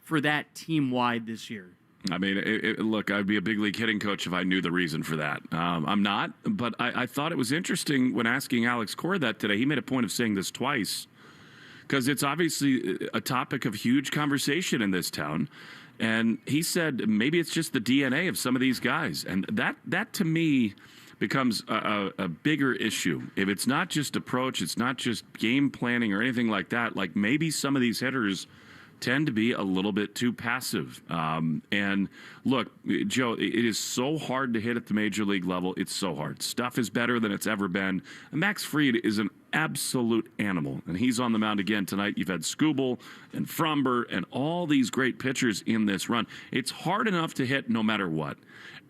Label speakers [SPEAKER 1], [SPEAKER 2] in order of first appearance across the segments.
[SPEAKER 1] for that team-wide this year?
[SPEAKER 2] I mean, look, I'd be a big league hitting coach if I knew the reason for that. I'm not, but I thought it was interesting when asking Alex Cora that today. He made a point of saying this twice because it's obviously a topic of huge conversation in this town. And he said maybe it's just the DNA of some of these guys. And that to me becomes a bigger issue. If it's not just approach, it's not just game planning or anything like that, like maybe some of these hitters tend to be a little bit too passive. And look, Joe, it is so hard to hit at the major league level. It's so hard. Stuff is better than it's ever been. And Max Fried is an absolute animal, and he's on the mound again tonight. You've had Skubal and Fromber and all these great pitchers in this run. It's hard enough to hit no matter what.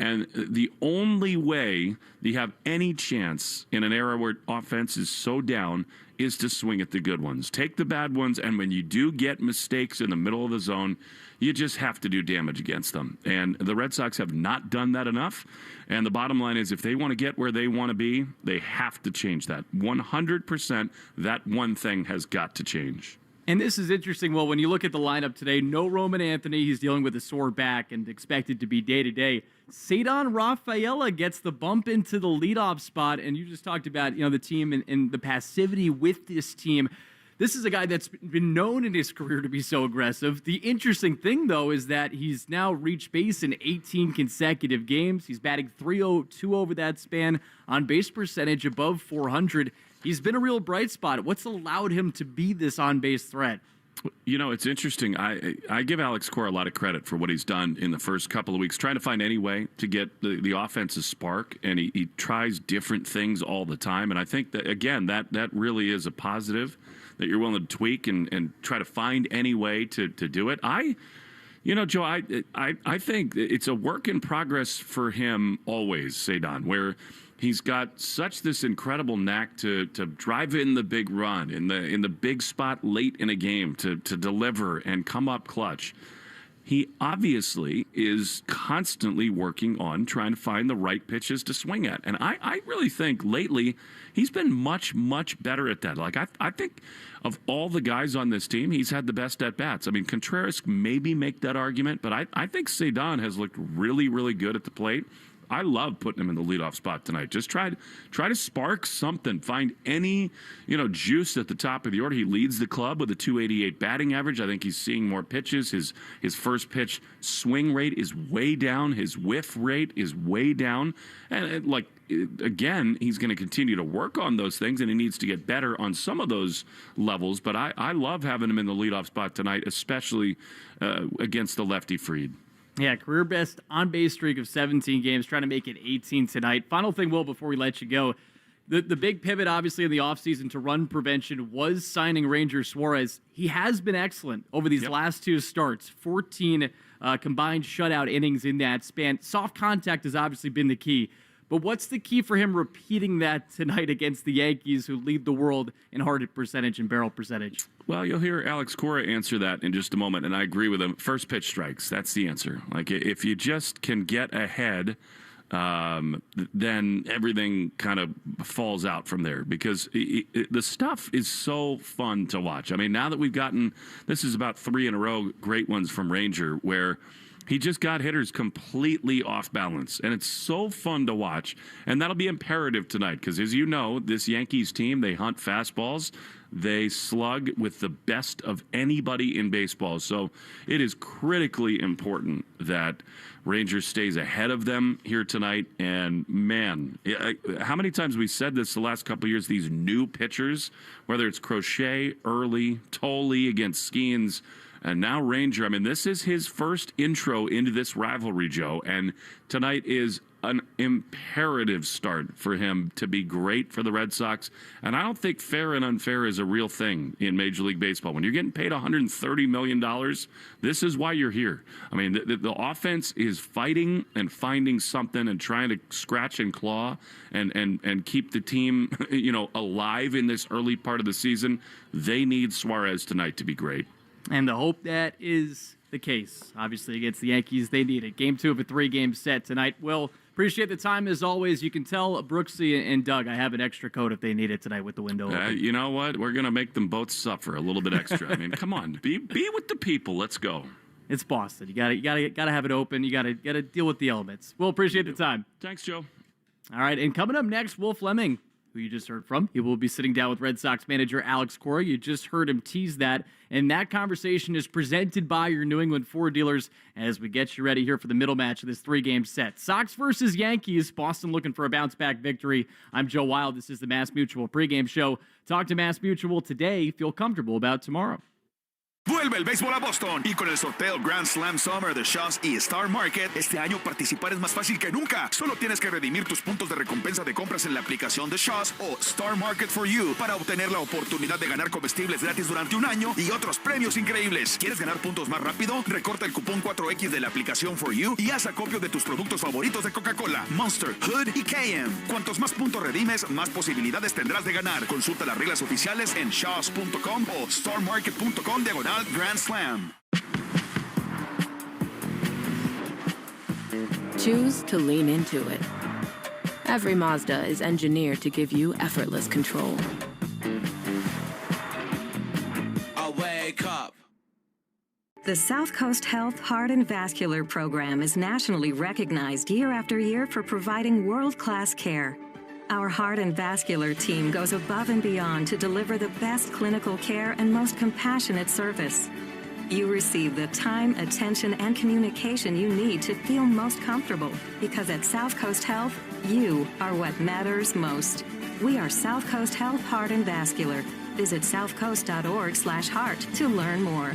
[SPEAKER 2] And the only way you have any chance in an era where offense is so down is to swing at the good ones. Take the bad ones, and when you do get mistakes in the middle of the zone, you just have to do damage against them. And the Red Sox have not done that enough. And the bottom line is if they want to get where they want to be, they have to change that. 100%, that one thing has got to change.
[SPEAKER 1] And this is interesting. Well, when you look at the lineup today, no Roman Anthony. He's dealing with a sore back and expected to be day-to-day. Ceddanne Rafaela gets the bump into the leadoff spot, and you just talked about the team and the passivity with this team. This is a guy that's been known in his career to be so aggressive. The interesting thing, though, is that he's now reached base in 18 consecutive games. He's batting .302 over that span, on base percentage above 400. He's been a real bright spot. What's allowed him to be this on-base threat?
[SPEAKER 2] It's interesting. I give Alex Cora a lot of credit for what he's done in the first couple of weeks, trying to find any way to get the offensive spark, and he tries different things all the time. And I think that, again, that really is a positive, that you're willing to tweak and try to find any way to do it. Joe, I think it's a work in progress for him always, Ceddanne, where he's got such this incredible knack to drive in the big run in the big spot late in a game to deliver and come up clutch. He obviously is constantly working on trying to find the right pitches to swing at. And I really think lately he's been much, much better at that. Like, I think of all the guys on this team, he's had the best at-bats. I mean, Contreras maybe make that argument, but I think Ceddanne has looked really, really good at the plate. I love putting him in the leadoff spot tonight. Just try to spark something. Find any, juice at the top of the order. He leads the club with a .288 batting average. I think he's seeing more pitches. His first pitch swing rate is way down. His whiff rate is way down. And again, he's going to continue to work on those things, and he needs to get better on some of those levels. But I love having him in the leadoff spot tonight, especially against the lefty Fried.
[SPEAKER 1] Yeah, career best on-base streak of 17 games, trying to make it 18 tonight. Final thing, Will, before we let you go. The big pivot, obviously, in the offseason to run prevention was signing Ranger Suarez. He has been excellent over these last two starts, 14 combined shutout innings in that span. Soft contact has obviously been the key. But what's the key for him repeating that tonight against the Yankees, who lead the world in hard hit percentage and barrel percentage?
[SPEAKER 2] Well, you'll hear Alex Cora answer that in just a moment, and I agree with him. First pitch strikes, that's the answer. Like, if you just can get ahead, then everything kind of falls out from there, because the stuff is so fun to watch. I mean, now that we've gotten, this is about 3 in a row great ones from Ranger, where he just got hitters completely off balance, and it's so fun to watch. And that'll be imperative tonight because, as you know, this Yankees team, they hunt fastballs. They slug with the best of anybody in baseball. So it is critically important that Rangers stays ahead of them here tonight. And, man, how many times we said this the last couple of years, these new pitchers, whether it's Crochet, Early, Tolley against Skeens, and now Ranger. I mean, this is his first intro into this rivalry, Joe. And tonight is an imperative start for him to be great for the Red Sox. And I don't think fair and unfair is a real thing in Major League Baseball. When you're getting paid $130 million, this is why you're here. I mean, the offense is fighting and finding something and trying to scratch and claw and keep the team, alive in this early part of the season. They need Suarez tonight to be great.
[SPEAKER 1] And the hope that is the case. Obviously, against the Yankees, they need it. Game 2 of a 3-game set tonight. Will, appreciate the time as always. You can tell Brooksy and Doug I have an extra coat if they need it tonight with the window open.
[SPEAKER 2] You know what? We're going to make them both suffer a little bit extra. I mean, come on. Be with the people. Let's go.
[SPEAKER 1] It's Boston. You gotta have it open. You gotta deal with the elements. We'll appreciate the time.
[SPEAKER 2] Thanks, Joe.
[SPEAKER 1] All right, and coming up next, Will Fleming, who you just heard from. He will be sitting down with Red Sox manager Alex Cora. You just heard him tease that. And that conversation is presented by your New England Ford dealers as we get you ready here for the middle match of this 3-game set. Sox versus Yankees. Boston looking for a bounce-back victory. I'm Joe Wild. This is the Mass Mutual pregame show. Talk to Mass Mutual today. Feel comfortable about tomorrow.
[SPEAKER 3] Vuelve el béisbol a Boston y con el sorteo Grand Slam Summer de Shaw's y Star Market, este año participar es más fácil que nunca. Solo tienes que redimir tus puntos de recompensa de compras en la aplicación de Shaw's o Star Market for You para obtener la oportunidad de ganar comestibles gratis durante un año y otros premios increíbles. ¿Quieres ganar puntos más rápido? Recorta el cupón 4X de la aplicación for You y haz acopio de tus productos favoritos de Coca-Cola, Monster, Hood y KM. Cuantos más puntos redimes, más posibilidades tendrás de ganar. Consulta las reglas oficiales en shaws.com o starmarket.com/Grand Slam.
[SPEAKER 4] Choose to lean into it. Every Mazda is engineered to give you effortless control.
[SPEAKER 5] I wake up.
[SPEAKER 6] The South Coast Health Heart and Vascular Program is nationally recognized year after year for providing world-class care. Our heart and vascular team goes above and beyond to deliver the best clinical care and most compassionate service. You receive the time, attention, and communication you need to feel most comfortable, because at South Coast Health, you are what matters most. We are South Coast Health Heart and Vascular. Visit southcoast.org/heart to learn more.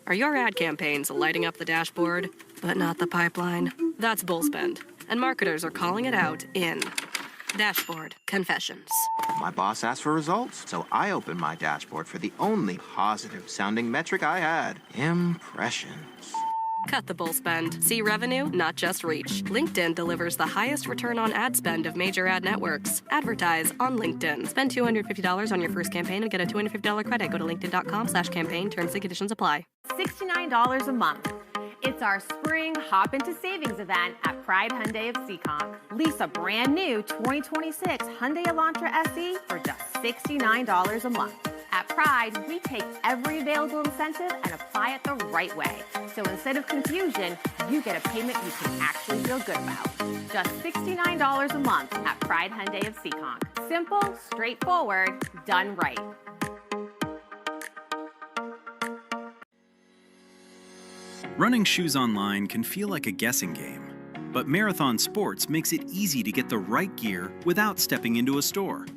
[SPEAKER 7] Are your ad campaigns lighting up the dashboard, but not the pipeline? That's bullspend, and marketers are calling it out in Dashboard Confessions.
[SPEAKER 5] My boss asked for results, so I opened my dashboard for the only positive-sounding metric I had: impressions.
[SPEAKER 7] Cut the bull spend. See revenue, not just reach. LinkedIn delivers the highest return on ad spend of major ad networks. Advertise on LinkedIn. Spend $250 on your first campaign and get a $250 credit. Go to linkedin.com/campaign. Terms and conditions apply.
[SPEAKER 8] $69 a month. It's our spring Hop Into Savings event at Pride Hyundai of Seekonk. Lease a brand new 2026 Hyundai Elantra SE for just $69 a month. At Pride, we take every available incentive and apply it the right way. So instead of confusion, you get a payment you can actually feel good about. Just $69 a month at Pride Hyundai of Seekonk. Simple, straightforward, done right.
[SPEAKER 9] Running shoes online can feel like a guessing game, but Marathon Sports makes it easy to get the right gear without stepping into a store.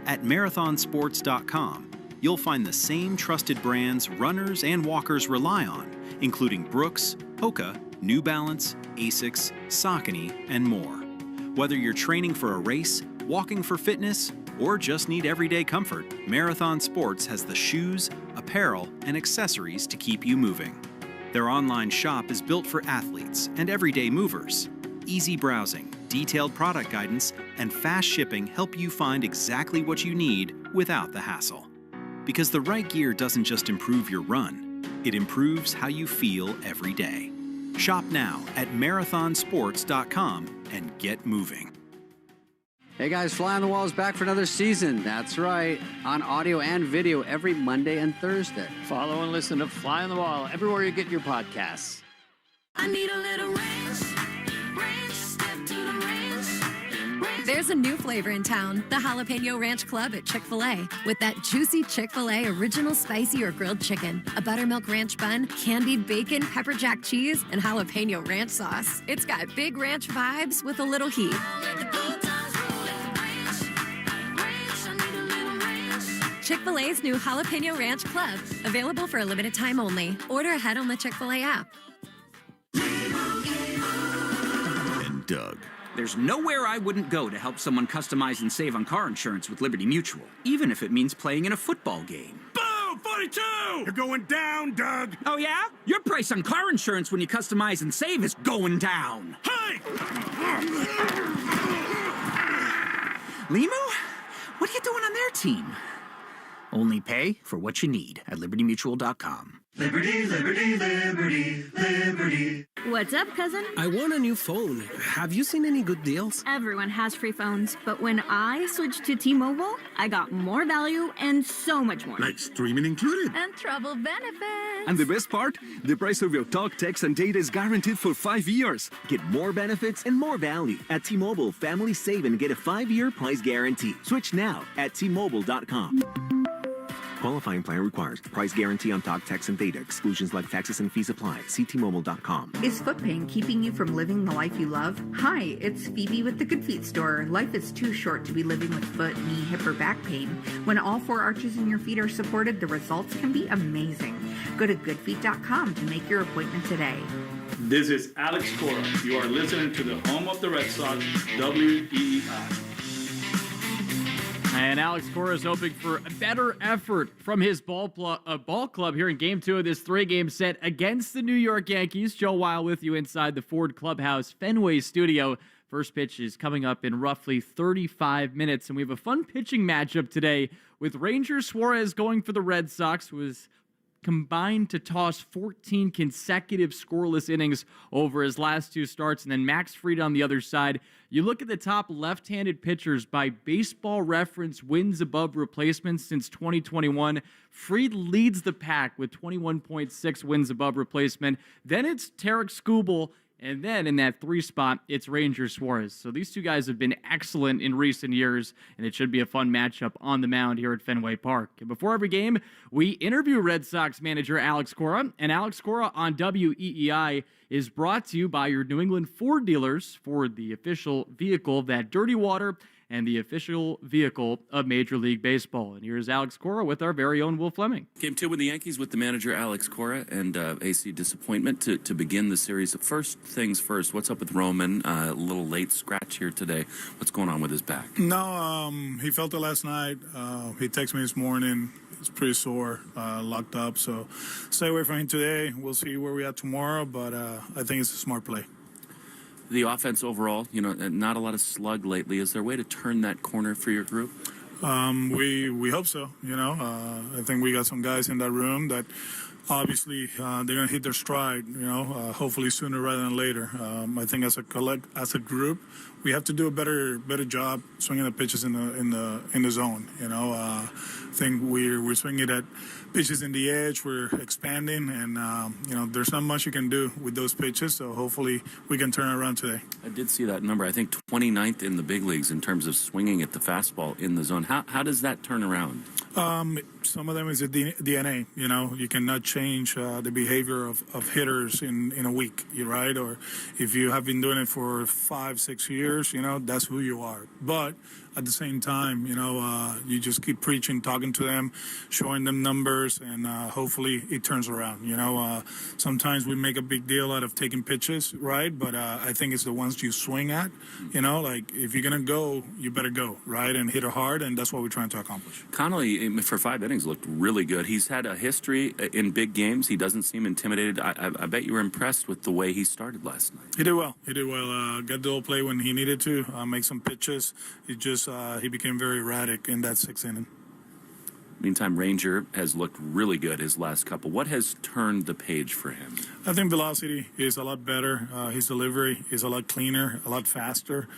[SPEAKER 9] At marathonsports.com, you'll find the same trusted brands runners and walkers rely on, including Brooks, Hoka, New Balance, Asics, Saucony, and more. Whether you're training for a race, walking for fitness, or just need everyday comfort, Marathon Sports has the shoes, apparel, and accessories to keep you moving. Their online shop is built for athletes and everyday movers. Easy browsing, detailed product guidance, and fast shipping help you find exactly what you need without the hassle. Because the right gear doesn't just improve your run, it improves how you feel every day. Shop now at marathonsports.com and get moving.
[SPEAKER 10] Hey guys, Fly on the Wall is back for another season. That's right, on audio and video every Monday and Thursday.
[SPEAKER 11] Follow and listen to Fly on the Wall everywhere you get your podcasts.
[SPEAKER 12] I need a little ranch, step to the ranch.
[SPEAKER 13] There's a new flavor in town, the Jalapeno Ranch Club at Chick-fil-A. With that juicy Chick-fil-A original spicy or grilled chicken, a buttermilk ranch bun, candied bacon, pepper jack cheese, and jalapeno ranch sauce. It's got big ranch vibes with a little heat. Chick-fil-A's new Jalapeno Ranch Club, available for a limited time only. Order ahead on the Chick-fil-A app.
[SPEAKER 14] And Doug. There's nowhere I wouldn't go to help someone customize and save on car insurance with Liberty Mutual, even if it means playing in a football game.
[SPEAKER 15] Boom! 42! You're going down, Doug.
[SPEAKER 14] Oh, yeah? Your price on car insurance when you customize and save is going down.
[SPEAKER 15] Hey!
[SPEAKER 14] Limu? What are you doing on their team? Only pay for what you need at libertymutual.com.
[SPEAKER 12] Liberty, liberty, liberty, liberty.
[SPEAKER 16] What's up, cousin?
[SPEAKER 17] I want a new phone. Have you seen any good deals?
[SPEAKER 16] Everyone has free phones, but when I switched to T-Mobile, I got more value and so much more.
[SPEAKER 15] Like streaming included.
[SPEAKER 13] And travel benefits.
[SPEAKER 18] And the best part? The price of your talk, text, and data is guaranteed for 5 years. Get more benefits and more value. At T-Mobile, families save and get a 5-year price guarantee. Switch now at T-Mobile.com. Qualifying plan requires price guarantee on talk, text, and data. Exclusions like taxes and fees apply. See T-Mobile.com.
[SPEAKER 19] Is foot pain keeping you from living the life you love? Hi, it's Phoebe with the Good Feet store. Life is too short to be living with foot, knee, hip, or back pain. When all 4 arches in your feet are supported, the results can be amazing. Go to goodfeet.com to make your appointment today.
[SPEAKER 20] This is Alex Cora. You are listening to the home of the Red Sox, WEEI.
[SPEAKER 1] And Alex Cora is hoping for a better effort from his ball club here in Game 2 of this 3-game set against the New York Yankees. Joe Weil with you inside the Ford Clubhouse Fenway studio. First pitch is coming up in roughly 35 minutes, and we have a fun pitching matchup today with Ranger Suarez going for the Red Sox, who is combined to toss 14 consecutive scoreless innings over his last 2 starts, and then Max Fried on the other side. You look at the top left-handed pitchers by Baseball Reference wins above replacement since 2021. Fried leads the pack with 21.6 wins above replacement. Then it's Tarek Skubal, and then in that 3 spot, it's Ranger Suarez. So these 2 guys have been excellent in recent years, and it should be a fun matchup on the mound here at Fenway Park. And before every game, we interview Red Sox manager Alex Cora. And Alex Cora on WEEI is brought to you by your New England Ford dealers, Ford, the official vehicle of that dirty water and the official vehicle of Major League Baseball. And here's Alex Cora with our very own Will Fleming.
[SPEAKER 2] Game 2 with the Yankees with the manager Alex Cora and AC disappointment to begin the series. First things first, what's up with Roman? A little late scratch here today. What's going on with his back?
[SPEAKER 21] No, he felt it last night. He texted me this morning. It's pretty sore, locked up. So stay away from him today. We'll see where we're at tomorrow, but I think it's a smart play.
[SPEAKER 2] The offense overall, not a lot of slug lately. Is there a way to turn that corner for your group?
[SPEAKER 21] We hope so. I think we got some guys in that room that obviously they're going to hit their stride. Hopefully sooner rather than later. I think as a group, we have to do a better job swinging the pitches in the zone. I think we're swinging at pitches in the edge. We're expanding, and there's not much you can do with those pitches. So hopefully we can turn it around today.
[SPEAKER 2] I did see that number. I think 29th in the big leagues in terms of swinging at the fastball in the zone. How does that turn around?
[SPEAKER 21] Some of them is a DNA. You cannot change the behavior of hitters in a week, right? Or if you have been doing it for 5-6 years, that's who you are. But at the same time, you just keep preaching, talking to them, showing them numbers, and hopefully it turns around. Sometimes we make a big deal out of taking pitches, right? But I think it's the ones you swing at. Like if you're gonna go, you better go, right, and hit it hard, and that's what we're trying to accomplish.
[SPEAKER 2] Connolly, for 5 innings, looked really good. He's had a history in big games. He doesn't seem intimidated. I bet you were impressed with the way he started last night.
[SPEAKER 21] He did well. Got the old play when he needed to, make some pitches. He became very erratic in that 6th inning.
[SPEAKER 2] Meantime, Ranger has looked really good his last couple. What has turned the page for him?
[SPEAKER 21] I think velocity is a lot better. His delivery is a lot cleaner, a lot faster.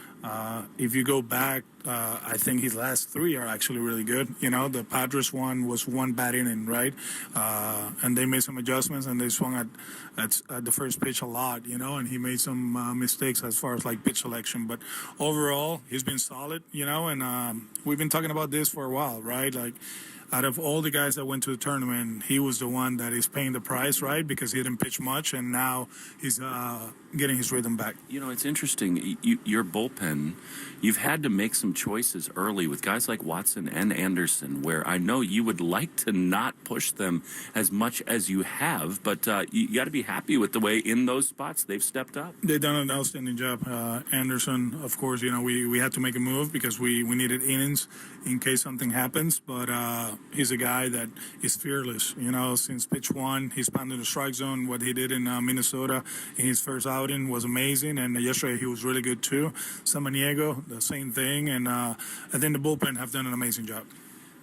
[SPEAKER 21] If you go back, I think his last 3 are actually really good. The Padres one was 1 bad inning, right? And they made some adjustments, and they swung at the first pitch a lot, and he made some mistakes as far as like pitch selection. But overall, he's been solid, and we've been talking about this for a while, right? Like, out of all the guys that went to the tournament, he was the one that is paying the price, right? Because he didn't pitch much, and now he's getting his rhythm back.
[SPEAKER 2] It's interesting. Your bullpen, you've had to make some choices early with guys like Watson and Anderson, where I know you would like to not push them as much as you have, but you got to be happy with the way in those spots they've stepped up.
[SPEAKER 21] They've done an outstanding job. Anderson, of course, we had to make a move because we needed innings in case something happens, but he's a guy that is fearless. Since pitch 1, he's pounded the strike zone. What he did in Minnesota in his first outing was amazing, and yesterday he was really good too. Samaniego, the same thing, and I think the bullpen have done an amazing job.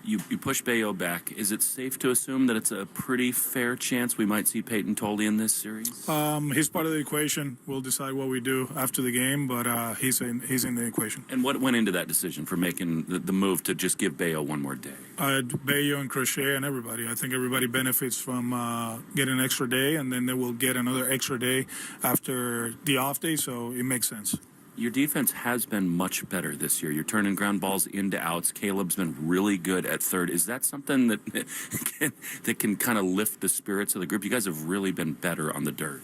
[SPEAKER 2] You push Bayo back. Is it safe to assume that it's a pretty fair chance we might see Peyton Tolle in this series?
[SPEAKER 21] He's part of the equation. We'll decide what we do after the game, but he's in the equation.
[SPEAKER 2] And what went into that decision for making the move to just give Bayo one more day?
[SPEAKER 21] Bayo and Crochet and everybody. I think everybody benefits from getting an extra day, and then they will get another extra day after the off day, so it makes sense.
[SPEAKER 2] Your defense has been much better this year. You're turning ground balls into outs. Caleb's been really good at third. Is that something that can kind of lift the spirits of the group? You guys have really been better on the dirt.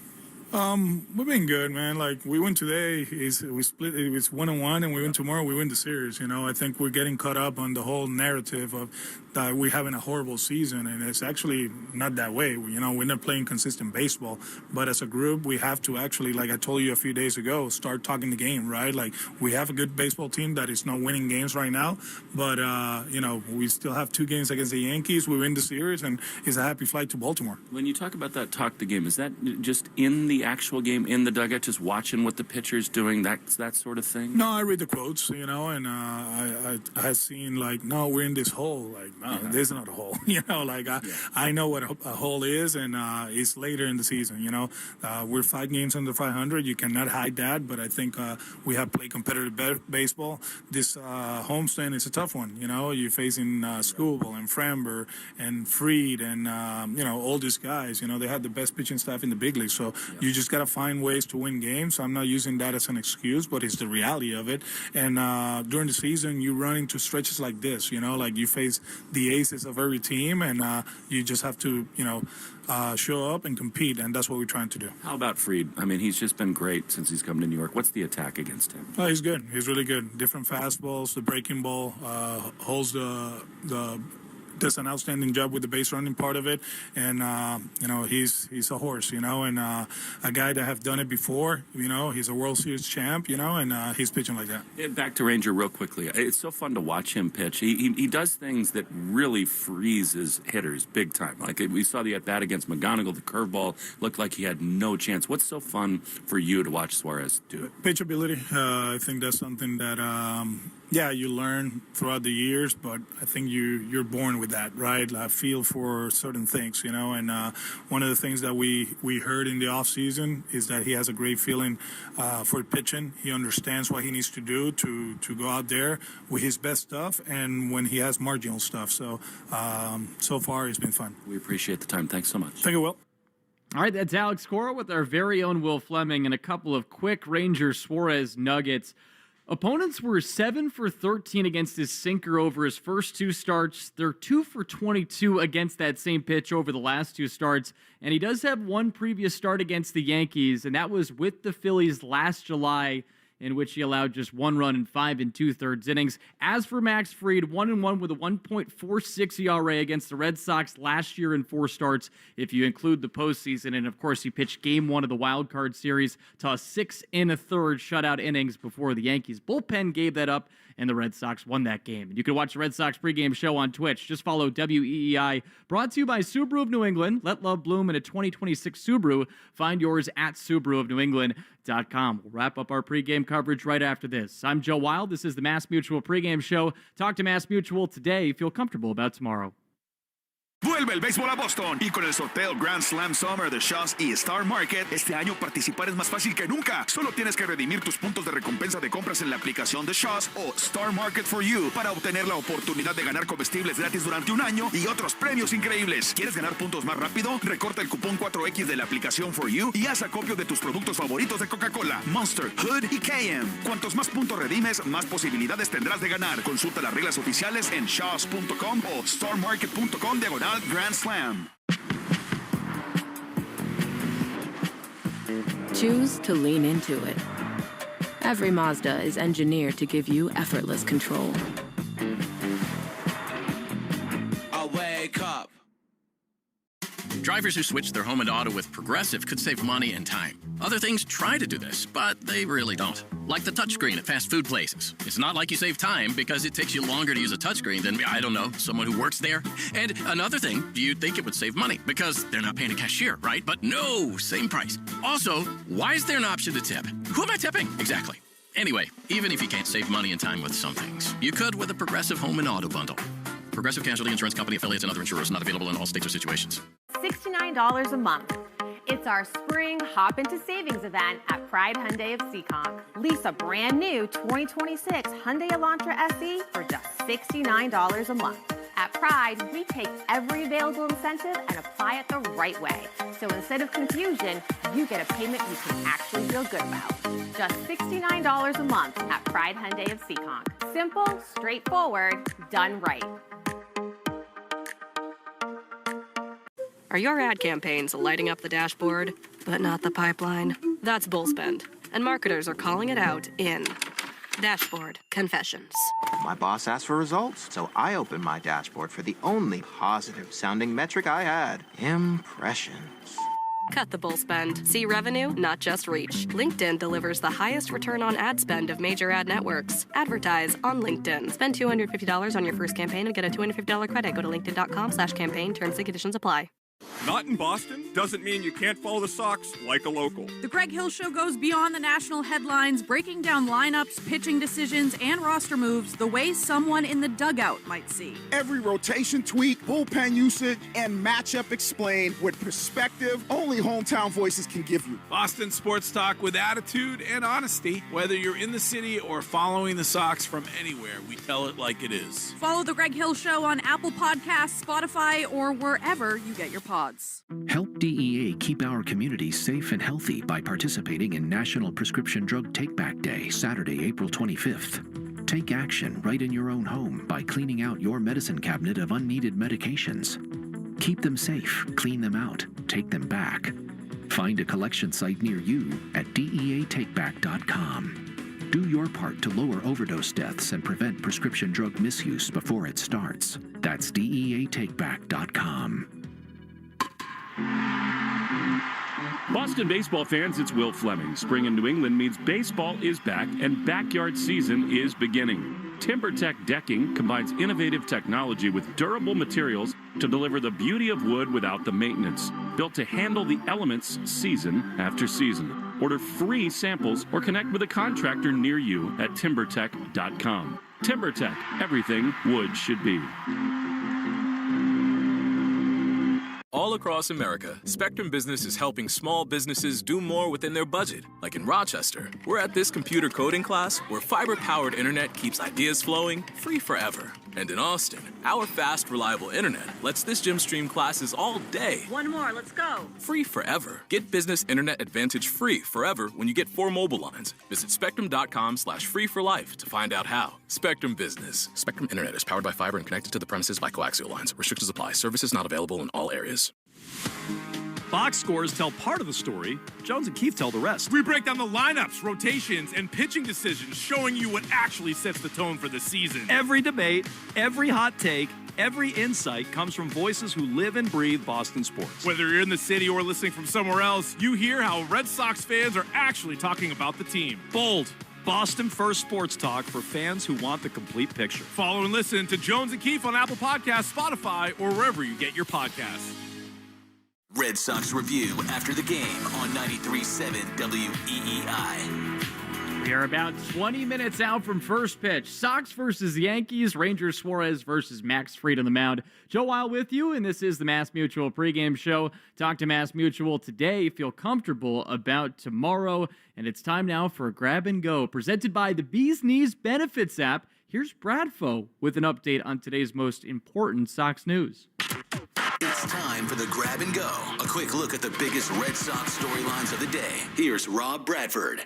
[SPEAKER 21] We've been good, man. Like, we win today, we split, it was 1-1, and we win tomorrow, we win the series. You know, I think we're getting caught up on the whole narrative of that we're having a horrible season, and it's actually not that way. You know, we're not playing consistent baseball, but as a group, we have to actually, like I told you a few days ago, start talking the game, right? Like, we have a good baseball team that is not winning games right now, but, you know, we still have 2 games against the Yankees. We win the series, and it's a happy flight to Baltimore.
[SPEAKER 2] When you talk about that talk the game, is that just in the actual game, in the dugout, just watching what the pitcher's doing, that sort of thing?
[SPEAKER 21] No, I read the quotes, you know, and I seen, like, no, we're in this hole. Like, no, there's not a hole. You know, like, I know what a hole is, and it's later in the season, you know. We're 5 games under 500. You cannot hide that, but I think we have played competitive baseball. This homestand is a tough one, you know. You're facing Skubal and Framber and Fried and, you know, all these guys. You know, they have the best pitching staff in the big league, so you just got to find ways to win games. I'm not using that as an excuse, but it's the reality of it. And during the season, you run into stretches like this, you know, like you face the aces of every team, and you just have to, you know, show up and compete, and that's what we're trying to do.
[SPEAKER 2] How about Fried? I mean, he's just been great since he's come to New York. What's the attack against him?
[SPEAKER 21] Oh, he's good. He's really good. Different fastballs, the breaking ball, holds the does an outstanding job with the base running part of it, and you know, he's a horse, you know, and a guy that have done it before, you know. He's a World Series champ, you know, and he's pitching like that.
[SPEAKER 2] Back to Ranger real quickly. It's so fun to watch him pitch. He does things that really freezes hitters big time. Like we saw the at bat against McGonigal, the curveball looked like he had no chance. What's so fun for you to watch Suarez do it?
[SPEAKER 21] Pitchability. I think that's something that you learn throughout the years, but I think you're born with that, right? I feel for certain things, you know, and one of the things that we heard in the off season is that he has a great feeling for pitching. He understands what he needs to do to go out there with his best stuff and when he has marginal stuff. So so far it's been fun.
[SPEAKER 2] We appreciate the time. Thanks so much.
[SPEAKER 21] Thank you, Will.
[SPEAKER 1] All right, that's Alex Cora with our very own Will Fleming and a couple of quick Ranger Suarez nuggets. Opponents were 7 for 13 against his sinker over his first 2 starts. They're 2 for 22 against that same pitch over the last 2 starts. And he does have one previous start against the Yankees, and that was with the Phillies last July, in which he allowed just 1 run in 5 2/3 innings. As for Max Fried, 1-1 with a 1.46 ERA against the Red Sox last year in 4 starts, if you include the postseason. And of course, he pitched Game 1 of the Wild Card Series to a 6 1/3 shutout innings before the Yankees bullpen gave that up, and the Red Sox won that game. And you can watch the Red Sox pregame show on Twitch. Just follow WEEI. Brought to you by Subaru of New England. Let love bloom in a 2026 Subaru. Find yours at SubaruofNewEngland.com. We'll wrap up our pregame coverage right after this. I'm Joe Wild. This is the Mass Mutual pregame show. Talk to Mass Mutual today. Feel comfortable about tomorrow.
[SPEAKER 15] Vuelve el béisbol a Boston y con el sorteo Grand Slam Summer de Shaw's y Star Market, este año participar es más fácil que nunca. Solo tienes que redimir tus puntos de recompensa de compras en la aplicación de Shaw's o Star Market for You para obtener la oportunidad de ganar comestibles gratis durante un año y otros premios increíbles. ¿Quieres ganar puntos más rápido? Recorta el cupón 4X de la aplicación For You y haz acopio de tus productos favoritos de Coca-Cola, Monster, Hood y KM. Cuantos más puntos redimes, más posibilidades tendrás de ganar. Consulta las reglas oficiales en shaws.com o starmarket.com/Grand Slam.
[SPEAKER 4] Choose to lean into it. Every Mazda is engineered to give you effortless control.
[SPEAKER 3] I wake up.
[SPEAKER 22] Drivers who switch their home and auto with Progressive could save money and time. Other things try to do this, but they really don't. Like the touchscreen at fast food places. It's not like you save time because it takes you longer to use a touchscreen than, I don't know, someone who works there. And another thing, you'd think it would save money because they're not paying a cashier, right? But no, same price. Also, why is there an option to tip? Who am I tipping? Exactly. Anyway, even if you can't save money and time with some things, you could with a Progressive home and auto bundle. Progressive Casualty Insurance Company, affiliates, and other insurers. Not available in all states or situations.
[SPEAKER 8] $69 a month. It's our spring hop into savings event at Pride Hyundai of Seekonk. Lease a brand new 2026 Hyundai Elantra SE for just $69 a month. At Pride, we take every available incentive and apply it the right way. So instead of confusion, you get a payment you can actually feel good about. Just $69 a month at Pride Hyundai of Seekonk. Simple, straightforward, done right.
[SPEAKER 7] Are your ad campaigns lighting up the dashboard, but not the pipeline? That's bullspend, and marketers are calling it out in Dashboard Confessions.
[SPEAKER 5] My boss asked for results, so I opened my dashboard for the only positive-sounding metric I had: impressions.
[SPEAKER 7] Cut the bullspend. See revenue, not just reach. LinkedIn delivers the highest return on ad spend of major ad networks. Advertise on LinkedIn. Spend $250 on your first campaign and get a $250 credit. Go to linkedin.com/campaign. Terms and conditions apply.
[SPEAKER 6] Not in Boston doesn't mean you can't follow the Sox like a local.
[SPEAKER 23] The Greg Hill Show goes beyond the national headlines, breaking down lineups, pitching decisions, and roster moves the way someone in the dugout might see.
[SPEAKER 15] Every rotation tweak, bullpen usage, and matchup explained with perspective only hometown voices can give you.
[SPEAKER 24] Boston sports talk with attitude and honesty. Whether you're in the city or following the Sox from anywhere, we tell it like it is.
[SPEAKER 23] Follow The Greg Hill Show on Apple Podcasts, Spotify, or wherever you get your pods.
[SPEAKER 25] Help DEA keep our communities safe and healthy by participating in National Prescription Drug Take-Back Day, Saturday, April 25th. Take action right in your own home by cleaning out your medicine cabinet of unneeded medications. Keep them safe, clean them out, take them back. Find a collection site near you at DEATakeback.com. Do your part to lower overdose deaths and prevent prescription drug misuse before it starts. That's DEATakeback.com.
[SPEAKER 2] Boston baseball fans, it's Will Fleming. Spring in New England means baseball is back and backyard season is beginning. TimberTech Decking combines innovative technology with durable materials to deliver the beauty of wood without the maintenance. Built to handle the elements season after season. Order free samples or connect with a contractor near you at timbertech.com. TimberTech, everything wood should be.
[SPEAKER 26] All across America, Spectrum Business is helping small businesses do more within their budget. Like in Rochester, we're at this computer coding class where fiber-powered internet keeps ideas flowing free forever. And in Austin, our fast, reliable internet lets this gym stream classes all day.
[SPEAKER 27] One more, let's go.
[SPEAKER 26] Free forever. Get Business Internet Advantage free forever when you get 4 mobile lines. Visit spectrum.com/free for life to find out how. Spectrum Business. Spectrum Internet is powered by fiber and connected to the premises by coaxial lines. Restrictions apply. Services not available in all areas.
[SPEAKER 28] Box scores tell part of the story. Jones and Keith tell the rest.
[SPEAKER 29] We break down the lineups, rotations, and pitching decisions, showing you what actually sets the tone for the season.
[SPEAKER 28] Every debate, every hot take, every insight comes from voices who live and breathe Boston sports.
[SPEAKER 29] Whether you're in the city or listening from somewhere else, you hear how Red Sox fans are actually talking about the team.
[SPEAKER 28] Bold, Boston first sports talk for fans who want the complete picture.
[SPEAKER 29] Follow and listen to Jones and Keith on Apple Podcasts, Spotify, or wherever you get your podcasts.
[SPEAKER 30] Red Sox Review after the game on 93.7 WEEI.
[SPEAKER 1] We are about 20 minutes out from first pitch. Sox versus Yankees, Ranger Suarez versus Max Fried on the mound. Joe Weil with you, and this is the Mass Mutual pregame show. Talk to Mass Mutual today. Feel comfortable about tomorrow. And it's time now for a grab and go. Presented by the Bees Knees Benefits app. Here's Bradfo with an update on today's most important Sox news.
[SPEAKER 30] It's time for the grab and go. A quick look at the biggest Red Sox storylines of the day. Here's Rob Bradford.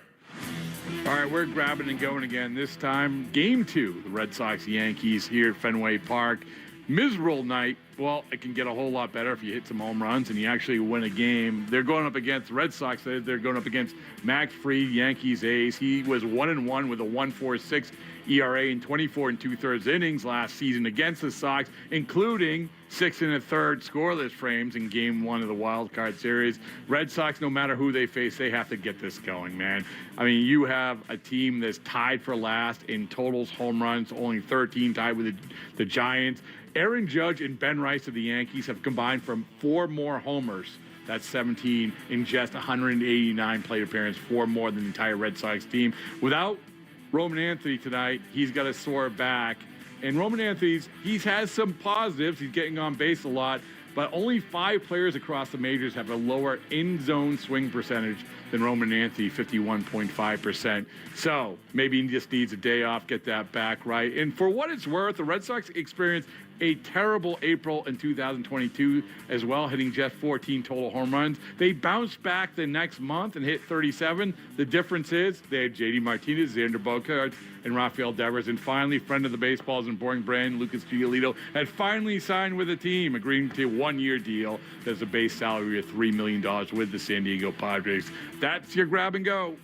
[SPEAKER 31] All right, we're grabbing and going again. This time, Game 2, the Red Sox-Yankees here at Fenway Park. Miserable night. Well, it can get a whole lot better if you hit some home runs and you actually win a game. They're going up against Red Sox. They're going up against Max Fried, Yankees ace. He was 1-1 with a 1.46 ERA in 24 2/3 innings last season against the Sox, including 6 1/3 scoreless frames in Game 1 of the Wild Card Series. Red Sox, no matter who they face, they have to get this going, man. I mean, you have a team that's tied for last in totals, home runs, only 13, tied with the Giants. Aaron Judge and Ben Rice of the Yankees have combined for 4 more homers. That's 17 in just 189 plate appearances, 4 more than the entire Red Sox team. Without Roman Anthony tonight, he's got a sore back, And Roman Anthony's, he has some positives. He's getting on base a lot, but only 5 players across the majors have a lower in-zone swing percentage than Roman Anthony, 51.5%. So maybe he just needs a day off, get that back right. And for what it's worth, the Red Sox experienced a terrible April in 2022 as well, hitting just 14 total home runs. They bounced back the next month and hit 37. The difference is they had J.D. Martinez, Xander Bogaerts, and Rafael Devers. And finally, friend of the baseball's and boring brand, Lucas Giolito, had finally signed with the team, agreeing to a 1-year deal. There's a base salary of $3 million with the San Diego Padres. That's your grab and go.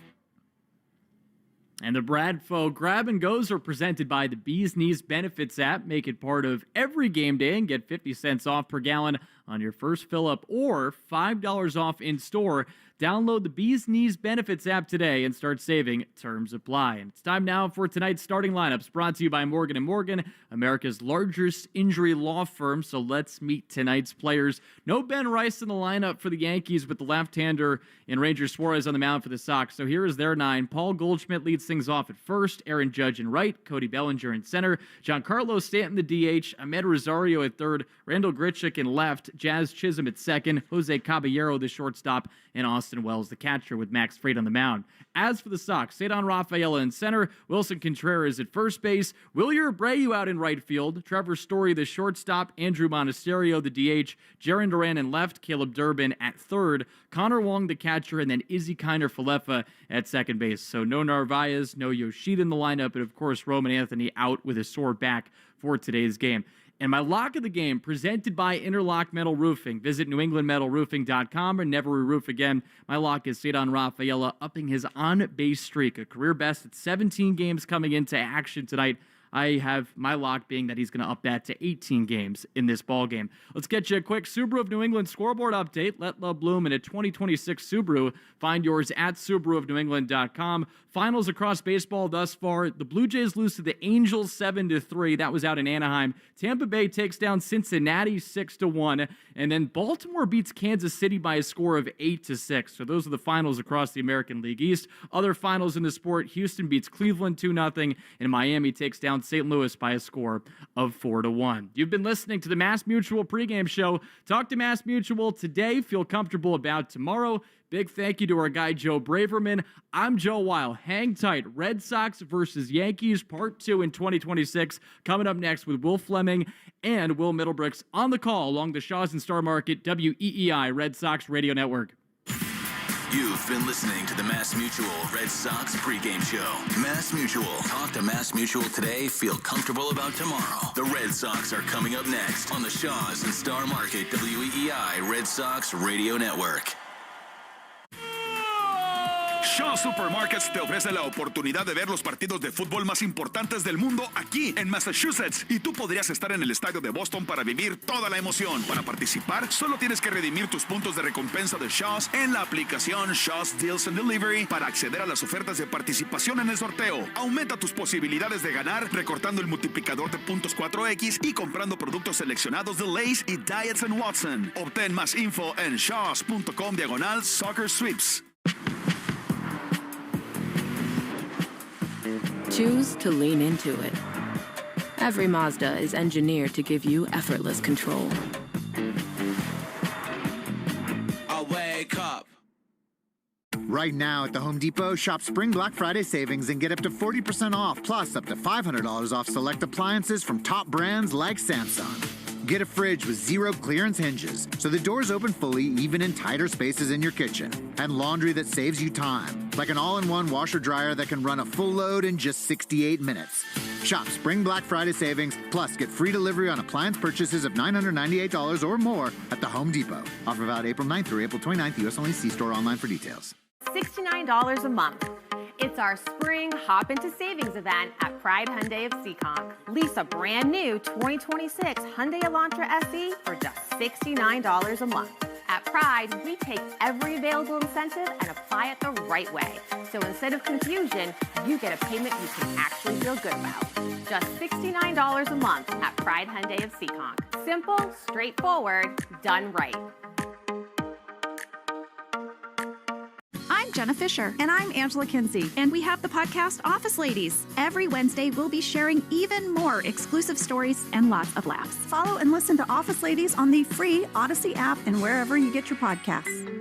[SPEAKER 1] And the Bradfo Grab and Goes are presented by the Bees Knees Benefits app. Make it part of every game day and get 50 cents off per gallon on your first fill-up or $5 off in-store. Download the Bees Knees Benefits app today and start saving. Terms apply. And it's time now for tonight's starting lineups, brought to you by Morgan & Morgan, America's largest injury law firm. So let's meet tonight's players. No Ben Rice in the lineup for the Yankees, with the left-hander and Ranger Suarez on the mound for the Sox. So here is their 9. Paul Goldschmidt leads things off at first, Aaron Judge in right, Cody Bellinger in center, Giancarlo Stanton the DH, Ahmed Rosario at third, Randall Grichuk in left, Jazz Chisholm at second, Jose Caballero the shortstop, and Austin Wells the catcher, with Max Fried on the mound. As for the Sox, Ceddanne Rafaela in center, Wilson Contreras at first base, Wilyer Abreu out in right field, Trevor Story the shortstop, Andrew Monasterio the DH, Jaron Duran in left, Caleb Durbin at third, Connor Wong the catcher, and then Izzy Kiner-Falefa at second base. So no Narvaez, no Yoshida in the lineup, and of course Roman Anthony out with a sore back for today's game. And my lock of the game, presented by Interlock Metal Roofing. Visit NewEnglandMetalRoofing.com or never re-roof again. My lock is Ceddanne Rafaela, upping his on-base streak, a career best at 17 games coming into action tonight. I have my lock being that he's going to up that to 18 games in this ball game. Let's get you a quick Subaru of New England scoreboard update. Let love bloom in a 2026 Subaru. Find yours at SubaruofNewEngland.com. Finals across baseball thus far. The Blue Jays lose to the Angels 7-3. That was out in Anaheim. Tampa Bay takes down Cincinnati 6-1. And then Baltimore beats Kansas City by a score of 8-6. So those are the finals across the American League East. Other finals in the sport, Houston beats Cleveland 2-0. And Miami takes down St. Louis by a score of 4-1. You've been listening to the Mass Mutual pregame show. Talk to Mass Mutual today. Feel comfortable about tomorrow. Big thank you to our guy, Joe Braverman. I'm Joe Weil. Hang tight. Red Sox versus Yankees, Part 2 in 2026. Coming up next with Will Fleming and Will Middlebrooks on the call along the Shaws and Star Market WEEI Red Sox Radio Network.
[SPEAKER 30] You've been listening to the Mass Mutual Red Sox pregame show. Mass Mutual. Talk to Mass Mutual today. Feel comfortable about tomorrow. The Red Sox are coming up next on the Shaws and Star Market WEEI Red Sox Radio Network.
[SPEAKER 15] Shaw Supermarkets te ofrece la oportunidad de ver los partidos de fútbol más importantes del mundo aquí en Massachusetts. Y tú podrías estar en el estadio de Boston para vivir toda la emoción. Para participar, solo tienes que redimir tus puntos de recompensa de Shaw's en la aplicación Shaw's Deals and Delivery para acceder a las ofertas de participación en el sorteo. Aumenta tus posibilidades de ganar recortando el multiplicador de puntos 4X y comprando productos seleccionados de Lay's y Diets & Watson. Obtén más info en shaws.com/soccer sweeps.
[SPEAKER 4] Choose to lean into it. Every Mazda is engineered to give you effortless control.
[SPEAKER 3] I wake up.
[SPEAKER 9] Right now at the Home Depot, shop Spring Black Friday savings and get up to 40% off, plus up to $500 off select appliances from top brands like Samsung. Get a fridge with 0 clearance hinges, so the doors open fully even in tighter spaces in your kitchen. And laundry that saves you time, like an all-in-one washer-dryer that can run a full load in just 68 minutes. Shop Spring Black Friday savings, plus get free delivery on appliance purchases of $998 or more at the Home Depot. Offer valid April 9th through April 29th, U.S. only. See store online for details.
[SPEAKER 8] $69 a month. It's our spring hop into savings event at Pride Hyundai of Seekonk. Lease a brand new 2026 Hyundai Elantra SE for just $69 a month. At Pride, we take every available incentive and apply it the right way. So instead of confusion, you get a payment you can actually feel good about. Just $69 a month at Pride Hyundai of Seekonk. Simple, straightforward, done right.
[SPEAKER 10] I'm Jenna Fisher.
[SPEAKER 11] And I'm Angela Kinsey.
[SPEAKER 10] And we have the podcast Office Ladies. Every Wednesday, we'll be sharing even more exclusive stories and lots of laughs.
[SPEAKER 11] Follow and listen to Office Ladies on the free Odyssey app and wherever you get your podcasts.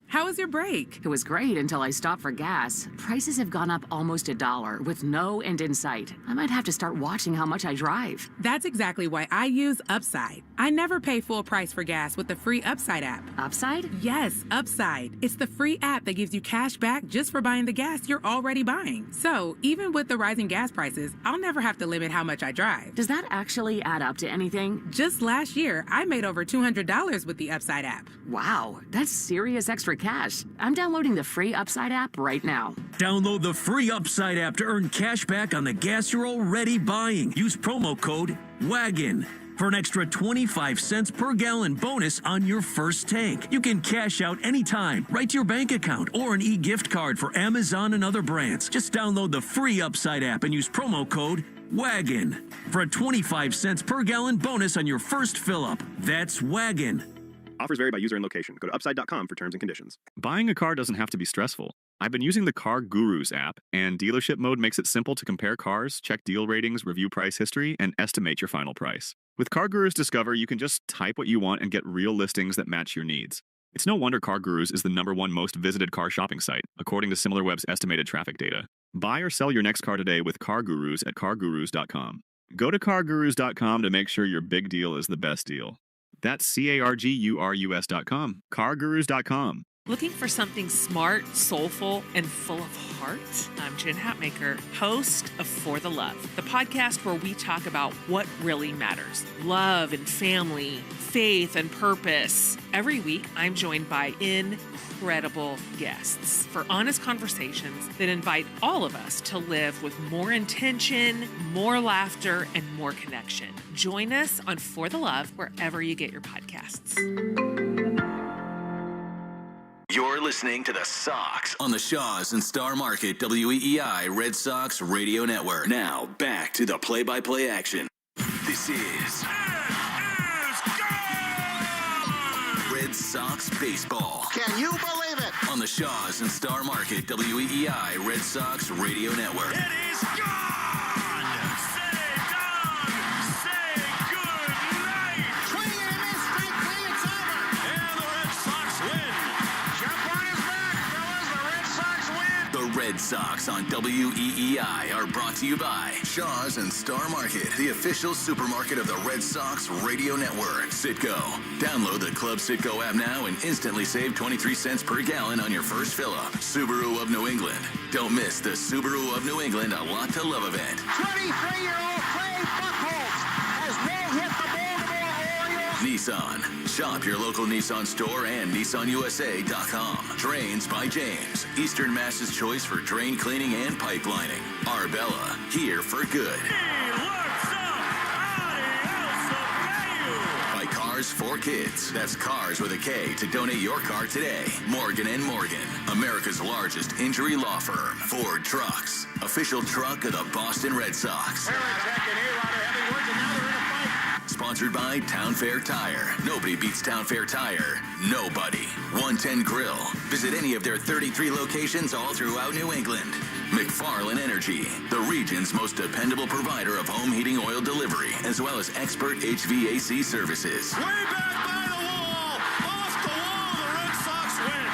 [SPEAKER 12] How was your break?
[SPEAKER 13] It was great until I stopped for gas. Prices have gone up almost $1 with no end in sight. I might have to start watching how much I drive.
[SPEAKER 12] That's exactly why I use Upside. I never pay full price for gas with the free Upside app.
[SPEAKER 13] Upside?
[SPEAKER 12] Yes, Upside. It's the free app that gives you cash back just for buying the gas you're already buying. So, even with the rising gas prices, I'll never have to limit how much I drive.
[SPEAKER 13] Does that actually add up to anything?
[SPEAKER 12] Just last year, I made over $200 with the Upside app.
[SPEAKER 13] Wow, that's serious extra cash. I'm downloading the free Upside app right now.
[SPEAKER 14] Download the free Upside app to earn cash back on the gas you're already buying. Use promo code WAGON for an extra 25 cents per gallon bonus on your first tank. You can cash out anytime, right to your bank account, or an e-gift card for Amazon and other brands. Just download the free Upside app and use promo code WAGON for a 25 cents per gallon bonus on your first fill-up. That's WAGON.
[SPEAKER 16] Offers vary by user and location. Go to upside.com for terms and conditions.
[SPEAKER 17] Buying a car doesn't have to be stressful. I've been using the Car Gurus app, and dealership mode makes it simple to compare cars, check deal ratings, review price history, and estimate your final price. With Car Gurus Discover, you can just type what you want and get real listings that match your needs. It's no wonder Car Gurus is the #1 most visited car shopping site, according to SimilarWeb's estimated traffic data. Buy or sell your next car today with Car Gurus at cargurus.com. Go to cargurus.com to make sure your big deal is the best deal. That's CARGURUS.com. CarGurus.com.
[SPEAKER 18] Looking for something smart, soulful, and full of heart? I'm Jen Hatmaker, host of For the Love, the podcast where we talk about what really matters. Love and family, faith and purpose. Every week, I'm joined by incredible guests for honest conversations that invite all of us to live with more intention, more laughter, and more connection. Join us on For the Love wherever you get your podcasts.
[SPEAKER 30] You're listening to the Sox on the Shaws and Star Market WEEI Red Sox Radio Network. Now, back to the play-by-play action. This is Red Sox Baseball.
[SPEAKER 9] Can you believe it?
[SPEAKER 30] On the Shaws and Star Market WEEI Red Sox Radio Network.
[SPEAKER 3] It is gone! Say done! Say good night!
[SPEAKER 9] Swing and a miss, strike three, it's over!
[SPEAKER 3] And the Red Sox win! Jump on his back, fellas! The Red Sox win!
[SPEAKER 30] The Red Sox on WEEI are brought to you by Shaws and Star Market, the official supermarket of the Red Sox Radio Network. Citgo. Download the Club Citgo app now and instantly save 23 cents per gallon on your first fill-up. Subaru of New England. Don't miss the Subaru of New England A Lot to Love event.
[SPEAKER 3] 23-year-old Clay Buchholz has no-hit the Baltimore Orioles.
[SPEAKER 30] Nissan. Shop your local Nissan store and NissanUSA.com. Drains by James. Eastern Mass's choice for drain cleaning and pipelining. Arbella. Here for good. By Cars for Kids. That's Cars with a K to donate your car today. Morgan & Morgan. America's largest injury law firm. Ford Trucks. Official truck of the Boston Red Sox. Sponsored by Town Fair Tire. Nobody beats Town Fair Tire. Nobody. 110 Grill. Visit any of their 33 locations all throughout New England. McFarland Energy. The region's most dependable provider of home heating oil delivery, as well as expert HVAC services.
[SPEAKER 3] Way back by the wall! Off the wall! The Red Sox win!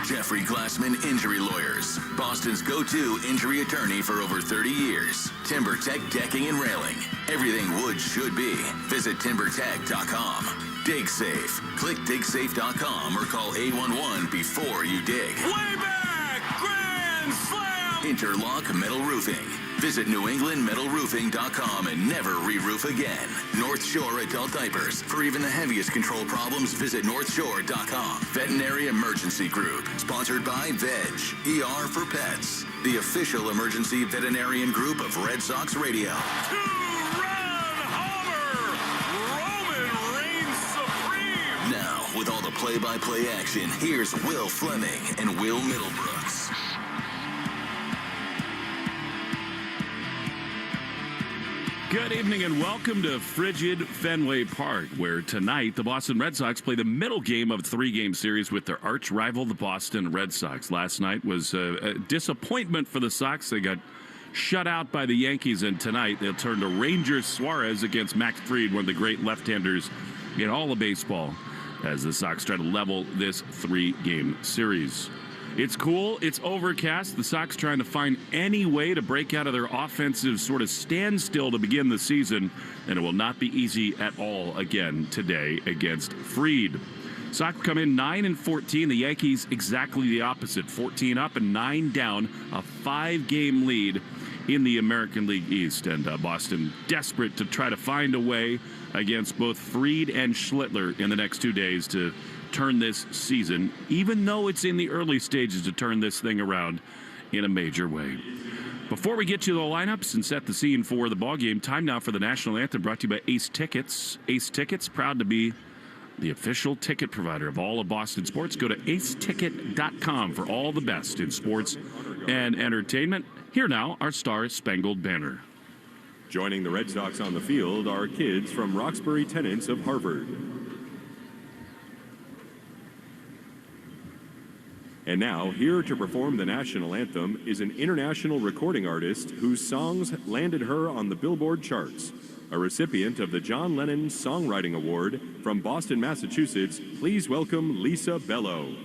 [SPEAKER 30] Jeffrey Glassman Injury Lawyers. Boston's go-to injury attorney for over 30 years. TimberTech Decking and Railing. Everything wood should be. Visit timbertech.com. Dig Safe. Click digsafe.com or call 811 before you dig.
[SPEAKER 3] Way back! Grand slam!
[SPEAKER 30] Interlock Metal Roofing. Visit newenglandmetalroofing.com and never re-roof again. North Shore Adult Diapers. For even the heaviest control problems, visit northshore.com. Veterinary Emergency Group. Sponsored by Veg. ER for Pets. The official emergency veterinarian group of Red Sox Radio. Now, with all the play-by-play action, here's Will Fleming and Will Middlebrooks.
[SPEAKER 2] Good evening and welcome to frigid Fenway Park, where tonight the Boston Red Sox play the middle game of a 3-game series with their arch rival, the Boston Red Sox. Last night was a disappointment for the Sox. They got shut out by the Yankees, and tonight they'll turn to Ranger Suarez against Max Fried, one of the great left-handers in all of baseball, as the Sox try to level this 3-game series. It's cool. It's overcast. The Sox trying to find any way to break out of their offensive sort of standstill to begin the season, and it will not be easy at all again today against Fried. Sox come in 9-14. The Yankees exactly the opposite, 14 up and 9 down, a 5-game lead in the American League East. And Boston desperate to try to find a way against both Fried and Schlittler in the next 2 days to turn this season, even though it's in the early stages, to turn this thing around in a major way. Before we get you the lineups and set the scene for the ballgame, time now for the national anthem, brought to you by Ace Tickets. Ace Tickets, proud to be the official ticket provider of all of Boston sports. Go to aceticket.com for all the best in sports and entertainment. Here now, our Star-Spangled Banner.
[SPEAKER 5] Joining the Red Sox on the field are kids from Roxbury Tenants of Harvard. And now, here to perform the national anthem is an international recording artist whose songs landed her on the Billboard charts. A recipient of the John Lennon Songwriting Award from Boston, Massachusetts, please welcome Lisa Bello.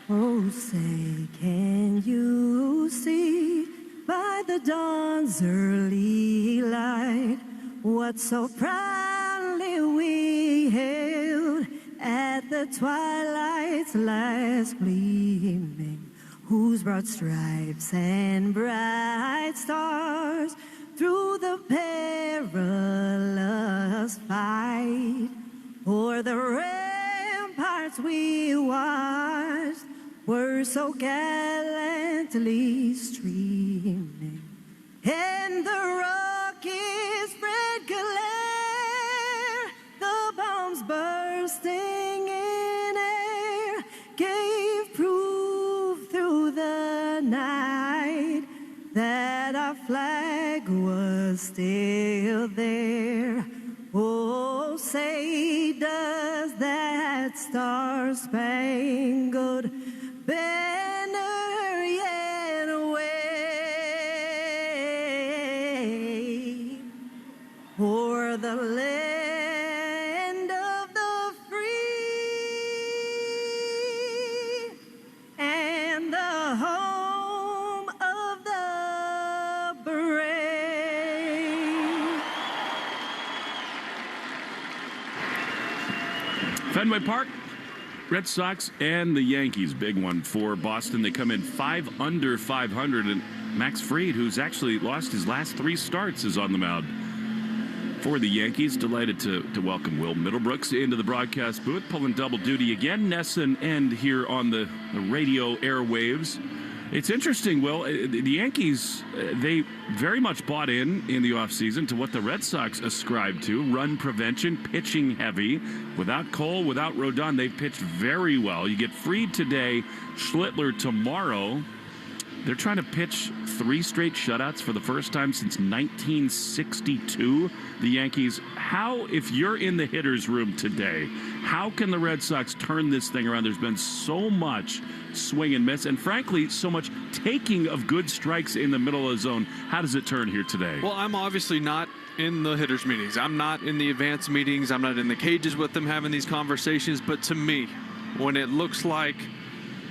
[SPEAKER 6] Oh, say, can you see by the dawn's early light what so proudly we hailed at the twilight's last gleaming, whose broad stripes and bright stars through the perilous fight o'er the ramparts we watched were so gallantly streaming, and the rockets spread glare, the bombs bursting in air gave proof through the night that our flag was still there. Oh, say, does that star-spangled banner yet wave o'er the land of the free and the home of the brave?
[SPEAKER 2] Fenway Park, Red Sox and the Yankees. Big one for Boston. They come in 5 under 500, and Max Fried, who's actually lost his last 3 starts, is on the mound for the Yankees. Delighted to welcome Will Middlebrooks into the broadcast booth, pulling double duty again, Ness and End here on the radio airwaves. It's interesting, Will. The Yankees, they very much bought in the offseason to what the Red Sox ascribed to, run prevention, pitching heavy. Without Cole, without Rodon, they've pitched very well. You get Fried today, Schlittler tomorrow. They're trying to pitch 3 straight shutouts for the first time since 1962. The Yankees, if you're in the hitter's room today, how can the Red Sox turn this thing around? There's been so much swing and miss, and frankly, so much taking of good strikes in the middle of the zone. How does it turn here today?
[SPEAKER 7] Well, I'm obviously not in the hitters meetings. I'm not in the advanced meetings. I'm not in the cages with them having these conversations. But to me, when it looks like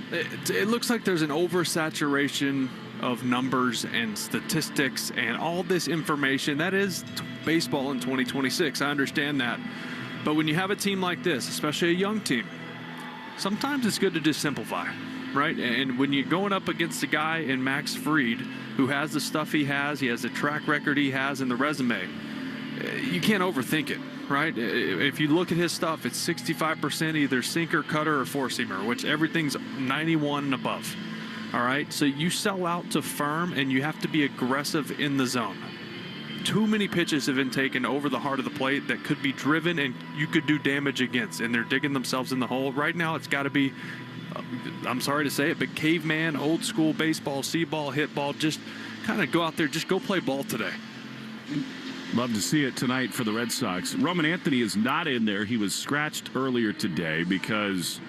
[SPEAKER 7] there's an oversaturation of numbers and statistics and all this information, that is baseball in 2026. I understand that. But when you have a team like this, especially a young team, sometimes it's good to just simplify, right? And when you're going up against a guy in Max Fried who has the stuff he has the track record he has, and the resume, you can't overthink it, right? If you look at his stuff, it's 65% either sinker, cutter, or four-seamer, which everything's 91 and above, all right? So you sell out to firm, and you have to be aggressive in the zone. Too many pitches have been taken over the heart of the plate that could be driven and you could do damage against, and they're digging themselves in the hole. Right now, it's got to be, I'm sorry to say it, but caveman, old school baseball, see ball, hit ball, just kind of go out there, just go play ball today.
[SPEAKER 2] Love to see it tonight for the Red Sox. Roman Anthony is not in there. He was scratched earlier today because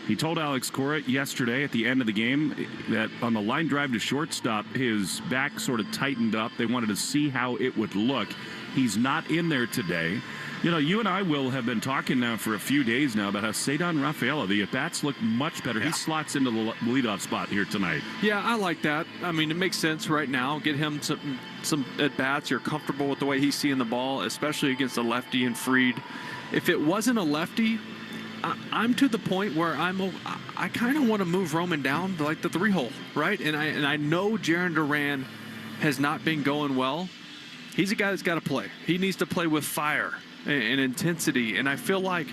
[SPEAKER 2] he told Alex Cora yesterday at the end of the game that on the line drive to shortstop, his back sort of tightened up. They wanted to see how it would look. He's not in there today. You know, you and I, Will, have been talking now for a few days now about how Ceddanne Rafaela, the at-bats look much better. Yeah. He slots into the leadoff spot here tonight.
[SPEAKER 7] Yeah, I like that. I mean, it makes sense right now. Get him some at-bats. You're comfortable with the way he's seeing the ball, especially against a lefty and Fried. If it wasn't a lefty, I'm to the point where I kind of want to move Roman down to like the 3-hole, right? And I know Jarren Duran has not been going well. He's a guy that's got to play. He needs to play with fire and intensity, and I feel like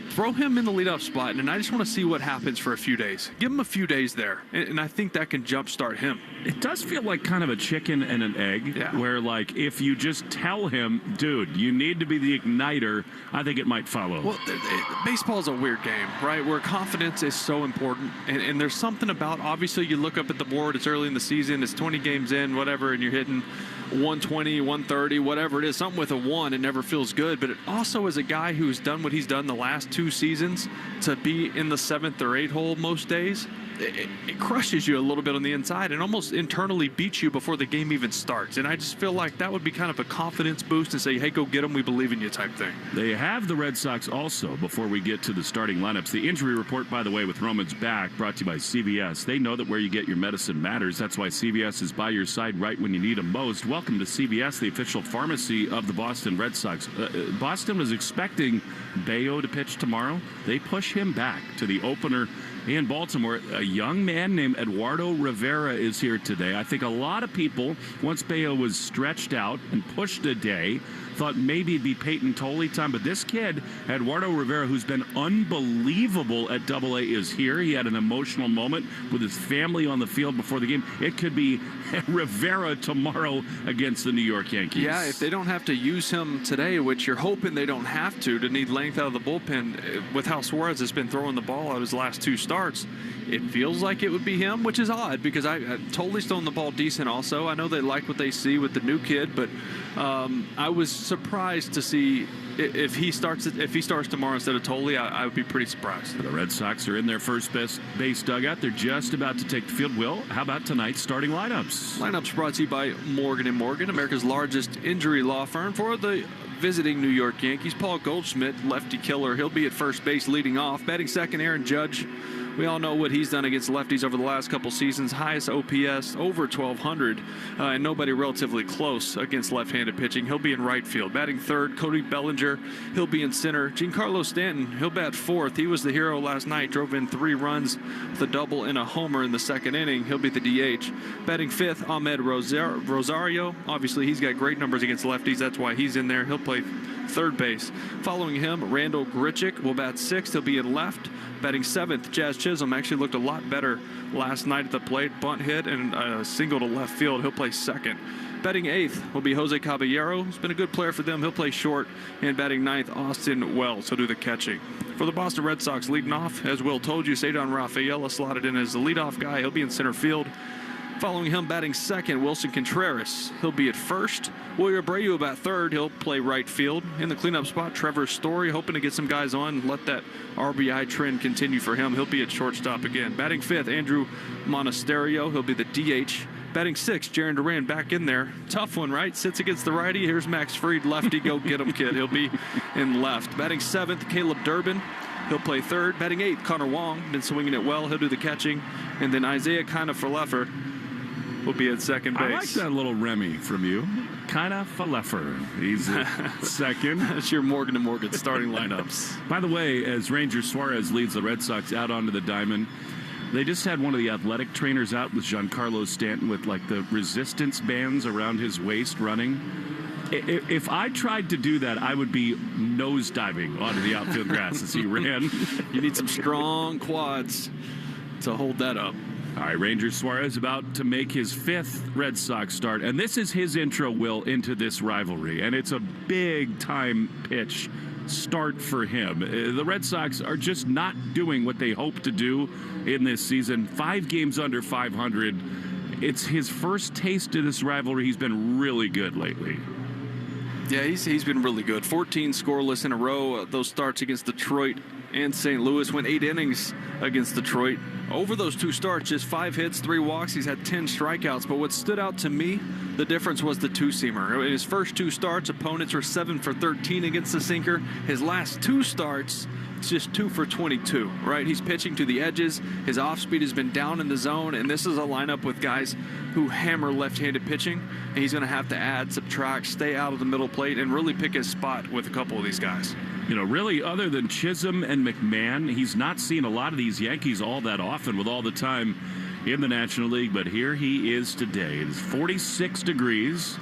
[SPEAKER 7] throw him in the leadoff spot, and I just want to see what happens for a few days. Give him a few days there, and I think that can jumpstart him.
[SPEAKER 2] It does feel like kind of a chicken and an egg, where like if you just tell him, dude, you need to be the igniter, I think it might follow.
[SPEAKER 7] Well, baseball's a weird game, right, where confidence is so important, and there's something about, obviously you look up at the board, it's early in the season, it's 20 games in, whatever, and you're hitting 120, 130, whatever it is, something with a 1, it never feels good. But it also, as a guy who's done what he's done the last 2 seasons, to be in the 7th or 8th hole most days, it crushes you a little bit on the inside and almost internally beats you before the game even starts. And I just feel like that would be kind of a confidence boost and say, hey, go get them, we believe in you type thing.
[SPEAKER 2] They have the Red Sox also, before we get to the starting lineups. The injury report, by the way, with Roman's back, brought to you by CVS. They know that where you get your medicine matters. That's why CVS is by your side right when you need them most. Welcome to CVS, the official pharmacy of the Boston Red Sox. Boston was expecting Bayo to pitch tomorrow. They push him back to the opener in Baltimore. A young man named Eduardo Rivera is here today. I think a lot of people, once Bayo was stretched out and pushed a day, thought maybe it'd be Peyton Tolley time, but this kid, Eduardo Rivera, who's been unbelievable at AA, is here. He had an emotional moment with his family on the field before the game. It could be Rivera tomorrow against the New York Yankees.
[SPEAKER 7] Yeah, if they don't have to use him today, which you're hoping they don't have to need length out of the bullpen, with how Suarez has been throwing the ball out his last 2 starts, it feels like it would be him, which is odd because I Tolley's throwing the ball decent also. I know they like what they see with the new kid, but I was surprised to see if he starts tomorrow instead of Tolley. I would be pretty surprised.
[SPEAKER 2] The Red Sox are in their first base dugout. They're just about to take the field. Will, how about tonight's starting lineups?
[SPEAKER 7] Lineups brought to you by Morgan & Morgan, America's largest injury law firm. For the visiting New York Yankees, Paul Goldschmidt, lefty killer. He'll be at first base leading off. Batting second, Aaron Judge. We all know what he's done against lefties over the last couple seasons. Highest OPS, over 1,200, and nobody relatively close against left-handed pitching. He'll be in right field. Batting third, Cody Bellinger. He'll be in center. Giancarlo Stanton, he'll bat fourth. He was the hero last night. Drove in 3 runs with a double and a homer in the second inning. He'll be the DH. Batting fifth, Ahmed Rosario. Obviously, he's got great numbers against lefties. That's why he's in there. He'll play third base. Following him, Randall Grichuk will bat sixth. He'll be in left. Batting seventh, Jazz Chisholm actually looked a lot better last night at the plate. Bunt hit and a single to left field. He'll play second. Batting eighth will be Jose Caballero. He's been a good player for them. He'll play short. And batting ninth, Austin Wells. He'll do the catching. For the Boston Red Sox, leading off, as Will told you, Ceddanne Rafaela slotted in as the leadoff guy. He'll be in center field. Following him, batting second, Wilson Contreras. He'll be at first. Wilyer Abreu about third. He'll play right field. In the cleanup spot, Trevor Story, hoping to get some guys on, let that RBI trend continue for him. He'll be at shortstop again. Batting fifth, Andrew Monasterio. He'll be the DH. Batting sixth, Jarren Duran back in there. Tough one, right? Sits against the righty. Here's Max Fried, lefty. Go get him, kid. He'll be in left. Batting seventh, Caleb Durbin. He'll play third. Batting eighth, Connor Wong. Been swinging it well. He'll do the catching. And then Isaiah Kiner-Falefa will be at second base.
[SPEAKER 2] I like that little Remy from you. Kiner-Falefa. He's at second.
[SPEAKER 7] That's your Morgan & Morgan starting lineups.
[SPEAKER 2] By the way, as Ranger Suarez leads the Red Sox out onto the diamond, they just had one of the athletic trainers out with Giancarlo Stanton with like the resistance bands around his waist running. If I tried to do that, I would be nosediving onto the outfield grass as he ran.
[SPEAKER 7] You need some strong quads to hold that up.
[SPEAKER 2] All right, Ranger Suarez about to make his 5th Red Sox start. And this is his intro, Will, into this rivalry. And it's a big-time pitch start for him. The Red Sox are just not doing what they hope to do in this season. 5 games under 500. It's his first taste of this rivalry. He's been really good lately.
[SPEAKER 7] Yeah, he's been really good. 14 scoreless in a row. Those starts against Detroit and St. Louis, went 8 innings against Detroit. Over those 2 starts, just 5 hits, 3 walks. He's had 10 strikeouts. But what stood out to me, the difference was the 2-seamer. In his first 2 starts, opponents were 7 for 13 against the sinker. His last 2 starts, it's just 2 for 22, right? He's pitching to the edges. His off-speed has been down in the zone, and this is a lineup with guys who hammer left-handed pitching, and he's going to have to add, subtract, stay out of the middle plate, and really pick his spot with a couple of these guys.
[SPEAKER 2] You know, really, other than Chisholm and McMahon, he's not seen a lot of these Yankees all that often with all the time in the National League, but here he is today. It's 46 degrees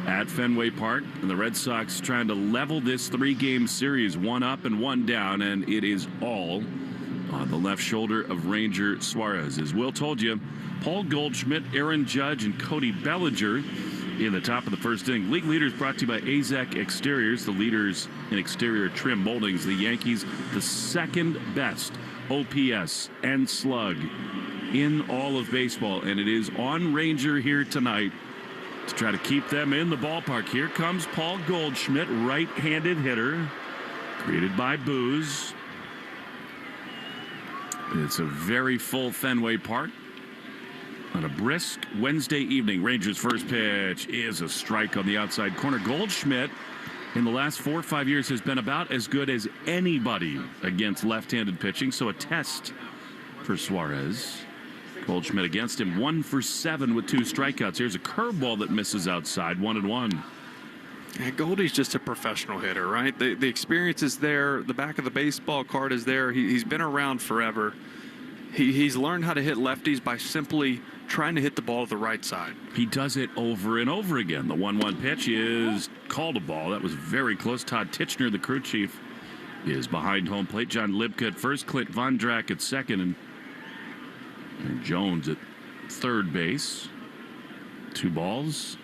[SPEAKER 2] at Fenway Park, and the Red Sox trying to level this 3-game series, 1 up and 1 down, and it is all on the left shoulder of Ranger Suarez. As Will told you, Paul Goldschmidt, Aaron Judge, and Cody Bellinger in the top of the first inning. League leaders brought to you by AZEK Exteriors, the leaders in exterior trim moldings. The Yankees, the second best OPS and slug in all of baseball, and it is on Ranger here tonight to try to keep them in the ballpark. Here comes Paul Goldschmidt, right-handed hitter, greeted by boos. It's a very full Fenway Park on a brisk Wednesday evening. Rangers' first pitch is a strike on the outside corner. Goldschmidt, in the last 4 or 5 years, has been about as good as anybody against left-handed pitching, so a test for Suarez. Goldschmidt against him, 1 for 7 with 2 strikeouts. Here's a curveball that misses outside, 1-1.
[SPEAKER 7] Yeah, Goldie's just a professional hitter, right? The experience is there. The back of the baseball card is there. He's been around forever. He's learned how to hit lefties by simply trying to hit the ball to the right side.
[SPEAKER 2] He does it over and over again. The 1-1 pitch is called a ball. That was very close. Todd Titchener, the crew chief, is behind home plate. John Libka at first, Clint Vondrack at second, and Jones at third base. 2 balls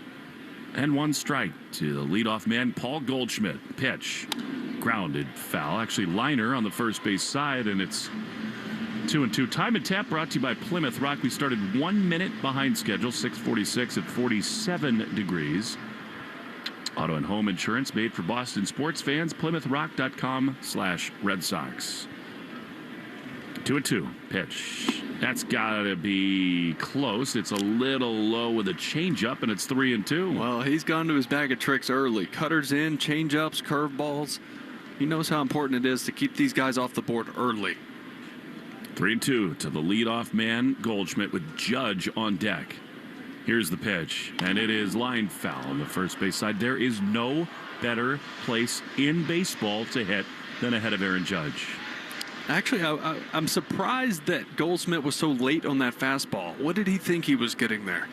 [SPEAKER 2] and 1 strike to the leadoff man, Paul Goldschmidt. Pitch, grounded foul. Actually, liner on the first base side, and it's 2-2. Time and tap brought to you by Plymouth Rock. We started 1 minute behind schedule, 6:46 at 47 degrees. Auto and home insurance made for Boston sports fans. PlymouthRock.com/Red Sox. 2-2 pitch. That's got to be close. It's a little low with a changeup, and it's 3-2.
[SPEAKER 7] Well, he's gone to his bag of tricks early. Cutters in, changeups, curveballs. He knows how important it is to keep these guys off the board early.
[SPEAKER 2] 3-2 to the leadoff man, Goldschmidt, with Judge on deck. Here's the pitch, and it is line foul on the first base side. There is no better place in baseball to hit than ahead of Aaron Judge.
[SPEAKER 7] Actually, I'm surprised that Goldschmidt was so late on that fastball. What did he think he was getting there?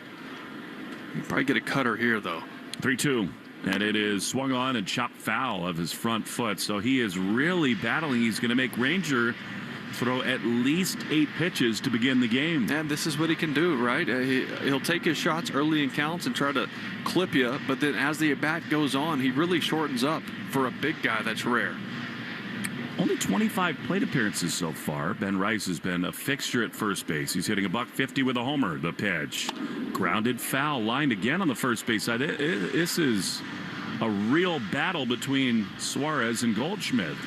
[SPEAKER 7] He'd probably get a cutter here, though.
[SPEAKER 2] 3-2, and it is swung on and chopped foul of his front foot. So he is really battling. He's going to make Ranger throw at least 8 pitches to begin the game.
[SPEAKER 7] And this is what he can do, right? He'll take his shots early in counts and try to clip you, but then as the at-bat goes on, he really shortens up. For a big guy, that's rare.
[SPEAKER 2] Only 25 plate appearances so far. Ben Rice has been a fixture at first base. He's hitting $150 with a homer. The pitch, grounded foul, lined again on the first base side. This is a real battle between Suarez and Goldschmidt.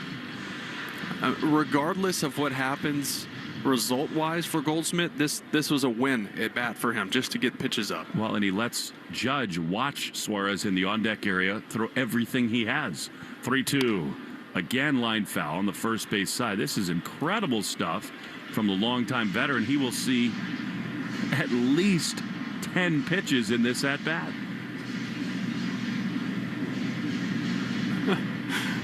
[SPEAKER 7] Regardless of what happens result-wise for Goldschmidt, this was a win at bat for him, just to get pitches up.
[SPEAKER 2] Well, and he lets Judge watch Suarez in the on-deck area throw everything he has. 3-2. Again, line foul on the first base side. This is incredible stuff from the longtime veteran. He will see at least 10 pitches in this at-bat.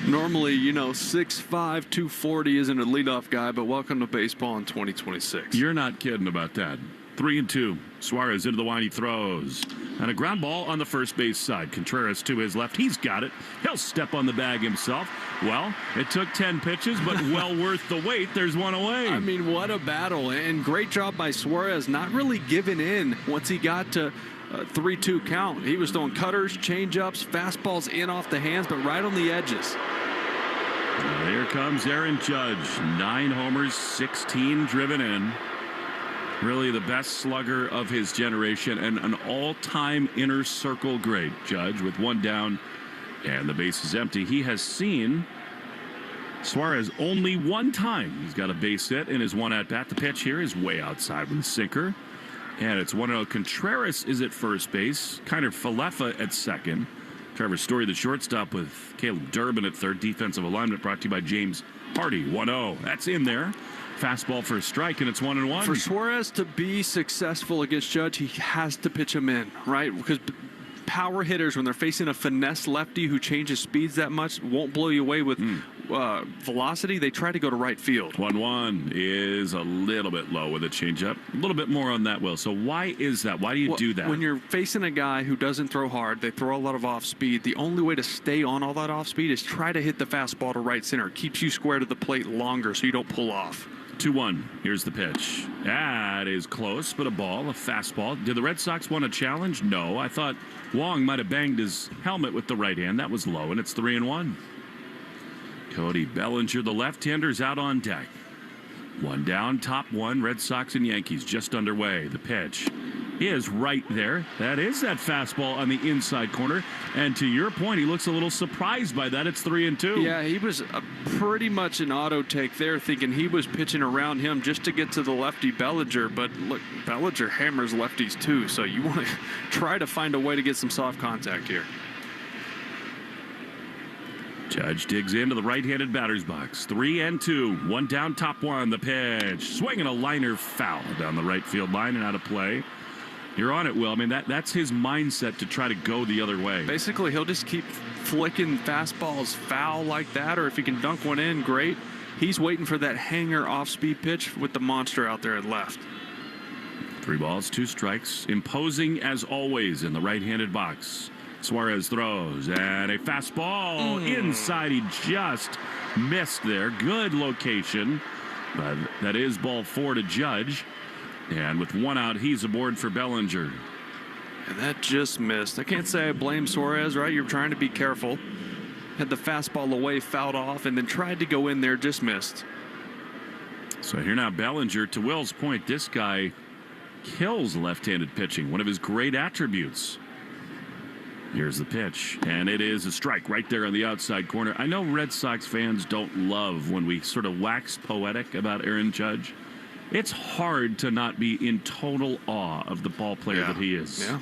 [SPEAKER 7] Normally, 6'5", 240 isn't a leadoff guy, but welcome to baseball in 2026.
[SPEAKER 2] You're not kidding about that. 3-2. Suarez into the line, he throws. And a ground ball on the first base side. Contreras to his left. He's got it. He'll step on the bag himself. Well, it took 10 pitches, but well worth the wait. There's one away.
[SPEAKER 7] I mean, what a battle. And great job by Suarez, not really giving in once he got to 3-2 count. He was throwing cutters, changeups, fastballs in off the hands, but right on the edges.
[SPEAKER 2] Here comes Aaron Judge. 9 homers, 16 driven in. Really the best slugger of his generation and an all-time inner circle great. Judge with 1 down And the base is empty. He has seen Suarez only one time. He's got a base hit in his one at-bat. The pitch here is way outside with a sinker. And it's 1-0. Contreras is at first base. Kiner Falefa at second. Trevor Story, the shortstop, with Caleb Durbin at third. Defensive alignment brought to you by James Hardy. 1-0. That's in there. Fastball for a strike, and it's 1-1.
[SPEAKER 7] For Suarez to be successful against Judge, he has to pitch him in, right? Because power hitters, when they're facing a finesse lefty who changes speeds that much, won't blow you away with velocity. They try to go to right field.
[SPEAKER 2] 1-1 is a little bit low with a changeup. A little bit more on that, Will. So why is that? Why do you do that?
[SPEAKER 7] When you're facing a guy who doesn't throw hard, they throw a lot of off speed. The only way to stay on all that off speed is try to hit the fastball to right center. It keeps you square to the plate longer so you don't pull off.
[SPEAKER 2] 2-1. Here's the pitch. That is close, but a ball, a fastball. Did the Red Sox want a challenge? No. I thought Wong might have banged his helmet with the right hand. That was low, and it's 3-1. Cody Bellinger, the left-hander, is out on deck. One down, top one. Red Sox and Yankees just underway. The pitch is right there. That is that fastball on the inside corner. And to your point, he looks a little surprised by that. It's 3-2.
[SPEAKER 7] Yeah, he was pretty much an auto take there, thinking he was pitching around him just to get to the lefty Bellinger. But look, Bellinger hammers lefties too, so you want to try to find a way to get some soft contact here.
[SPEAKER 2] Judge digs into the right-handed batter's box. 3-2. One down, top one. The pitch. Swinging a liner foul down the right field line and out of play. You're on it, Will. I mean, that's his mindset to try to go the other way.
[SPEAKER 7] Basically, he'll just keep flicking fastballs foul like that, or if he can dunk one in, great. He's waiting for that hanger off-speed pitch with the monster out there at left.
[SPEAKER 2] 3 balls, 2 strikes. Imposing, as always, in the right-handed box. Suarez throws, and a fastball inside. He just missed there. Good location. But that is ball 4 to Judge. And with 1 out, he's aboard for Bellinger.
[SPEAKER 7] And that just missed. I can't say I blame Suarez, right? You're trying to be careful. Had the fastball away, fouled off, and then tried to go in there, just missed.
[SPEAKER 2] So here now Bellinger. To Will's point, this guy kills left-handed pitching, one of his great attributes. Here's the pitch, and it is a strike right there on the outside corner. I know Red Sox fans don't love when we sort of wax poetic about Aaron Judge. It's hard to not be in total awe of the ball player that he is.
[SPEAKER 7] Yeah.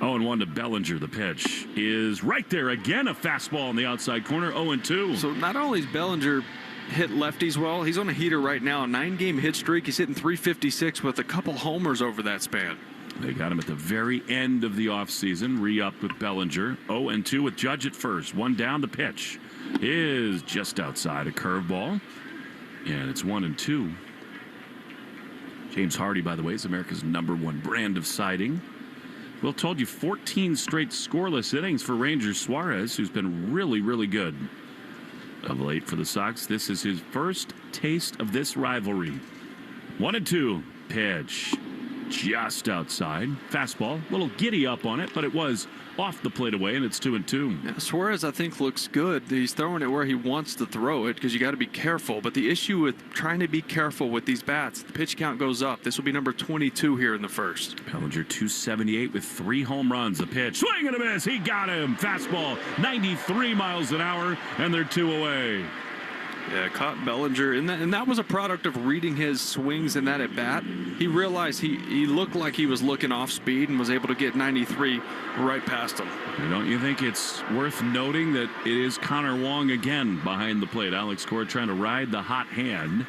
[SPEAKER 2] 0-1 to Bellinger. The pitch is right there again. A fastball on the outside corner. 0-2.
[SPEAKER 7] So not only is Bellinger hit lefties well, he's on a heater right now. A 9-game hit streak. He's hitting .356 with a couple homers over that span.
[SPEAKER 2] They got him at the very end of the offseason. Re-upped with Bellinger. 0-2 with Judge at first. 1 down. The pitch is just outside. A curveball. And it's 1-2. James Hardy, by the way, is America's #1 brand of siding. Will told you 14 straight scoreless innings for Ranger Suarez, who's been really, really good of late for the Sox. This is his first taste of this rivalry. 1-2. Pitch. Just outside. Fastball. A little giddy up on it, but it was off the plate away, and it's 2-2.
[SPEAKER 7] Yeah, Suarez, I think, looks good. He's throwing it where he wants to throw it because you got to be careful. But the issue with trying to be careful with these bats, the pitch count goes up. This will be number 22 here in the first.
[SPEAKER 2] Bellinger 278 with 3 home runs. The pitch. Swing and a miss. He got him. Fastball. 93 miles an hour, and they're 2 away.
[SPEAKER 7] Yeah, caught Bellinger, and that was a product of reading his swings in that at bat. He realized he looked like he was looking off speed and was able to get 93 right past him.
[SPEAKER 2] Don't you think it's worth noting that it is Connor Wong again behind the plate? Alex Cora trying to ride the hot hand.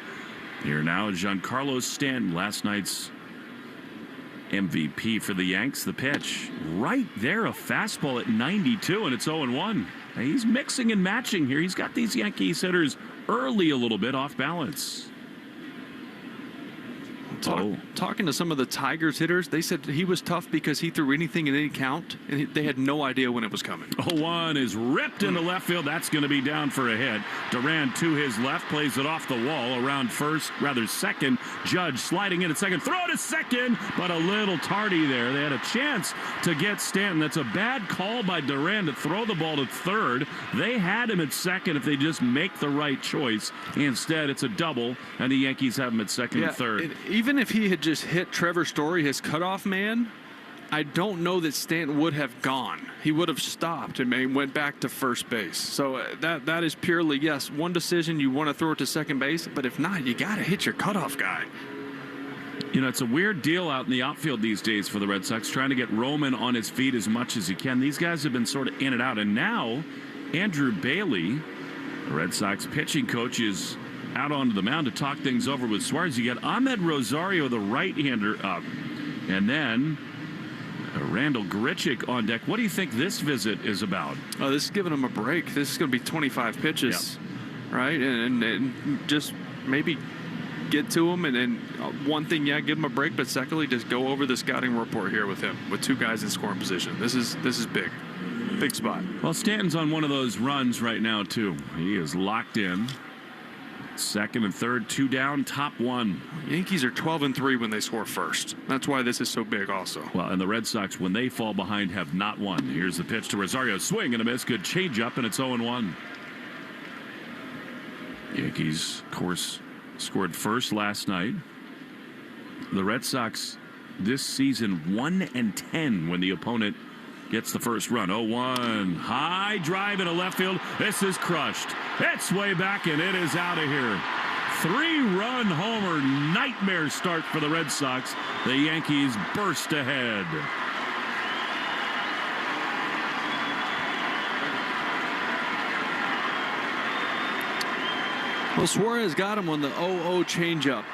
[SPEAKER 2] Here now is Giancarlo Stanton, last night's MVP for the Yanks. The pitch right there, a fastball at 92, and it's 0-1. He's mixing and matching here. He's got these Yankees hitters early a little bit off balance.
[SPEAKER 7] Talking to some of the Tigers hitters, they said he was tough because he threw anything in any count, and they had no idea when it was coming.
[SPEAKER 2] 0-1 is ripped into left field. That's going to be down for a hit. Duran to his left, plays it off the wall around second. Judge sliding in at second. Throw to second, but a little tardy there. They had a chance to get Stanton. That's a bad call by Duran to throw the ball to third. They had him at second if they just make the right choice. Instead, it's a double, and the Yankees have him at second and third.
[SPEAKER 7] Even if he had just hit Trevor Story, his cutoff man, I don't know that Stanton would have gone. He would have stopped and went back to first base. So that is purely, yes, one decision, you want to throw it to second base, but if not, you got to hit your cutoff guy.
[SPEAKER 2] You know, it's a weird deal out in the outfield these days for the Red Sox, trying to get Roman on his feet as much as he can. These guys have been sort of in and out, and now Andrew Bailey, the Red Sox pitching coach, is out onto the mound to talk things over with Suarez. You got Ahmed Rosario, the right-hander, up, and then Randall Grichuk on deck. What do you think this visit is about?
[SPEAKER 7] Oh, this is giving him a break. This is going to be 25 pitches, right? And just maybe get to him. And one thing, yeah, give him a break. But secondly, just go over the scouting report here with him, with 2 guys in scoring position. This is big. Big spot.
[SPEAKER 2] Well, Stanton's on one of those runs right now, too. He is locked in. Second and third, 2 down, top 1.
[SPEAKER 7] Yankees are 12-3 when they score first. That's why this is so big also.
[SPEAKER 2] Well, and the Red Sox, when they fall behind, have not won. Here's the pitch to Rosario. Swing and a miss. Good changeup, and it's 0-1. Yankees, of course, scored first last night. The Red Sox this season 1-10 when the opponent gets the first run. 0-1. High drive into left field. This is crushed. It's way back, and it is out of here. 3-run homer. Nightmare start for the Red Sox. The Yankees burst ahead.
[SPEAKER 7] Well, Suarez got him on the 0-0 changeup.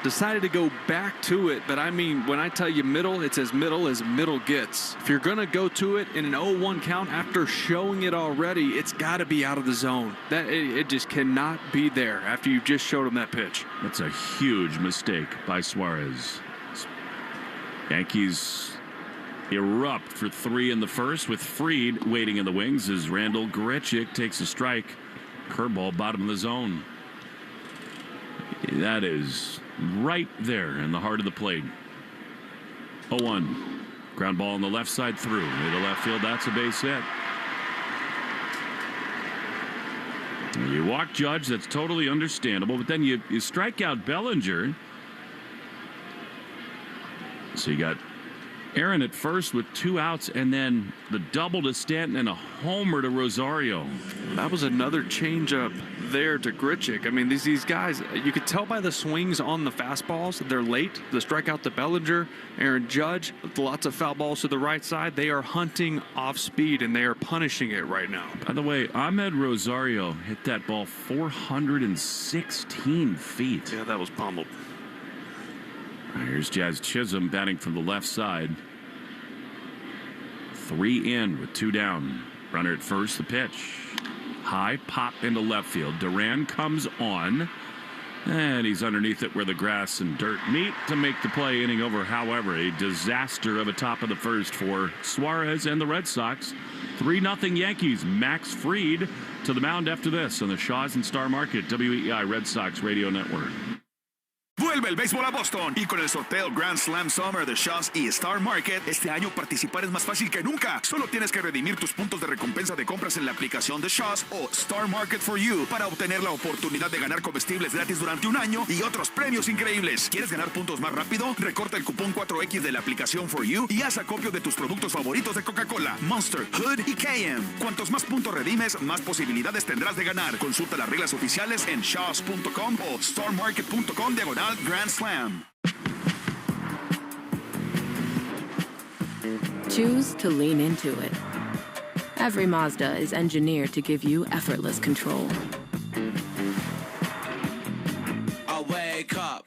[SPEAKER 7] Decided to go back to it, but I mean, when I tell you middle, it's as middle gets. If you're going to go to it in an 0-1 count after showing it already, it's got to be out of the zone. It just cannot be there after you just showed him that pitch.
[SPEAKER 2] That's a huge mistake by Suarez. Yankees erupt for 3 in the first with Fried waiting in the wings as Randall Grichuk takes a strike. Curveball bottom of the zone. That is right there in the heart of the plate. 0-1. Ground ball on the left side through. Into left field. That's a base hit. You walk Judge. That's totally understandable. But then you strike out Bellinger. So you got Aaron at first with 2 outs, and then the double to Stanton and a homer to Rosario.
[SPEAKER 7] That was another changeup there to Grichuk. I mean, these guys, you could tell by the swings on the fastballs, they're late. The strikeout to Bellinger, Aaron Judge, lots of foul balls to the right side. They are hunting off speed, and they are punishing it right now.
[SPEAKER 2] By the way, Ahmed Rosario hit that ball 416 feet.
[SPEAKER 7] Yeah, that was pummeled.
[SPEAKER 2] Here's Jazz Chisholm batting from the left side. 3 in with 2 down. Runner at first, the pitch. High pop into left field. Duran comes on, and he's underneath it where the grass and dirt meet to make the play. Inning over. However, a disaster of a top of the first for Suarez and the Red Sox. 3-0 Yankees. Max Fried to the mound after this on the Shaw's and Star Market WEI Red Sox Radio Network.
[SPEAKER 15] Vuelve el béisbol a Boston y con el sorteo Grand Slam Summer de Shaw's y Star Market, este año participar es más fácil que nunca. Solo tienes que redimir tus puntos de recompensa de compras en la aplicación de Shaw's o Star Market for You para obtener la oportunidad de ganar comestibles gratis durante un año y otros premios increíbles. ¿Quieres ganar puntos más rápido? Recorta el cupón 4X de la aplicación for You y haz acopio de tus productos favoritos de Coca-Cola, Monster, Hood y KM. Cuantos más puntos redimes, más posibilidades tendrás de ganar. Consulta las reglas oficiales en shaws.com o starmarket.com/Grand Slam.
[SPEAKER 4] Choose to lean into it. Every Mazda is engineered to give you effortless control.
[SPEAKER 19] I wake up.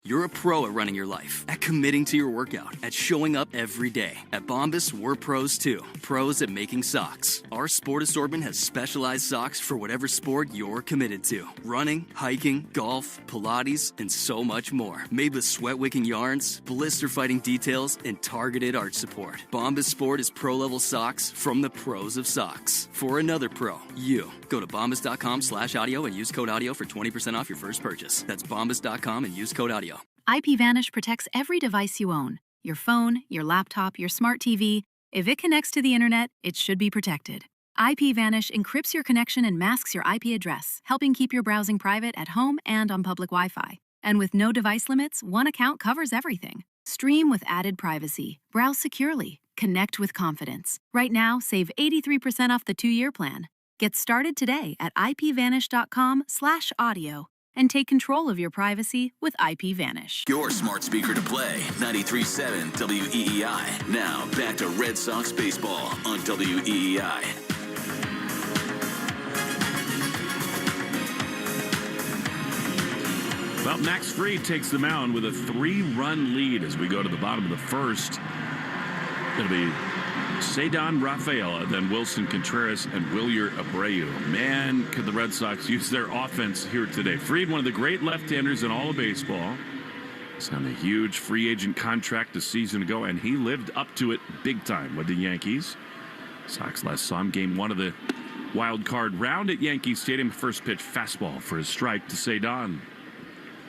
[SPEAKER 19] You're a pro at running your life, at committing to your workout, at showing up every day. At Bombas, we're pros too. Pros at making socks. Our sport assortment has specialized socks for whatever sport you're committed to. Running, hiking, golf, Pilates, and so much more. Made with sweat-wicking yarns, blister-fighting details, and targeted arch support. Bombas Sport is pro-level socks from the pros of socks. For another pro, you. Go to bombas.com/audio and use code audio for 20% off your first purchase. That's bombas.com and use code audio.
[SPEAKER 20] IPVanish protects every device you own. Your phone, your laptop, your smart TV. If it connects to the internet, it should be protected. IPVanish encrypts your connection and masks your IP address, helping keep your browsing private at home and on public Wi-Fi. And with no device limits, one account covers everything. Stream with added privacy. Browse securely. Connect with confidence. Right now, save 83% off the 2-year plan. Get started today at ipvanish.com/audio and take control of your privacy with IPVanish.
[SPEAKER 30] Your smart speaker to play, 93.7 WEEI. Now, back to Red Sox baseball on WEEI.
[SPEAKER 2] Well, Max Fried takes the mound with a 3-run lead as we go to the bottom of the first. It'll be Ceddanne Rafaela, then Wilson Contreras and Wilyer Abreu. Man, could the Red Sox use their offense here today. Fried, one of the great left-handers in all of baseball. He's on a huge free agent contract a season ago, and he lived up to it big time with the Yankees. Sox last saw him game 1 of the wild card round at Yankee Stadium. First pitch fastball for his strike to Ceddanne.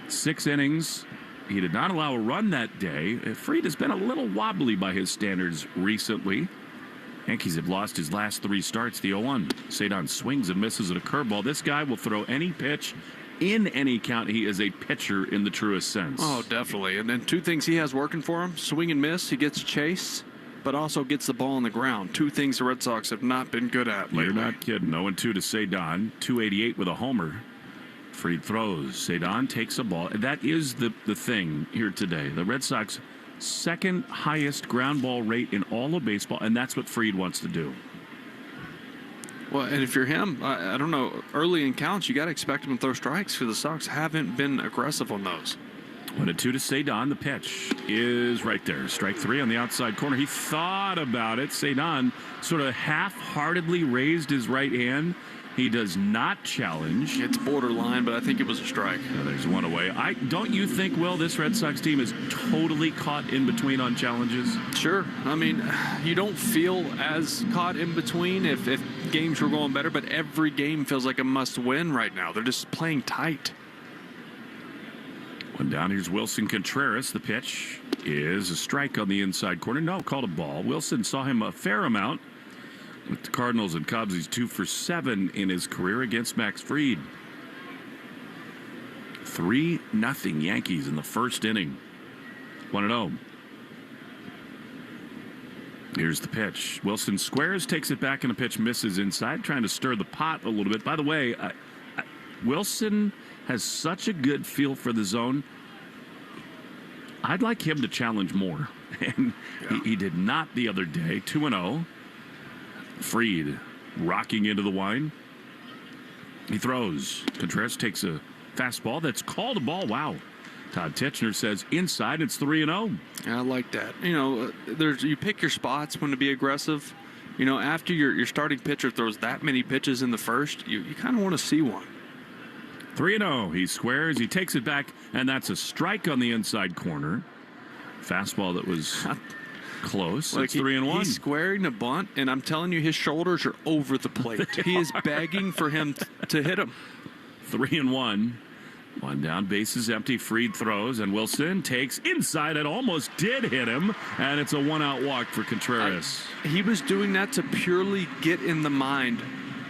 [SPEAKER 2] 6 innings. He did not allow a run that day. Fried has been a little wobbly by his standards recently. Yankees have lost his last 3 starts. The 0-1. Ceddanne swings and misses at a curveball. This guy will throw any pitch in any count. He is a pitcher in the truest sense.
[SPEAKER 7] Oh, definitely. And then 2 things he has working for him. Swing and miss. He gets chase, but also gets the ball on the ground. 2 things the Red Sox have not been good at lately.
[SPEAKER 2] You're not kidding. 0-2 to Ceddanne. 288 with a homer. Fried throws. Ceddanne takes a ball. That is the thing here today. The Red Sox second highest ground ball rate in all of baseball, and that's what Fried wants to do.
[SPEAKER 7] Well, and if you're him, I don't know, early in counts, you got to expect him to throw strikes because the Sox haven't been aggressive on those.
[SPEAKER 2] 1-2 to Ceddanne. The pitch is right there. Strike 3 on the outside corner. He thought about it. Ceddanne sort of half-heartedly raised his right hand. He does not challenge.
[SPEAKER 7] It's borderline, but I think it was a strike.
[SPEAKER 2] There's one away. Don't you think, Will, this Red Sox team is totally caught in between on challenges?
[SPEAKER 7] Sure. I mean, you don't feel as caught in between if games were going better, but every game feels like a must-win right now. They're just playing tight.
[SPEAKER 2] One down. Here's Wilson Contreras. The pitch is a strike on the inside corner. No, called a ball. Wilson saw him a fair amount. With the Cardinals and Cubs, he's 2 for 7 in his career against Max Fried. 3-0 Yankees in the first inning. 1-0. Here's the pitch. Wilson squares, takes it back, and the pitch misses inside, trying to stir the pot a little bit. By the way, Wilson has such a good feel for the zone. I'd like him to challenge more. And he did not the other day. 2-0. Fried rocking into the wine. He throws. Contreras takes a fastball that's called a ball. Wow. Todd Titchener says inside it's 3-0.
[SPEAKER 7] I like that. You know, you pick your spots when to be aggressive. You know, after your starting pitcher throws that many pitches in the first, you kind of want to see one.
[SPEAKER 2] 3-0. He squares. He takes it back, and that's a strike on the inside corner. Fastball that was close.
[SPEAKER 7] Like
[SPEAKER 2] it's 3-1.
[SPEAKER 7] He's squaring the bunt, and I'm telling you, his shoulders are over the plate. He is begging for him to hit him.
[SPEAKER 2] 3-1. One down, bases empty. Fried throws, and Wilson takes inside. It almost did hit him, and it's a 1-out walk for Contreras.
[SPEAKER 7] He was doing that to purely get in the mind,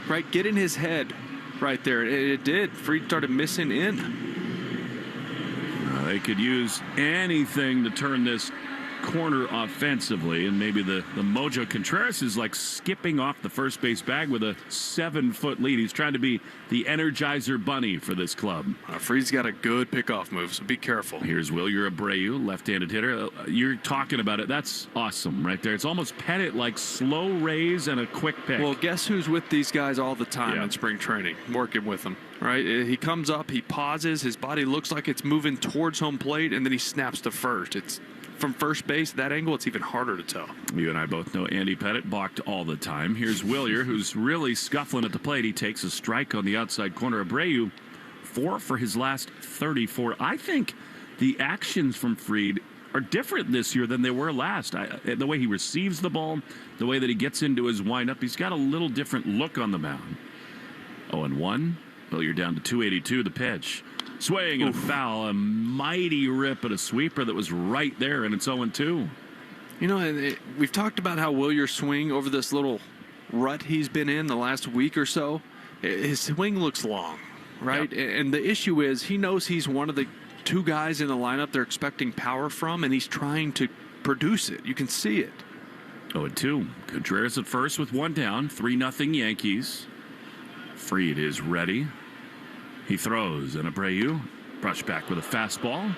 [SPEAKER 7] right? Get in his head right there. It did. Fried started missing in.
[SPEAKER 2] They could use anything to turn this corner offensively, and maybe the mojo. Contreras is like skipping off the first base bag with a 7-foot lead. He's trying to be the Energizer Bunny for this club.
[SPEAKER 7] Fried's got a good pickoff move, so be careful.
[SPEAKER 2] Here's Wilyer Abreu, left-handed hitter. You're talking about it. That's awesome right there. It's almost Pettit, like slow raise and a quick pick.
[SPEAKER 7] Well, guess who's with these guys all the time in spring training, working with them, right? He comes up, he pauses, his body looks like it's moving towards home plate, and then he snaps to first. It's from first base, that angle, it's even harder to tell.
[SPEAKER 2] You and I both know Andy Pettit balked all the time. Here's Wilyer, who's really scuffling at the plate. He takes a strike on the outside corner. Abreu, 4 for his last 34. I think the actions from Fried are different this year than they were last. The way he receives the ball, the way that he gets into his windup, he's got a little different look on the mound. 0-1. Wilyer down to 282. The pitch. Swing and a foul, a mighty rip at a sweeper that was right there, and it's 0-2.
[SPEAKER 7] You know, we've talked about how Wilyer swing over this little rut he's been in the last week or so. His swing looks long, right? Yep. And the issue is he knows he's one of the two guys in the lineup they're expecting power from, and he's trying to produce it. You can see it.
[SPEAKER 2] 0-2. Contreras at first with one down. 3-0 Yankees. Fried is ready. He throws, and Abreu brush back with a fastball.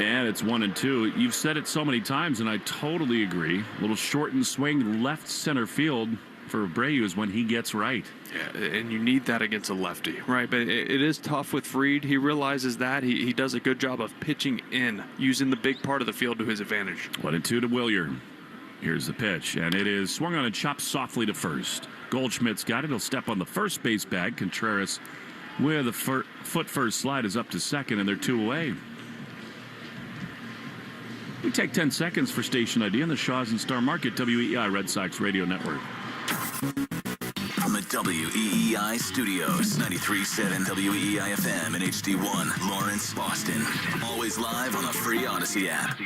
[SPEAKER 2] And it's 1-2. You've said it so many times, and I totally agree. A little shortened swing left center field for Abreu is when he gets right.
[SPEAKER 7] Yeah, and you need that against a lefty, right? But it is tough with Fried. He realizes that. He does a good job of pitching in, using the big part of the field to his advantage.
[SPEAKER 2] 1-2 to Willier. Here's the pitch, and it is swung on and chopped softly to first. Goldschmidt's got it. He'll step on the first base bag. Contreras with a foot first slide is up to second, and they're 2 away. We take 10 seconds for station ID on the Shaws and Star Market WEEI Red Sox Radio Network.
[SPEAKER 30] From the WEEI studios, 93.7 WEEI FM and HD1, Lawrence, Boston. Always live on the free Odyssey app.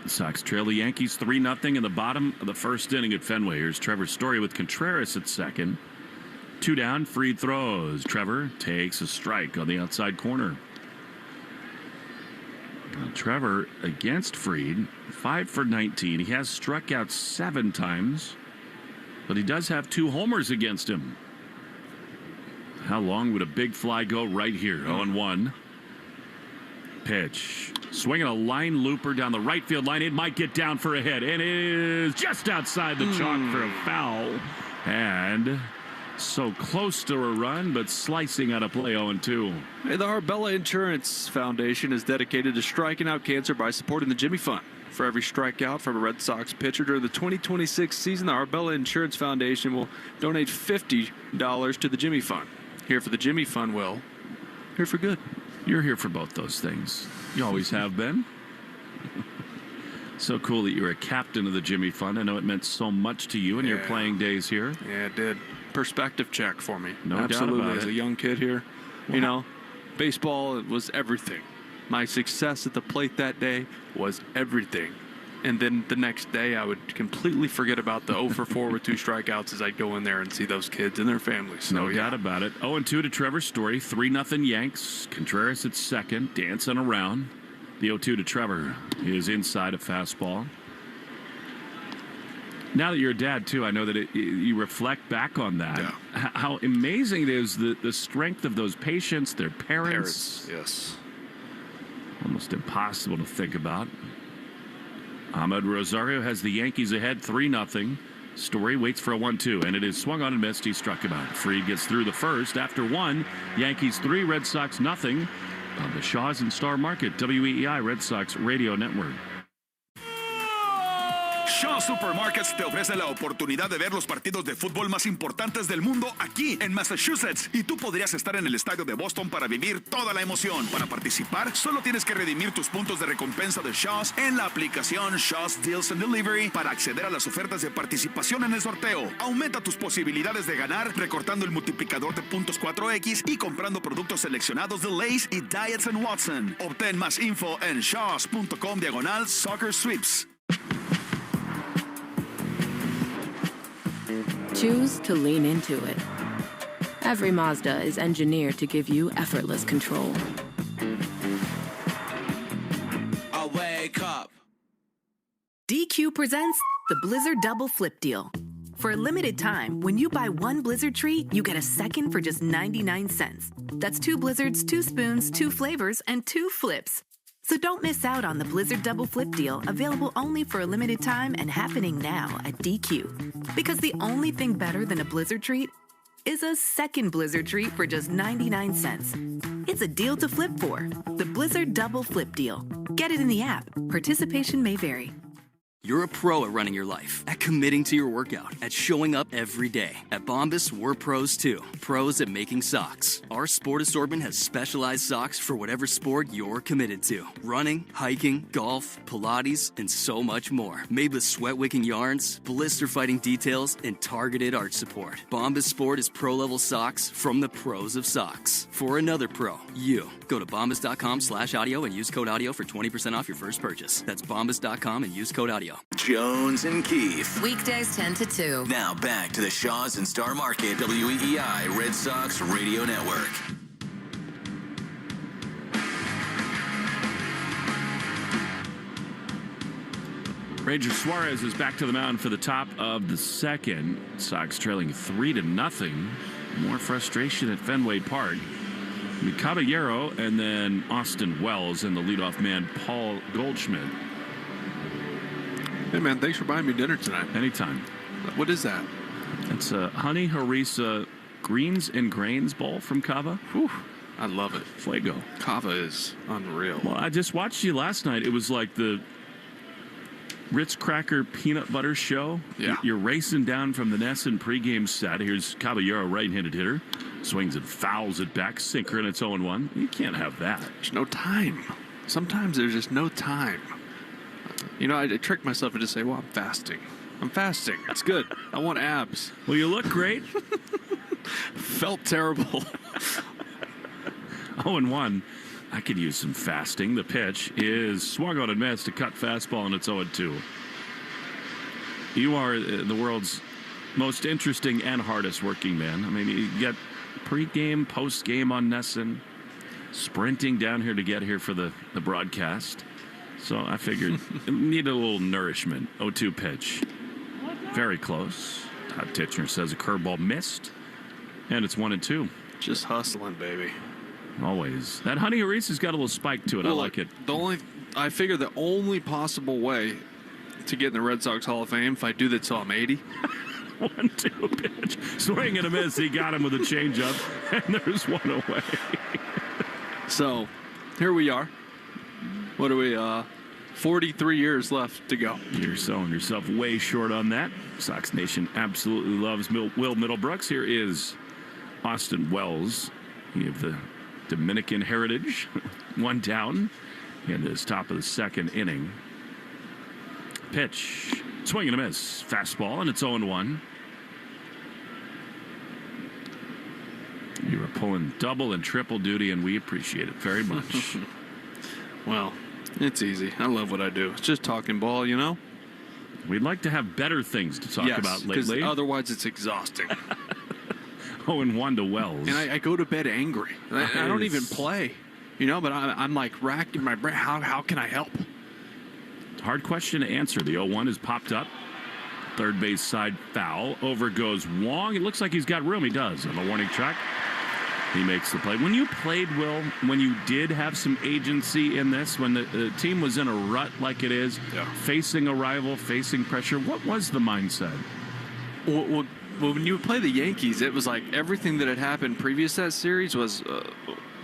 [SPEAKER 2] The Sox trail the Yankees 3-0 in the bottom of the first inning at Fenway. Here's Trevor Story with Contreras at second. 2 down, Fried throws. Trevor takes a strike on the outside corner. Trevor against Fried, 5 for 19. He has struck out 7 times, but he does have 2 homers against him. How long would a big fly go right here? 0-1. Pitch. Swinging a line looper down the right field line. It might get down for a hit. It is just outside the chalk for a foul. And so close to a run, but slicing out of play 0-2.
[SPEAKER 7] The Arbella Insurance Foundation is dedicated to striking out cancer by supporting the Jimmy Fund. For every strikeout from a Red Sox pitcher during the 2026 season, the Arbella Insurance Foundation will donate $50 to the Jimmy Fund. Here for the Jimmy Fund, Will. Here for good.
[SPEAKER 2] You're here for both those things. You always have been. So cool that you're a captain of the Jimmy Fund. I know it meant so much to you in your playing days here.
[SPEAKER 7] Yeah, it did. Perspective check for me.
[SPEAKER 2] No doubt
[SPEAKER 7] Absolutely.
[SPEAKER 2] about it.
[SPEAKER 7] As a young kid here, you know, baseball was everything. My success at the plate that day was everything. And then the next day, I would completely forget about the 0 for 4 with 2 strikeouts as I'd go in there and see those kids and their families. So,
[SPEAKER 2] No doubt about it. 0-2 to Trevor Story. 3-0 Yanks. Contreras at second, dancing around. The 0-2 to Trevor is inside a fastball. Now that you're a dad, too, I know that you reflect back on that.
[SPEAKER 7] Yeah.
[SPEAKER 2] How amazing it is, the strength of those patients, their parents.
[SPEAKER 7] Yes.
[SPEAKER 2] Almost impossible to think about. Ahmed Rosario has the Yankees ahead 3-0. Story waits for a 1-2, and it is swung on and missed. He struck him out. Fried gets through the first. After 1, Yankees 3, Red Sox 0 on the Shaws and Star Market, WEEI Red Sox Radio Network.
[SPEAKER 15] Shaw Supermarkets te ofrece la oportunidad de ver los partidos de fútbol más importantes del mundo aquí en Massachusetts. Y tú podrías estar en el estadio de Boston para vivir toda la emoción. Para participar, solo tienes que redimir tus puntos de recompensa de Shaw's en la aplicación Shaw's Deals and Delivery para acceder a las ofertas de participación en el sorteo. Aumenta tus posibilidades de ganar recortando el multiplicador de puntos 4X y comprando productos seleccionados de Lay's y Diets & Watson. Obtén más info en shaws.com/soccer sweeps.
[SPEAKER 4] Choose to lean into it. Every Mazda is engineered to give you effortless control.
[SPEAKER 30] I wake up.
[SPEAKER 1] DQ presents the Blizzard Double Flip Deal. For a limited time, when you buy 1 Blizzard treat, you get a second for just 99 cents. That's 2 Blizzards, 2 spoons, 2 flavors, and 2 flips. So don't miss out on the Blizzard Double Flip Deal, available only for a limited time and happening now at DQ. Because the only thing better than a Blizzard treat is a second Blizzard treat for just 99 cents. It's a deal to flip for. The Blizzard Double Flip Deal. Get it in the app. Participation may vary.
[SPEAKER 19] You're a pro at running your life, at committing to your workout, at showing up every day. At Bombas, we're pros too. Pros at making socks. Our sport assortment has specialized socks for whatever sport you're committed to. Running, hiking, golf, Pilates, and so much more. Made with sweat-wicking yarns, blister-fighting details, and targeted arch support. Bombas Sport is pro-level socks from the pros of socks. For another pro, you. Go to bombas.com/audio and use code audio for 20% off your first purchase. That's bombas.com and use code audio.
[SPEAKER 30] Jones and Keith.
[SPEAKER 1] Weekdays 10 to 2.
[SPEAKER 30] Now back to the Shaws and Star Market WEEI Red Sox Radio Network.
[SPEAKER 2] Ranger Suarez is back to the mound for the top of the second. Sox trailing 3-0. More frustration at Fenway Park. Caballero and then Austin Wells and the leadoff man, Paul Goldschmidt.
[SPEAKER 7] Hey, man, thanks for buying me dinner tonight.
[SPEAKER 2] Anytime.
[SPEAKER 7] What is that?
[SPEAKER 2] It's a honey harissa greens and grains bowl from Cava.
[SPEAKER 7] Whew, I love it.
[SPEAKER 2] Fuego.
[SPEAKER 7] Cava is unreal.
[SPEAKER 2] Well, I just watched you last night. It was like the Ritz Cracker peanut butter show.
[SPEAKER 7] Yeah.
[SPEAKER 2] You're racing down from the Nesson pregame set. Here's Caballero, right-handed hitter. Swings and fouls it back. Sinker, and it's 0-1. You can't have that.
[SPEAKER 7] There's no time. Sometimes there's just no time. You know, I trick myself and just say, well, I'm fasting. That's good. I want abs.
[SPEAKER 2] Well, you look great.
[SPEAKER 7] Felt terrible.
[SPEAKER 2] 0-1. I could use some fasting. The pitch is swung on and missed, a cut fastball, and it's 0-2. You are the world's most interesting and hardest working man. I mean, you get pre-game, post-game on Nesson, sprinting down here to get here for the broadcast. So I figured need a little nourishment. 0-2 pitch. Very close. Todd Titchener says a curveball missed, and it's 1-2.
[SPEAKER 7] Just hustling, baby.
[SPEAKER 2] Always. That honey harissa's got a little spike to it.
[SPEAKER 7] Well,
[SPEAKER 2] I like it.
[SPEAKER 7] I figure the only possible way to get in the Red Sox Hall of Fame if I do that till I'm 80.
[SPEAKER 2] 1-2 pitch. Swing and a miss. He got him with a changeup, and there's one away.
[SPEAKER 7] So, here we are. What are we, 43 years left to go.
[SPEAKER 2] You're selling yourself way short on that. Sox Nation absolutely loves Will Middlebrooks. Here is Austin Wells. You have the Dominican heritage. One down in this top of the second inning. Pitch. Swing and a miss. Fastball, and it's 0-1. You were pulling double and triple duty, and we appreciate it very much.
[SPEAKER 7] Well, it's easy. I love what I do. It's just talking ball, you know?
[SPEAKER 2] We'd like to have better things to talk about lately.
[SPEAKER 7] Because otherwise it's exhausting.
[SPEAKER 2] 0-1 to Wells.
[SPEAKER 7] And I go to bed angry. I don't even play, you know, but I'm like racking my brain. How can I help?
[SPEAKER 2] Hard question to answer. The 0-1 has popped up. Third base side foul. Over goes Wong. It looks like he's got room. He does on the warning track. He makes the play. When you played, Will, when you did have some agency in this, when the team was in a rut like it is, facing a rival, facing pressure, what was the mindset?
[SPEAKER 7] Well, when you play the Yankees, it was like everything that had happened previous to that series was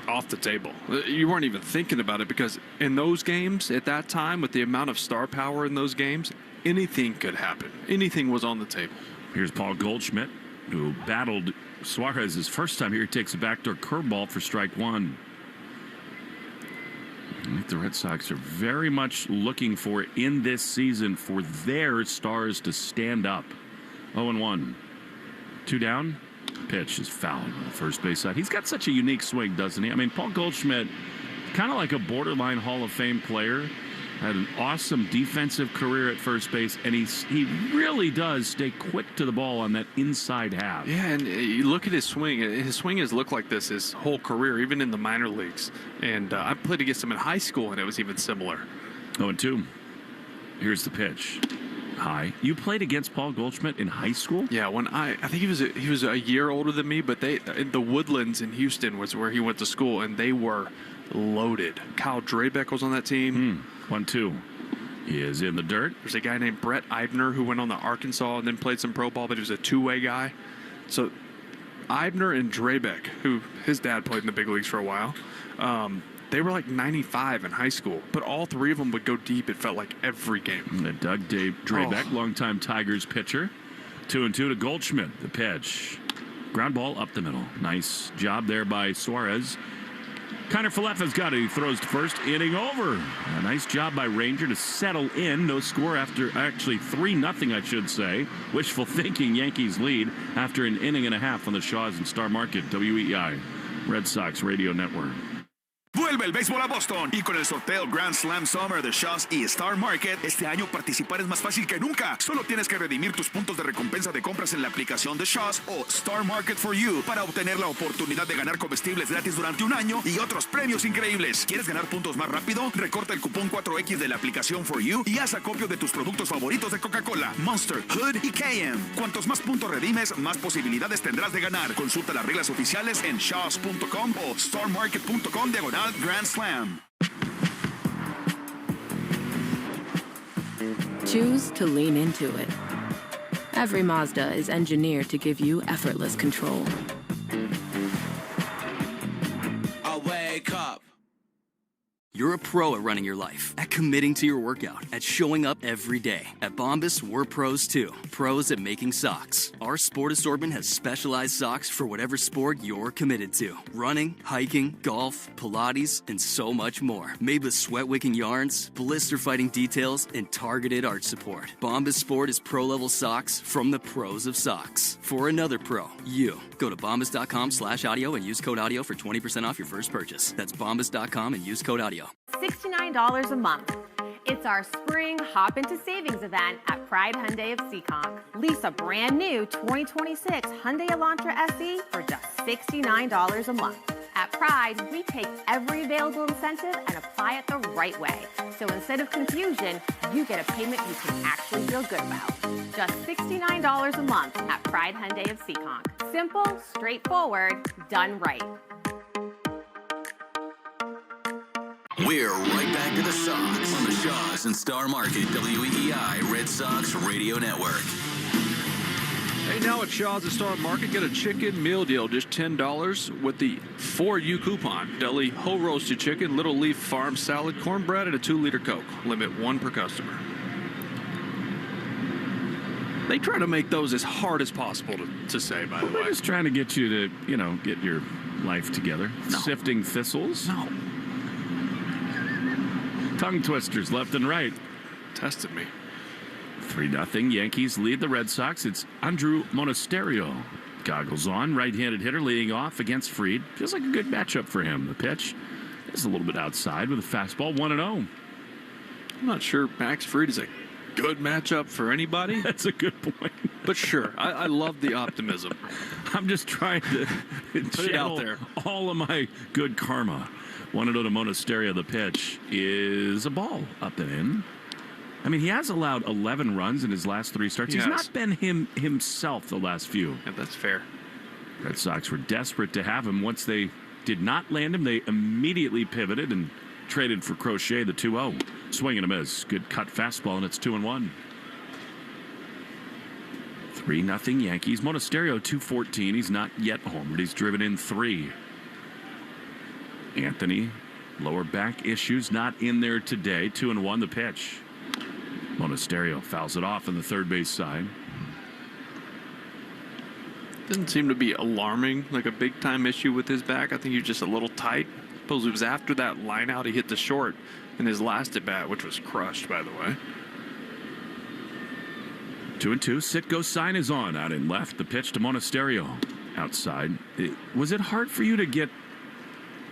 [SPEAKER 7] off the table. You weren't even thinking about it because in those games, at that time, with the amount of star power in those games, anything could happen. Anything was on the table.
[SPEAKER 2] Here's Paul Goldschmidt, who battled Suarez his first time here. He takes a backdoor curveball for strike one. I think the Red Sox are very much looking for in this season for their stars to stand up. 0-1. Two down. Pitch is fouled on the first base side. He's got such a unique swing, doesn't he? I mean, Paul Goldschmidt, kind of like a borderline Hall of Fame player. Had an awesome defensive career at first base, and he really does stay quick to the ball on that inside half.
[SPEAKER 7] Yeah, and you look at his swing. His swing has looked like this his whole career, even in the minor leagues. And I played against him in high school, and it was even similar.
[SPEAKER 2] 0-2. Here's the pitch. High. You played against Paul Goldschmidt in high school?
[SPEAKER 7] Yeah, when I think he was a year older than me, but the Woodlands in Houston was where he went to school, and they were loaded. Kyle Drabeck was on that team.
[SPEAKER 2] 1-2. He is in the dirt.
[SPEAKER 7] There's a guy named Brett Eibner who went on the Arkansas and then played some pro ball, but he was a two-way guy. So Eibner and Drabeck, who his dad played in the big leagues for a while, they were like 95 in high school, but all three of them would go deep. It felt like every game.
[SPEAKER 2] And Doug Drabeck, longtime Tigers pitcher. 2-2 to Goldschmidt. The pitch. Ground ball up the middle. Nice job there by Suarez. Connor Falefa's got it. He throws to first. Inning over. A nice job by Ranger to settle in. No score after actually 3-0, I should say. Wishful thinking Yankees lead after an inning and a half on the Shaws and Star Market. WEI, Red Sox Radio Network.
[SPEAKER 15] Vuelve el béisbol a Boston y con el sorteo Grand Slam Summer de Shaw's y Star Market, este año participar es más fácil que nunca. Solo tienes que redimir tus puntos de recompensa de compras en la aplicación de Shaw's o Star Market for You para obtener la oportunidad de ganar comestibles gratis durante un año y otros premios increíbles. ¿Quieres ganar puntos más rápido? Recorta el cupón 4X de la aplicación for You y haz acopio de tus productos favoritos de Coca-Cola, Monster, Hood y KM. Cuantos más puntos redimes, más posibilidades tendrás de ganar. Consulta las reglas oficiales en shaws.com o starmarket.com/Grand Slam.
[SPEAKER 4] Choose to lean into it. Every Mazda is engineered to give you effortless control.
[SPEAKER 19] I wake up. You're a pro at running your life, at committing to your workout, at showing up every day. At Bombas, we're pros too. Pros at making socks. Our sport assortment has specialized socks for whatever sport you're committed to. Running, hiking, golf, Pilates, and so much more. Made with sweat-wicking yarns, blister-fighting details, and targeted arch support. Bombas Sport is pro-level socks from the pros of socks. For another pro, you. Go to bombas.com/audio and use code audio for 20% off your first purchase. That's bombas.com and use code audio.
[SPEAKER 8] $69 a month. It's our spring Hop Into Savings event at Pride Hyundai of Seekonk. Lease a brand new 2026 Hyundai Elantra SE for just $69 a month. At Pride, we take every available incentive and apply it the right way. So instead of confusion, you get a payment you can actually feel good about. Just $69 a month at Pride Hyundai of Seekonk. Simple, straightforward, done right.
[SPEAKER 30] We're right back to the Sox on the Shaw's and Star Market WEEI Red Sox Radio Network.
[SPEAKER 7] Hey, now at Shaw's and Star Market, get a chicken meal deal, just $10 with the For You coupon. Deli whole roasted chicken, little leaf farm salad, cornbread, and a 2-liter Coke. Limit 1 per customer. They try to make those as hard as possible to say, by the way.
[SPEAKER 2] They're just trying to get you to, get your life together.
[SPEAKER 7] No.
[SPEAKER 2] Sifting thistles.
[SPEAKER 7] No.
[SPEAKER 2] Tongue twisters left and right.
[SPEAKER 7] Tested me.
[SPEAKER 2] 3-0 Yankees lead the Red Sox. It's Andrew Monasterio. Goggles on, right-handed hitter leading off against Fried. Feels like a good matchup for him. The pitch is a little bit outside with a fastball, 1-0.
[SPEAKER 7] I'm not sure Max Fried is a good matchup for anybody.
[SPEAKER 2] That's a good point.
[SPEAKER 7] But sure, I love the optimism.
[SPEAKER 2] I'm just trying to
[SPEAKER 7] put it out there.
[SPEAKER 2] All of my good karma. 1-0 to Monasterio. The pitch is a ball up and in. I mean, he has allowed 11 runs in his last 3 starts. He's not been himself the last few.
[SPEAKER 7] Yeah, that's fair.
[SPEAKER 2] Red Sox were desperate to have him. Once they did not land him, they immediately pivoted and traded for Crochet, the 2-0. Swing and a miss. Good cut fastball, and it's 2-1. 3-0 Yankees. Monasterio, 214. He's not yet homered. He's driven in 3. Anthony, lower back issues, not in there today. 2-1 the pitch. Monasterio fouls it off on the third base side.
[SPEAKER 7] Doesn't seem to be alarming, like a big-time issue with his back. I think he's just a little tight. I suppose it was after that line out he hit the short in his last at-bat, which was crushed, by the way.
[SPEAKER 2] 2-2. Sitko sign is on. Out in left. The pitch to Monasterio. Outside. Was it hard for you to get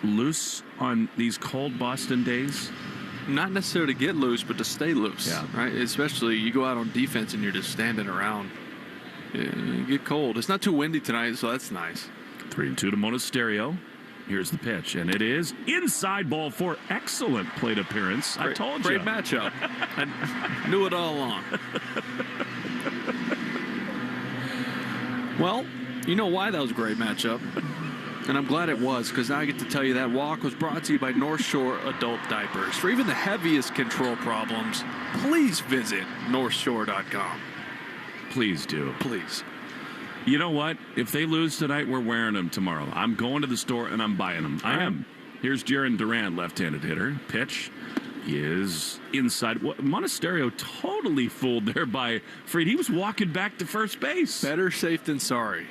[SPEAKER 2] loose on these cold Boston days?
[SPEAKER 7] Not necessarily to get loose, but to stay loose.
[SPEAKER 2] Yeah.
[SPEAKER 7] Right? Especially you go out on defense and you're just standing around. You get cold. It's not too windy tonight, so that's nice.
[SPEAKER 2] 3-2 to Monasterio. Here's the pitch, and it is inside, ball 4. Excellent plate appearance. I told you.
[SPEAKER 7] Great matchup. I knew it all along. Well, you know why that was a great matchup. And I'm glad it was, because now I get to tell you that walk was brought to you by North Shore Adult Diapers. For even the heaviest control problems, please visit NorthShore.com.
[SPEAKER 2] Please do.
[SPEAKER 7] Please.
[SPEAKER 2] You know what? If they lose tonight, we're wearing them tomorrow. I'm going to the store and I'm buying them. I am. Here's Jaron Duran, left-handed hitter. Pitch is inside. Monasterio totally fooled there by Fried. He was walking back to first base.
[SPEAKER 7] Better safe than sorry.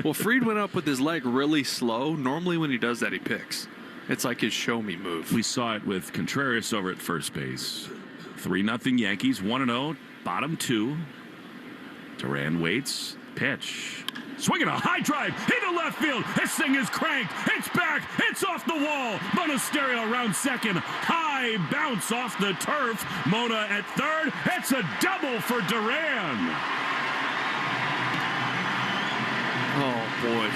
[SPEAKER 7] Well, Fried went up with his leg really slow. Normally when he does that, he picks. It's like his show-me move.
[SPEAKER 2] We saw it with Contreras over at first base. 3-0 Yankees, 1-0, bottom 2. Duran waits. Pitch Swinging a high drive into left field. This thing is cranked. It's back. It's off the wall. Monasterio around second. High bounce off the turf. Mona at third. It's a double for Duran.
[SPEAKER 7] Oh, boy.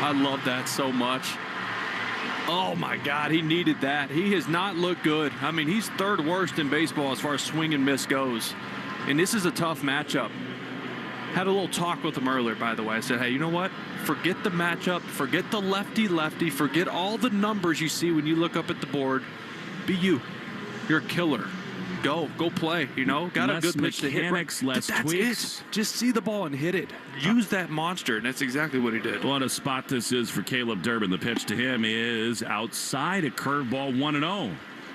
[SPEAKER 7] I love that so much. Oh, my God. He needed that. He has not looked good. I mean, he's third worst in baseball as far as swing and miss goes. And this is a tough matchup. Had a little talk with him earlier, by the way. I said, hey, you know what? Forget the matchup. Forget the lefty-lefty. Forget all the numbers you see when you look up at the board. Be you. You're a killer. Go play, you know? Got a good pitch to hit.
[SPEAKER 2] Less tweaks.
[SPEAKER 7] It. Just see the ball and hit it. Use that monster, and that's exactly what he did.
[SPEAKER 2] What a spot this is for Caleb Durbin. The pitch to him is outside, a curveball 1-0.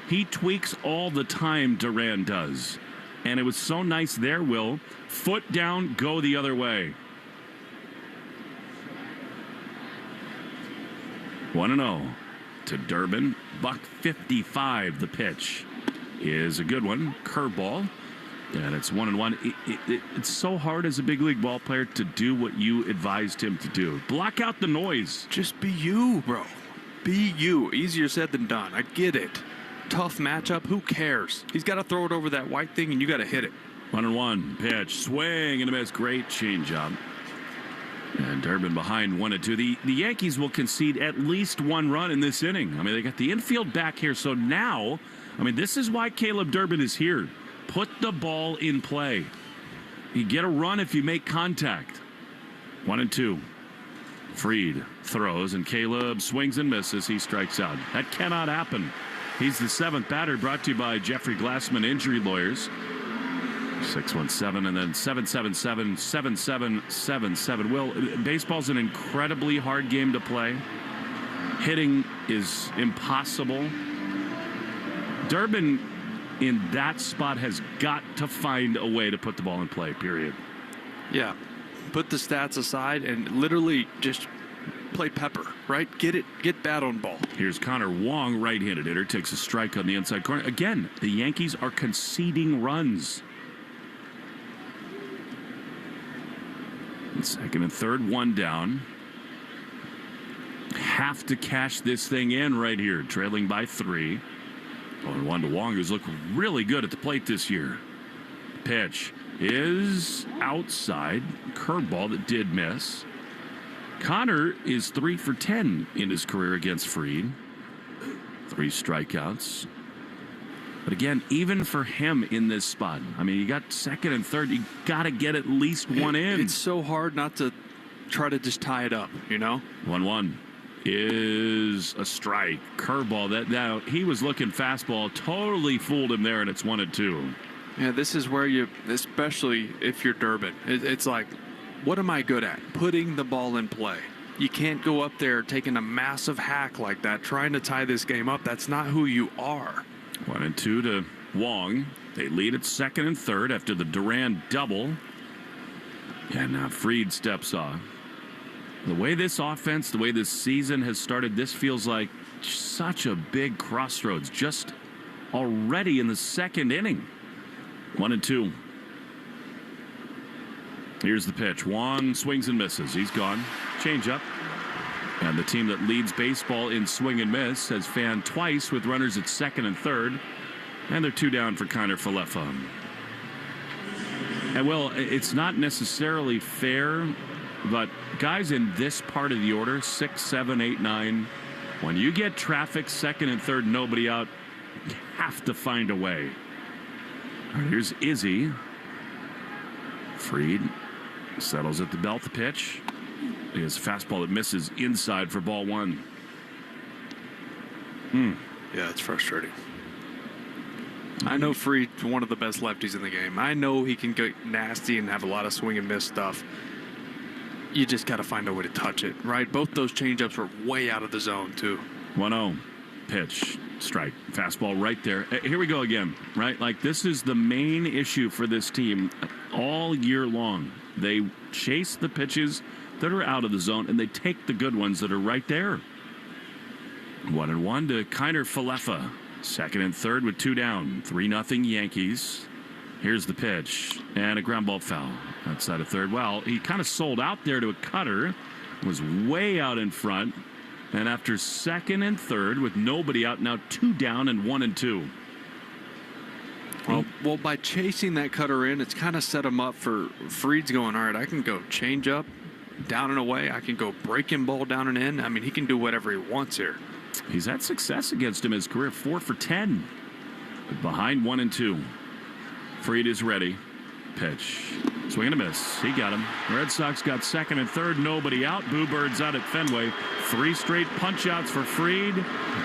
[SPEAKER 2] He tweaks all the time, Duran does. And it was so nice there, Will. Foot down, go the other way. 1-0 to Durbin. $155 the pitch is a good one. Curveball. And it's 1-1. It's so hard as a big league ball player to do what you advised him to do. Block out the noise.
[SPEAKER 7] Just be you, bro. Be you. Easier said than done. I get it. Tough matchup. Who cares? He's got to throw it over that white thing, and you got to hit it.
[SPEAKER 2] 1-1 pitch. Swing and a miss. Great changeup. And Durbin behind 1-2. The Yankees will concede at least one run in this inning. I mean, they got the infield back here. So now, I mean, this is why Caleb Durbin is here. Put the ball in play. You get a run if you make contact. 1-2. Fried throws, and Caleb swings and misses. He strikes out. That cannot happen. He's the seventh batter, brought to you by Jeffrey Glassman Injury Lawyers. 617 and then 777-7777. Will, baseball's an incredibly hard game to play. Hitting is impossible. Durbin in that spot has got to find a way to put the ball in play, period.
[SPEAKER 7] Yeah. Put the stats aside and literally just play pepper, right? Get bat on ball.
[SPEAKER 2] Here's Connor Wong, right-handed hitter, takes a strike on the inside corner. Again, the Yankees are conceding runs. Second and third, one down. Have to cash this thing in right here, trailing by 3. 1 to Wong, who's looked really good at the plate this year. Pitch is outside. Curveball that did miss. Connor is 3 for 10 in his career against Fried. 3 strikeouts. But again, even for him in this spot, I mean, you got second and third, you got to get at least one in.
[SPEAKER 7] It's so hard not to try to just tie it up, you know?
[SPEAKER 2] 1-1 is a strike. Curveball. That he was looking fastball, totally fooled him there, and it's 1-2.
[SPEAKER 7] Yeah, this is where you, especially if you're Durbin, it's like, what am I good at? Putting the ball in play. You can't go up there taking a massive hack like that, trying to tie this game up. That's not who you are.
[SPEAKER 2] 1-2 to Wong. They lead at second and third after the Duran double. And now Fried steps off. The way this offense, the way this season has started, this feels like such a big crossroads just already in the second inning. 1-2. Here's the pitch. Wong swings and misses. He's gone. Change up. And the team that leads baseball in swing and miss has fanned twice with runners at second and third. And they're 2 down for Connor Falefa. And, well, it's not necessarily fair, but guys in this part of the order, 6, 7, 8, 9, when you get traffic second and third, nobody out, you have to find a way. All right, here's Izzy. Fried settles at the belt. The pitch is a fastball that misses inside for ball 1.
[SPEAKER 7] Yeah, it's frustrating. I know Fried's one of the best lefties in the game. I know he can get nasty and have a lot of swing and miss stuff. You just got to find a way to touch it, right? Both those changeups were way out of the zone, too.
[SPEAKER 2] 1-0. Pitch. Strike. Fastball right there. Here we go again, right? Like, this is the main issue for this team all year long. They chase the pitches that are out of the zone, and they take the good ones that are right there. 1-1 to Kiner Falefa. Second and third with 2 down. 3-0 Yankees. Here's the pitch, and a ground ball foul outside of third. Well, he kind of sold out there to a cutter, was way out in front, and after second and third with nobody out, now 2 down and 1 and 2.
[SPEAKER 7] Well, by chasing that cutter in, it's kind of set him up for Fried's going, all right, I can go change up, down and away. I can go breaking ball down and in. I mean, he can do whatever he wants here.
[SPEAKER 2] He's had success against him in his career, 4 for 10. Behind 1 and 2. Fried is ready. Pitch. Swing and a miss. He got him. Red Sox got second and third. Nobody out. Boo Birds out at Fenway. 3 straight punch-outs for Fried.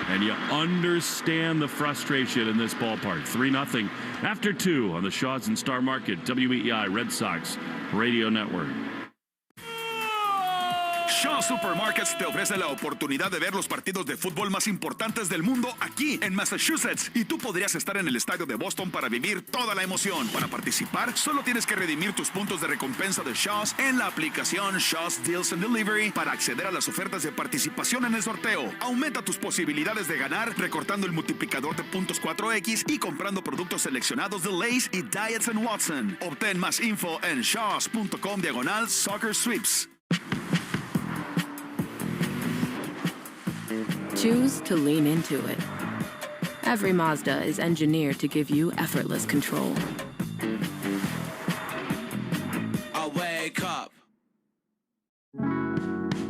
[SPEAKER 2] And you understand the frustration in this ballpark. 3-0 after 2 on the Shaws and Star Market. WEEI Red Sox Radio Network.
[SPEAKER 15] Shaw Supermarkets te ofrece la oportunidad de ver los partidos de fútbol más importantes del mundo aquí en Massachusetts. Y tú podrías estar en el estadio de Boston para vivir toda la emoción. Para participar, solo tienes que redimir tus puntos de recompensa de Shaw's en la aplicación Shaw's Deals and Delivery para acceder a las ofertas de participación en el sorteo. Aumenta tus posibilidades de ganar recortando el multiplicador de puntos 4X y comprando productos seleccionados de Lay's y Diets & Watson. Obtén más info en shaws.com/soccer sweeps.
[SPEAKER 4] Choose to lean into it. Every Mazda is engineered to give you effortless control.
[SPEAKER 10] I wake up.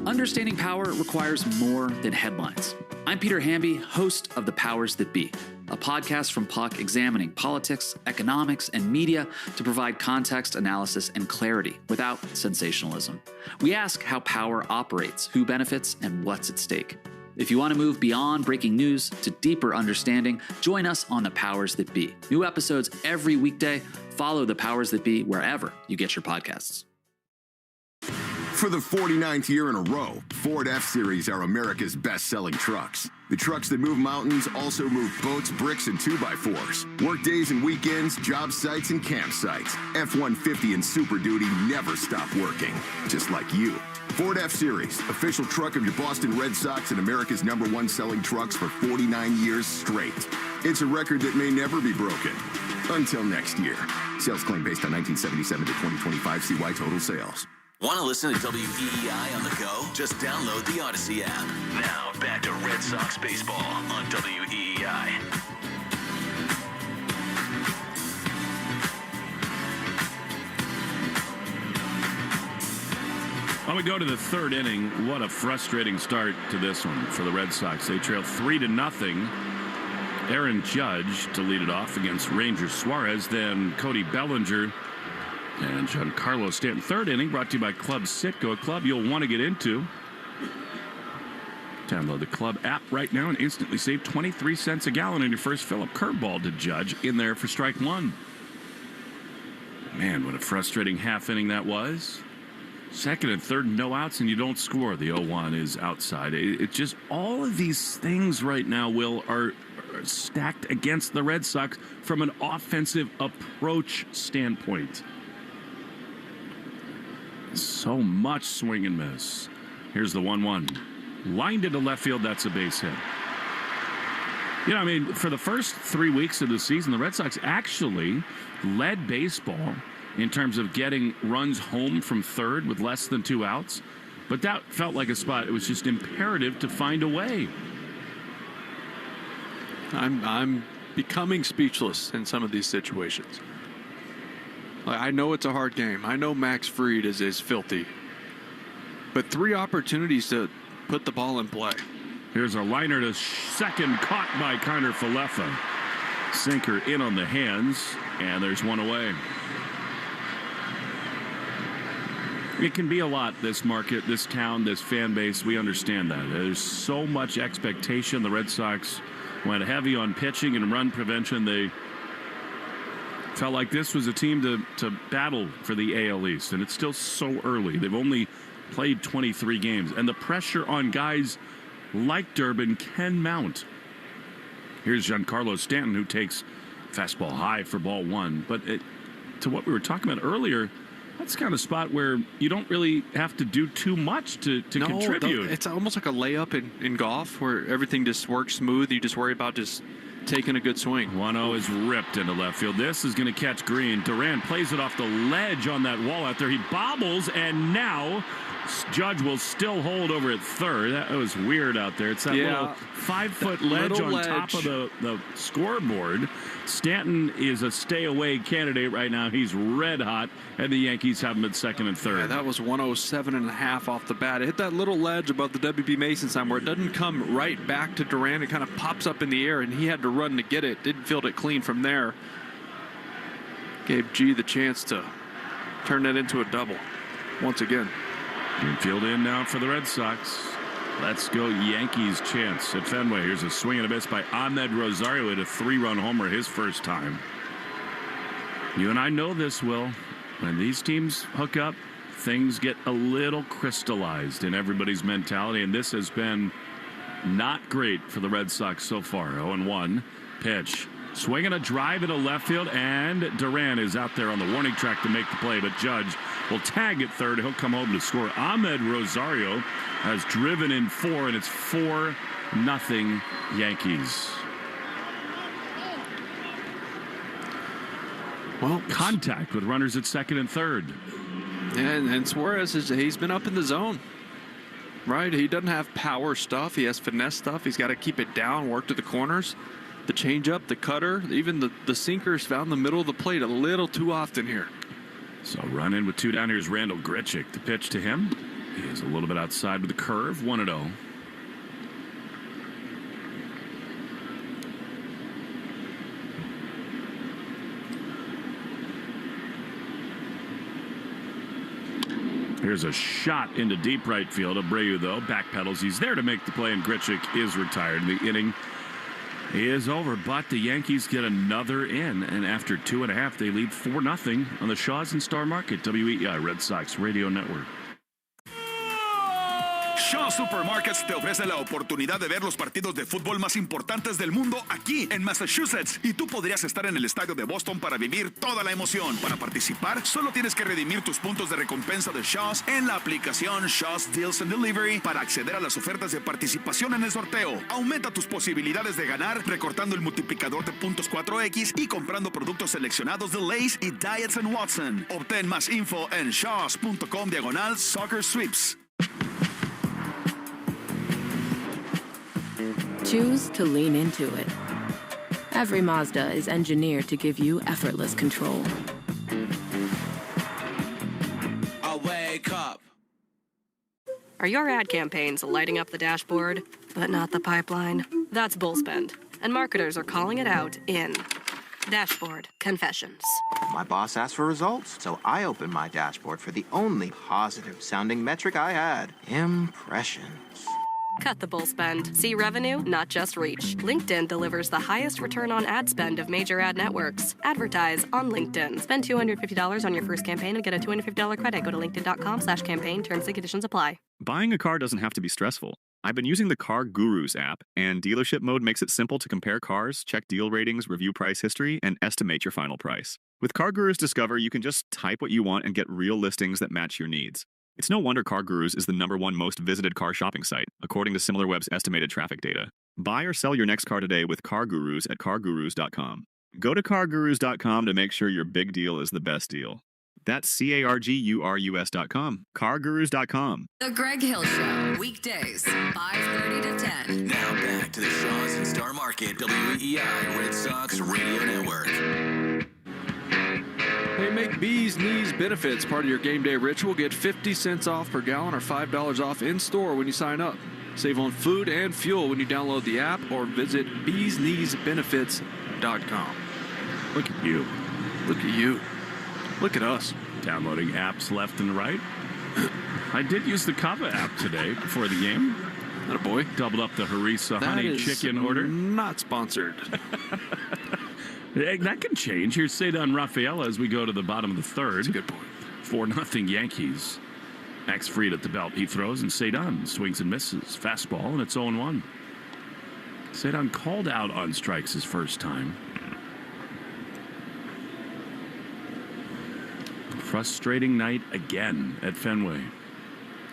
[SPEAKER 21] Understanding power requires more than headlines. I'm Peter Hamby, host of The Powers That Be, a podcast from Puck examining politics, economics, and media to provide context, analysis, and clarity without sensationalism. We ask how power operates, who benefits, and what's at stake. If you want to move beyond breaking news to deeper understanding, join us on The Powers That Be. New episodes every weekday. Follow The Powers That Be wherever you get your podcasts.
[SPEAKER 22] For the 49th year in a row, Ford F-Series are America's best-selling trucks. The trucks that move mountains also move boats, bricks, and 2x4s. Work days and weekends, job sites, and campsites. F-150 and Super Duty never stop working, just like you. Ford F-Series, official truck of your Boston Red Sox and America's #1 selling trucks for 49 years straight. It's a record that may never be broken. Until next year. Sales claim based on 1977 to 2025 CY total sales.
[SPEAKER 30] Want to listen to WEEI on the go? Just download the Odyssey app. Now, back to Red Sox baseball on WEEI.
[SPEAKER 2] Well, we go to the third inning. What a frustrating start to this one for the Red Sox. They trail 3-0. Aaron Judge to lead it off against Ranger Suarez, then Cody Bellinger and Giancarlo Stanton. Third inning brought to you by Club Citgo, a club you'll want to get into. Download the Club app right now and instantly save 23 cents a gallon on your first fill-up. Curveball to Judge in there for strike one. Man, what a frustrating half inning that was. Second and third, no outs, and you don't score. The 0-1 is outside. It's just all of these things right now, Will, are stacked against the Red Sox from an offensive approach standpoint. So much swing and miss. Here's the 1-1. Lined into left field, that's a base hit. You know, I mean, for the first 3 weeks of the season, the Red Sox actually led baseball in terms of getting runs home from third with less than 2 outs. But that felt like a spot. It was just imperative to find a way.
[SPEAKER 7] I'm becoming speechless in some of these situations. I know it's a hard game. I know Max Fried is filthy. But 3 opportunities to put the ball in play.
[SPEAKER 2] Here's a liner to second, caught by Connor Falefa. Sinker in on the hands, and there's one away. It can be a lot, this market, this town, this fan base. We understand that. There's so much expectation. The Red Sox went heavy on pitching and run prevention. They felt like this was a team to battle for the AL East, and it's still so early. They've only played 23 games, and the pressure on guys like Durbin can mount. Here's Giancarlo Stanton, who takes fastball high for ball one. But to what we were talking about earlier, That's kind of spot where you don't really have to do too much to contribute.
[SPEAKER 7] It's almost like a layup in golf where everything just works smooth. You just worry about just taking a good swing.
[SPEAKER 2] 1-0 is ripped into left field. This is going to catch Green. Duran plays it off the ledge on that wall out there. He bobbles, and now Judge will still hold over at third. That was weird out there. It's that little 5-foot ledge on top of the scoreboard. Stanton is a stay-away candidate right now. He's red hot, and the Yankees have him at second and third.
[SPEAKER 7] Yeah, that was 107.5 off the bat. It hit that little ledge above the WB Mason sign where it doesn't come right back to Duran. It kind of pops up in the air, and he had to run to get it. Didn't field it clean from there. Gave G the chance to turn that into a double once again.
[SPEAKER 2] Infield in now for the Red Sox. Let's go Yankees chance at Fenway. Here's a swing and a miss by Ahmed Rosario at a 3-run homer his first time. You and I know this, Will. When these teams hook up, things get a little crystallized in everybody's mentality, and this has been not great for the Red Sox so far. 0-1 pitch. Swinging a drive into left field, and Duran is out there on the warning track to make the play, but Judge will tag at third. He'll come home to score. Ahmed Rosario has driven in 4, and it's 4-0 Yankees.
[SPEAKER 7] Well,
[SPEAKER 2] contact with runners at second and third.
[SPEAKER 7] And Suarez, he's been up in the zone. Right? He doesn't have power stuff. He has finesse stuff. He's got to keep it down, work to the corners. The changeup, the cutter, even the sinkers found the middle of the plate a little too often here.
[SPEAKER 2] So run in with 2 down. Here's Randall Grichuk. The pitch to him. He is a little bit outside with the curve. 1-0. Here's a shot into deep right field. Abreu, though, backpedals. He's there to make the play, and Grichuk is retired. The inning is over, but the Yankees get another in, and after 2.5, they lead 4-0 on the Shaws and Star Market. WEI Red Sox Radio Network.
[SPEAKER 15] Shaw Supermarkets te ofrece la oportunidad de ver los partidos de fútbol más importantes del mundo aquí en Massachusetts. Y tú podrías estar en el estadio de Boston para vivir toda la emoción. Para participar, solo tienes que redimir tus puntos de recompensa de Shaw's en la aplicación Shaw's Deals and Delivery para acceder a las ofertas de participación en el sorteo. Aumenta tus posibilidades de ganar recortando el multiplicador de puntos 4X y comprando productos seleccionados de Lay's y Diets & Watson. Obtén más info en shaws.com/soccer sweeps.
[SPEAKER 4] Choose to lean into it. Every Mazda is engineered to give you effortless control.
[SPEAKER 10] I wake up.
[SPEAKER 11] Are your ad campaigns lighting up the dashboard, but not the pipeline? That's bull spend, and marketers are calling it out in Dashboard Confessions.
[SPEAKER 12] My boss asked for results, so I opened my dashboard for the only positive-sounding metric I had: impressions.
[SPEAKER 11] Cut the bull spend. See revenue, not just reach. LinkedIn delivers the highest return on ad spend of major ad networks. Advertise on LinkedIn. Spend $250 on your first campaign and get a $250 credit. Go to linkedin.com/campaign. Terms and conditions apply.
[SPEAKER 17] Buying a car doesn't have to be stressful. I've been using the Car Gurus app, and dealership mode makes it simple to compare cars, check deal ratings, review price history, and estimate your final price. With Car Gurus Discover, you can just type what you want and get real listings that match your needs. It's no wonder Car Gurus is the #1 most visited car shopping site, according to SimilarWeb's estimated traffic data. Buy or sell your next car today with Car Gurus at cargurus.com. Go to cargurus.com to make sure your big deal is the best deal. That's CARGURUS.com. cargurus.com.
[SPEAKER 13] The Greg Hill Show, weekdays, 5:30 to 10.
[SPEAKER 30] Now back to the Shaws and Star Market, WEI Red Sox Radio Network.
[SPEAKER 7] Hey, make Bees Knees Benefits part of your game day ritual. Get 50 cents off per gallon or $5 off in-store when you sign up. Save on food and fuel when you download the app or visit beeskneesbenefits.com.
[SPEAKER 2] Look at you.
[SPEAKER 7] Look at you. Look at us.
[SPEAKER 2] Downloading apps left and right. I did use the Kava app today before the game.
[SPEAKER 7] Attaboy.
[SPEAKER 2] Doubled up the harissa honey chicken order.
[SPEAKER 7] Not sponsored.
[SPEAKER 2] That can change. Here's Ceddanne Rafaela as we go to the bottom of the third.
[SPEAKER 7] That's a good point.
[SPEAKER 2] 4-0 Yankees. Max Fried at the belt. He throws, and Ceddanne swings and misses. Fastball, and it's 0-1. Ceddanne called out on strikes his first time. Frustrating night again at Fenway.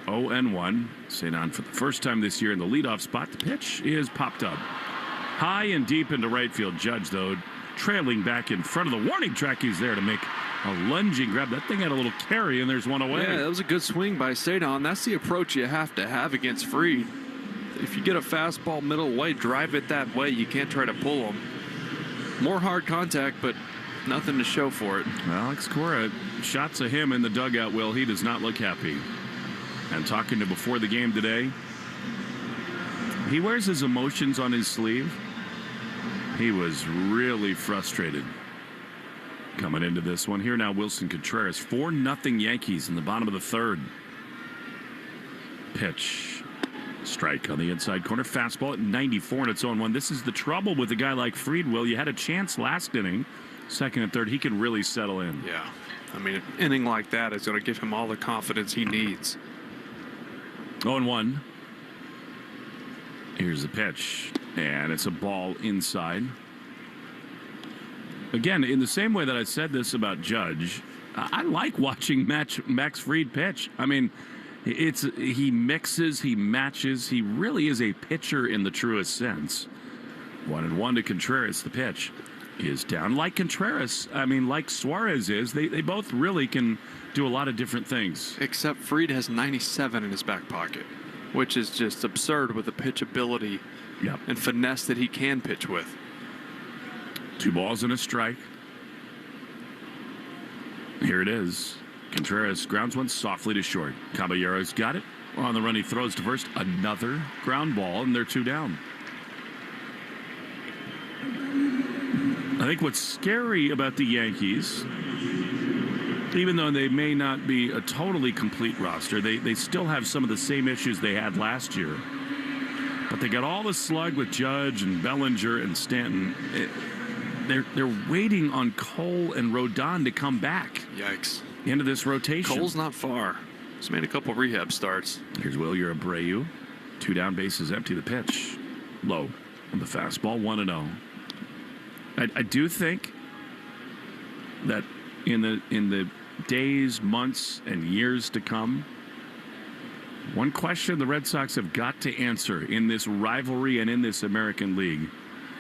[SPEAKER 2] 0-1. Ceddanne for the first time this year in the leadoff spot. The pitch is popped up. High and deep into right field. Judge, though, trailing back in front of the warning track. He's there to make a lunging grab. That thing had a little carry, and there's one away.
[SPEAKER 7] Yeah, that was a good swing by Ceddanne. That's the approach you have to have against Fried. If you get a fastball middle way, drive it that way. You can't try to pull them. More hard contact, but nothing to show for it.
[SPEAKER 2] Alex Cora, shots of him in the dugout. Will he does not look happy. And talking to before the game today, he wears his emotions on his sleeve. He was really frustrated coming into this one. Here now, Wilson Contreras. 4-0 Yankees in the bottom of the third. Pitch. Strike on the inside corner. Fastball at 94 and it's 0-1. This is the trouble with a guy like Fried, Will. You had a chance last inning. Second and third, he can really settle in.
[SPEAKER 7] Yeah. I mean, an inning like that is going to give him all the confidence he needs.
[SPEAKER 2] 0-1. Here's the pitch. And it's a ball inside. Again, in the same way that I said this about Judge, I like watching Max Fried pitch. I mean, he mixes, he matches. He really is a pitcher in the truest sense. 1-1 to Contreras. The pitch is down. Like Contreras, I mean, like Suarez is, they both really can do a lot of different things.
[SPEAKER 7] Except Fried has 97 in his back pocket, which is just absurd with the pitchability and finesse that he can pitch with.
[SPEAKER 2] 2 balls and a strike. Here it is. Contreras grounds one softly to short. Caballero's got it. On the run, he throws to first. Another ground ball, and they're 2 down. I think what's scary about the Yankees, even though they may not be a totally complete roster, they still have some of the same issues they had last year. But they got all the slug with Judge and Bellinger and Stanton. They're waiting on Cole and Rodon to come back.
[SPEAKER 7] Yikes.
[SPEAKER 2] Into this rotation.
[SPEAKER 7] Cole's not far. He's made a couple rehab starts.
[SPEAKER 2] Here's Wilyer Abreu. 2 down, bases empty. The pitch. Low on the fastball. 1-0. I do think that in the days, months, and years to come, one question the Red Sox have got to answer in this rivalry and in this American League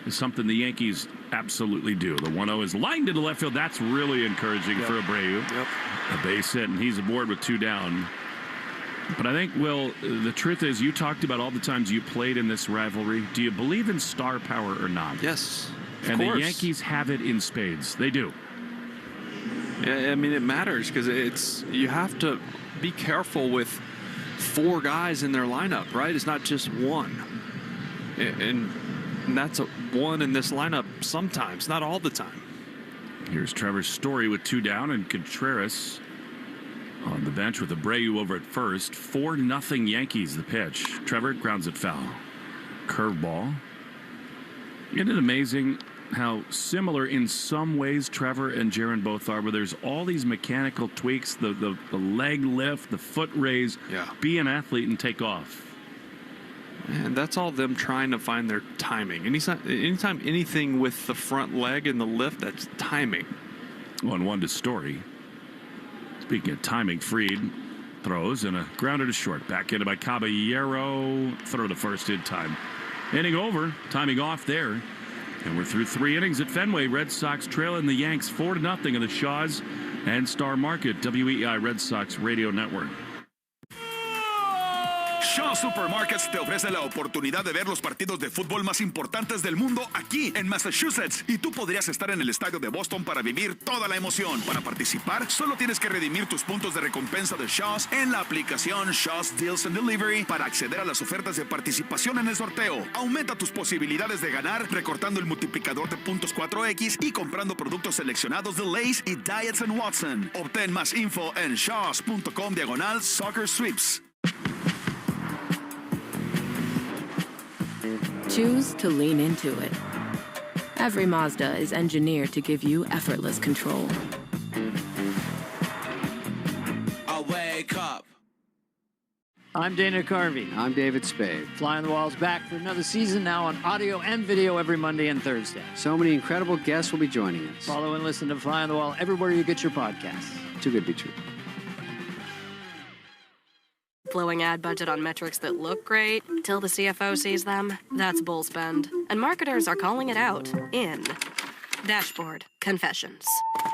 [SPEAKER 2] is something the Yankees absolutely do. The 1-0 is lined into left field. That's really encouraging for Abreu. A base hit, and he's aboard with 2 down. But I think, Will, the truth is you talked about all the times you played in this rivalry. Do you believe in star power or not?
[SPEAKER 7] Yes.
[SPEAKER 2] And the Yankees have it in spades. They do.
[SPEAKER 7] Yeah, I mean, it matters because you have to be careful with 4 guys in their lineup, right? It's not just one. And that's one in this lineup sometimes, not all the time.
[SPEAKER 2] Here's Trevor Story with 2 down and Contreras on the bench with Abreu over at first. 4-0 Yankees. The pitch. Trevor grounds it foul. Curveball. Isn't it amazing how similar in some ways Trevor and Jaron both are, where there's all these mechanical tweaks, the leg lift, the foot raise, be an athlete and take off.
[SPEAKER 7] And that's all them trying to find their timing. Anytime anything with the front leg and the lift, that's timing.
[SPEAKER 2] 1-1 to Story. Speaking of timing, Fried throws and a grounder to short. Back into by Caballero. Throw to first in time. Inning over. Timing off there. And we're through 3 innings at Fenway. Red Sox trailing the Yanks 4-0 in the Shaws and Star Market, WEI Red Sox Radio Network.
[SPEAKER 15] Shaw Supermarkets te ofrece la oportunidad de ver los partidos de fútbol más importantes del mundo aquí en Massachusetts. Y tú podrías estar en el estadio de Boston para vivir toda la emoción. Para participar, solo tienes que redimir tus puntos de recompensa de Shaw's en la aplicación Shaw's Deals and Delivery para acceder a las ofertas de participación en el sorteo. Aumenta tus posibilidades de ganar recortando el multiplicador de puntos 4X y comprando productos seleccionados de Lay's y Diets & Watson. Obtén más info en shaws.com/soccer sweeps.
[SPEAKER 4] Choose to lean into it. Every Mazda is engineered to give you effortless control.
[SPEAKER 10] I wake up.
[SPEAKER 14] I'm Dana Carvey. I'm David Spade. Fly on the Wall's back for another season, now on audio and video every Monday and Thursday. So many incredible guests will be joining us. Follow and listen to Fly on the Wall everywhere you get your podcasts. Too good to be true.
[SPEAKER 11] Blowing ad budget on metrics that look great till the CFO sees them, that's bull spend. And marketers are calling it out in Dashboard Confessions.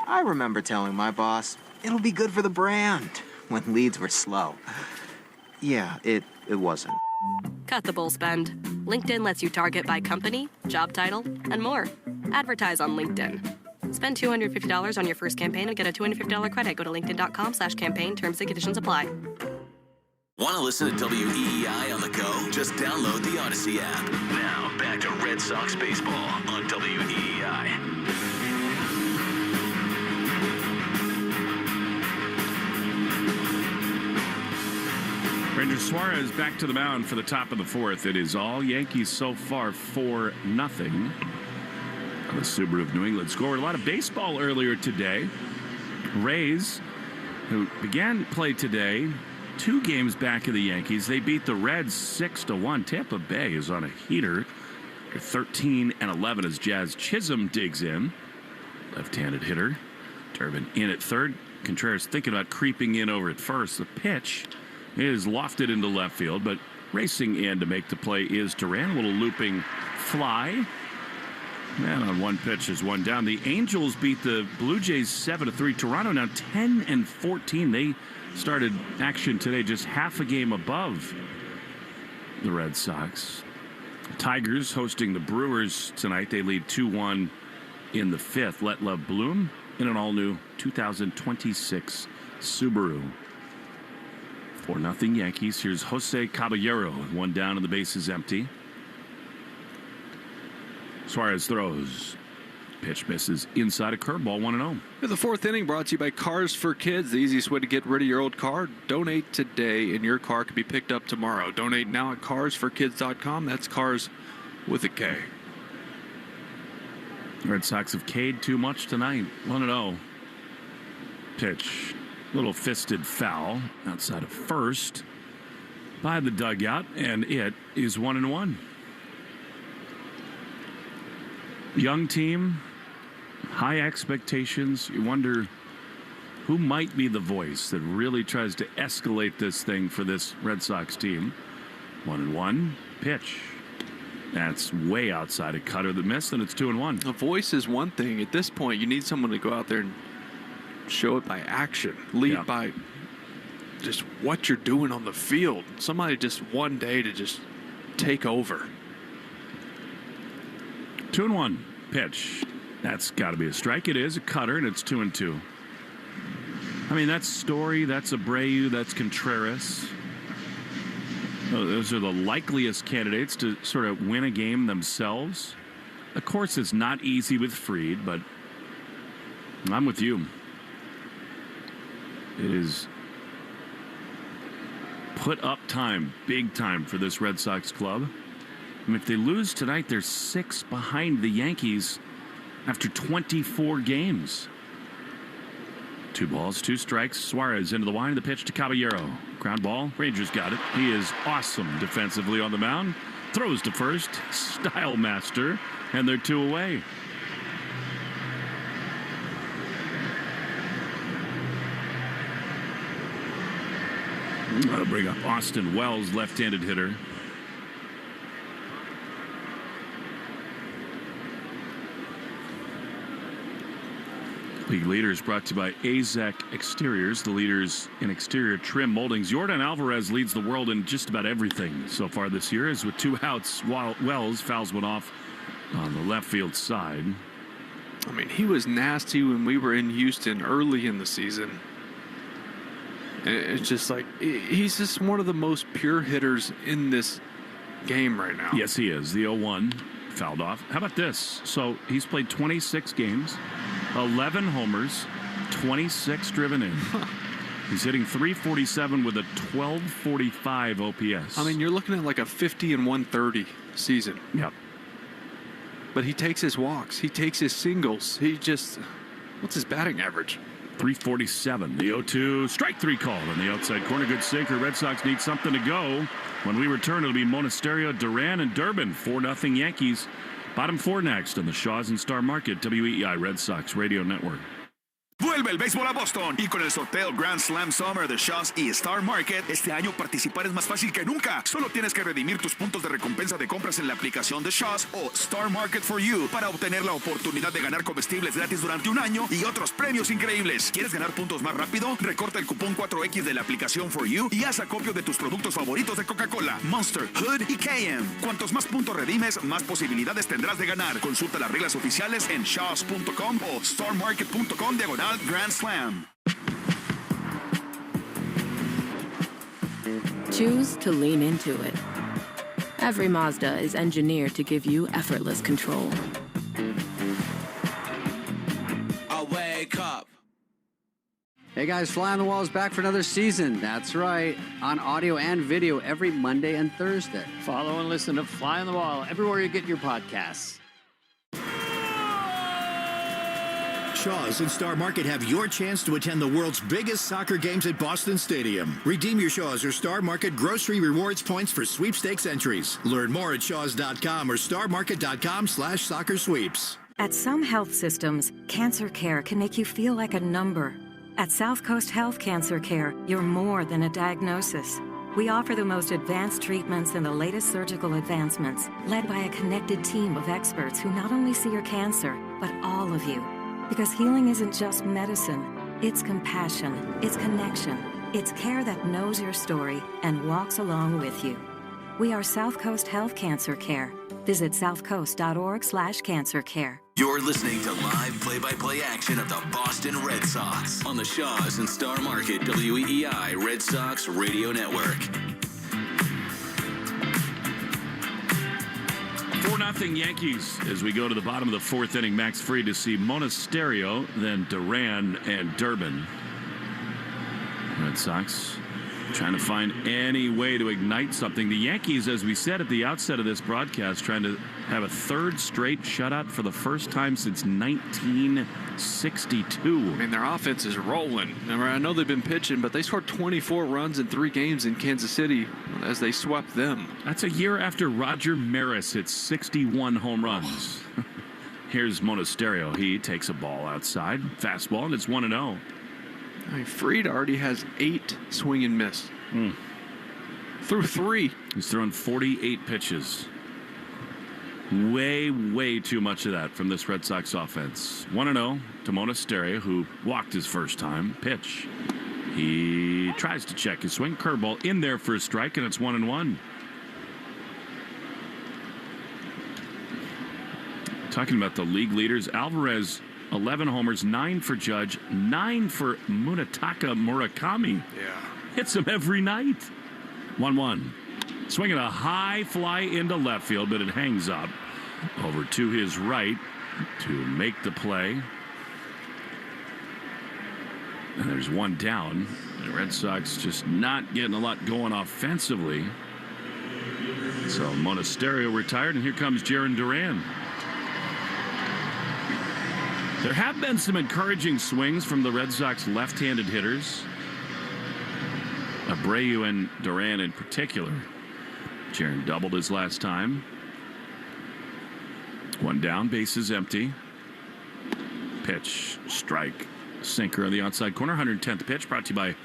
[SPEAKER 12] I remember telling my boss, it'll be good for the brand, when leads were slow. Yeah, it wasn't.
[SPEAKER 11] Cut the bull spend. LinkedIn lets you target by company, job title, and more. Advertise on LinkedIn. Spend $250 on your first campaign and get a $250 credit. Go to linkedin.com/campaign. Terms and conditions apply.
[SPEAKER 30] Want to listen to WEEI on the go? Just download the Odyssey app. Now, back to Red Sox baseball on WEEI.
[SPEAKER 2] Ranger Suarez back to the mound for the top of the fourth. It is all Yankees so far, 4-0. The Subaru of New England scored a lot of baseball earlier today. Rays, who began play today, 2 games back of the Yankees. They beat the Reds 6-1. Tampa Bay is on a heater. They're 13-11 as Jazz Chisholm digs in. Left-handed hitter. Durbin in at third. Contreras thinking about creeping in over at first. The pitch is lofted into left field, but racing in to make the play is Duran. A little looping fly. And on one pitch is one down. The Angels beat the Blue Jays 7-3. Toronto now 10-14. They started action today just half a game above the Red Sox. Tigers hosting the Brewers tonight. They lead 2-1 in the fifth. Let Love Bloom in an all-new 2026 Subaru. 4-0 Yankees. Here's Jose Caballero. One down and the base is empty. Suarez throws. Pitch misses inside a curveball, 1-0.
[SPEAKER 7] The fourth inning brought to you by Cars for Kids, the easiest way to get rid of your old car. Donate today and your car can be picked up tomorrow. Donate now at carsforkids.com. That's cars with a K.
[SPEAKER 2] Red Sox have K'd too much tonight. 1-0. Pitch. Little fisted foul outside of first by the dugout, and it is 1-1. Young team, high expectations. You wonder who might be the voice that really tries to escalate this thing for this Red Sox team. 1-1 pitch. That's way outside a cutter that missed, and it's 2-1.
[SPEAKER 7] A voice is one thing. At this point, you need someone to go out there and show it by action. Lead by just what you're doing on the field. Somebody just one day to just take over.
[SPEAKER 2] 2-1 pitch. That's got to be a strike. It is a cutter, and it's 2-2. I mean, that's Story, that's Abreu, that's Contreras. Those are the likeliest candidates to sort of win a game themselves. Of course, it's not easy with Fried, but I'm with you. It is put up time, big time for this Red Sox club. I mean, if they lose tonight, they're 6 behind the Yankees after 24 games. 2 balls, 2 strikes. Suarez into the line. The pitch to Caballero. Ground ball. Rangers got it. He is awesome defensively on the mound. Throws to first. Style master. And they're 2 away. I'll bring up Austin Wells, left-handed hitter. League leaders brought to you by AZEC Exteriors, the leaders in exterior trim moldings. Yordan Alvarez leads the world in just about everything so far this year, as with 2 outs, Wells fouls one off on the left field side.
[SPEAKER 7] I mean, he was nasty when we were in Houston early in the season. It's just like, he's just one of the most pure hitters in this game right now.
[SPEAKER 2] Yes, he is. The 0-1 fouled off. How about this? So he's played 26 games, 11 homers, 26 driven in. He's hitting .347 with a 1245 OPS.
[SPEAKER 7] I mean, you're looking at like a 50 and 130 season.
[SPEAKER 2] Yep.
[SPEAKER 7] But he takes his walks. He takes his singles. He just, what's his batting average?
[SPEAKER 2] 3:47. The 0-2 strike three call on the outside corner. Good sinker. Red Sox need something to go. When we return, it'll be Monasterio, Duran, and Durbin. 4-0 Yankees. Bottom four next on the Shaw's and Star Market, WEEI Red Sox Radio Network.
[SPEAKER 15] Vuelve el béisbol a Boston y con el sorteo Grand Slam Summer de Shaw's y Star Market, este año participar es más fácil que nunca. Solo tienes que redimir tus puntos de recompensa de compras en la aplicación de Shaw's o Star Market for You para obtener la oportunidad de ganar comestibles gratis durante un año y otros premios increíbles. ¿Quieres ganar puntos más rápido? Recorta el cupón 4X de la aplicación for You y haz acopio de tus productos favoritos de Coca-Cola, Monster, Hood y KM. Cuantos más puntos redimes, más posibilidades tendrás de ganar. Consulta las reglas oficiales en shaws.com o starmarket.com/Grand Slam.
[SPEAKER 4] Choose to lean into it. Every Mazda is engineered to give you effortless control.
[SPEAKER 10] I wake up.
[SPEAKER 14] Hey guys, Fly on the Wall is back for another season. That's right, on audio and video every Monday and Thursday. Follow and listen to Fly on the Wall everywhere you get your podcasts.
[SPEAKER 9] Shaw's and Star Market have your chance to attend the world's biggest soccer games at Boston Stadium. Redeem your Shaw's or Star Market grocery rewards points for sweepstakes entries. Learn more at shaws.com or starmarket.com/soccer sweeps.
[SPEAKER 16] At some health systems, cancer care can make you feel like a number. At South Coast Health Cancer Care, you're more than a diagnosis. We offer the most advanced treatments and the latest surgical advancements, led by a connected team of experts who not only see your cancer, but all of you. Because healing isn't just medicine, it's compassion, it's connection, it's care that knows your story and walks along with you. We are South Coast Health Cancer Care. Visit southcoast.org/cancercare.
[SPEAKER 30] You're listening to live play-by-play action of the Boston Red Sox on the Shaw's and Star Market WEEI Red Sox Radio Network.
[SPEAKER 2] 4-0 Yankees as we go to the bottom of the fourth inning. Max Fried to see Monasterio, then Duran and Durbin. Red Sox trying to find any way to ignite something. The Yankees, as we said at the outset of this broadcast, trying to have a third straight shutout for the first time since 1962.
[SPEAKER 7] I mean, their offense is rolling. I know they've been pitching, but they scored 24 runs in 3 games in Kansas City as they swept them.
[SPEAKER 2] That's a year after Roger Maris hit 61 home runs. Here's Monasterio. He takes a ball outside. Fastball, and it's 1-0.
[SPEAKER 7] I mean, Fried already has 8 swing and miss. Through 3.
[SPEAKER 2] He's thrown 48 pitches. Way too much of that from this Red Sox offense. 1-0 to Monasterio, who walked his first time. Pitch. He tries to check his swing. Curveball in there for a strike, and it's 1-1. Talking about the league leaders, Alvarez, 11 homers, 9 for Judge, 9 for Munetaka Murakami.
[SPEAKER 7] Yeah.
[SPEAKER 2] Hits him every night. 1-1. Swinging a high fly into left field, but it hangs up over to his right to make the play. And there's one down. The Red Sox just not getting a lot going offensively. So Monasterio retired, and here comes Jarren Duran. There have been some encouraging swings from the Red Sox left-handed hitters. Abreu and Duran in particular. Jarren doubled his last time. One down, bases empty. Pitch, strike, sinker on the outside corner. 110th pitch brought to you by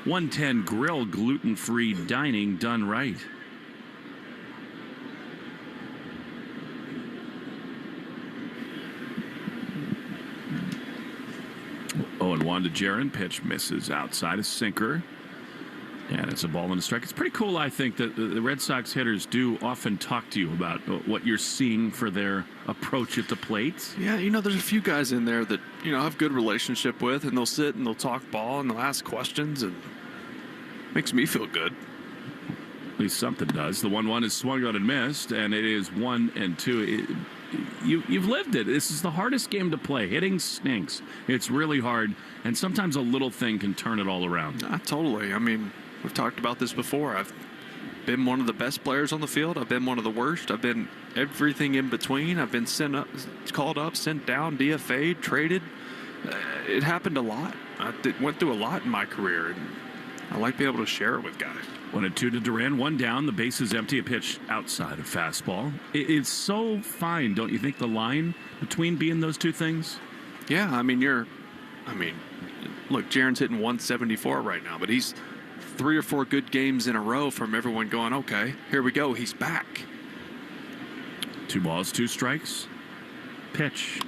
[SPEAKER 2] 110 Grill, gluten-free dining done right. Oh, and 1 to Jarren. Pitch misses outside, a sinker. And it's a ball and a strike. It's pretty cool, I think, that the Red Sox hitters do often talk to you about what you're seeing for their approach at the plate.
[SPEAKER 7] Yeah, there's a few guys in there that, have good relationship with, and they'll sit and they'll talk ball and they'll ask questions, and makes me feel good.
[SPEAKER 2] At least something does. The 1-1 is swung on and missed, and it is 1-2. You've lived it. This is the hardest game to play. Hitting stinks. It's really hard, and sometimes a little thing can turn it all around.
[SPEAKER 7] Totally. I mean, we've talked about this before. I've been one of the best players on the field. I've been one of the worst. I've been everything in between. I've been called up, sent down, DFA'd, traded. It happened a lot. went through a lot in my career, and I like being able to share it with guys.
[SPEAKER 2] 1-2 to Duran, 1 down. The base is empty. A pitch outside of fastball. It's so fine, don't you think, the line between being those two things?
[SPEAKER 7] Yeah, look, Jaron's hitting 174 right now, but he's 3 or 4 good games in a row from everyone going, okay, here we go, he's back.
[SPEAKER 2] 2 balls, 2 strikes. Pitch.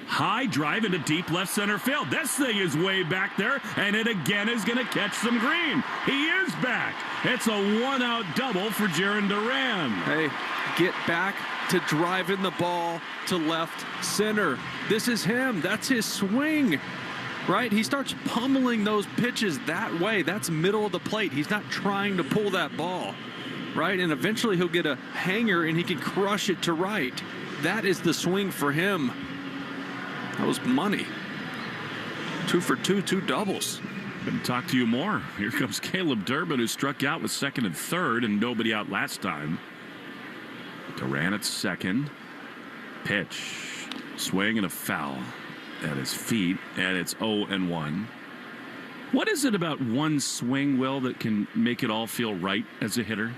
[SPEAKER 2] High drive into deep left center field. This thing is way back there, and it again is going to catch some green. He is back. It's a 1-out double for Jarren Duran.
[SPEAKER 7] Hey, get back to driving the ball to left center. This is him. That's his swing, right? He starts pummeling those pitches that way. That's middle of the plate. He's not trying to pull that ball, right? And eventually he'll get a hanger and he can crush it to right. That is the swing for him. That was money. 2 for 2, 2 doubles.
[SPEAKER 2] Going to talk to you more. Here comes Caleb Durbin, who struck out with second and third and nobody out last time. Duran at second. Pitch. Swing and a foul at his feet, and it's 0-1. What is it about one swing, Will, that can make it all feel right as a hitter?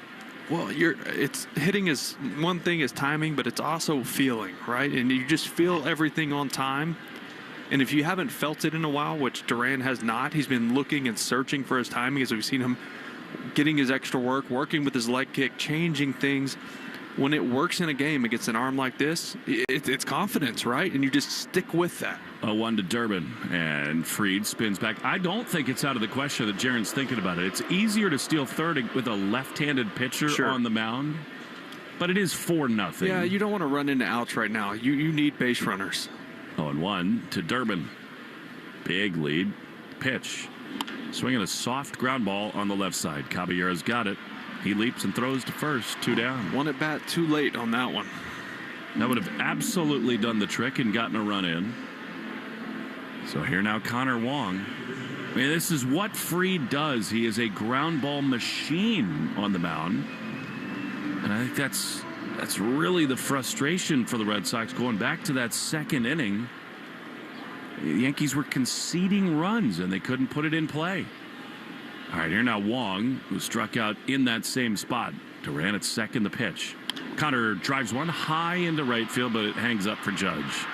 [SPEAKER 7] Well, it's hitting is one thing is timing, but it's also feeling, right? And you just feel everything on time. And if you haven't felt it in a while, which Duran has not, he's been looking and searching for his timing, as we've seen him getting his extra work, working with his leg kick, changing things. When it works in a game against an arm like this, it's confidence, right? And you just stick with that.
[SPEAKER 2] 0-1 to Durbin, and Fried spins back. I don't think it's out of the question that Jaron's thinking about it. It's easier to steal third with a left-handed pitcher on the mound, but it is 4-0.
[SPEAKER 7] Yeah, you don't want to run into outs right now. You need base runners.
[SPEAKER 2] 0-1 to Durbin. Big lead. Pitch. Swinging a soft ground ball on the left side. Caballero's got it. He leaps and throws to first. 2 down.
[SPEAKER 7] 1 at bat too late on that one.
[SPEAKER 2] That would have absolutely done the trick and gotten a run in. So here now Connor Wong. I mean, this is what Fried does. He is a ground ball machine on the mound. And I think that's really the frustration for the Red Sox going back to that second inning. The Yankees were conceding runs and they couldn't put it in play. All right, here now Wong, who struck out in that same spot. Duran at second, the pitch. Connor drives one high into right field, but it hangs up for Judge.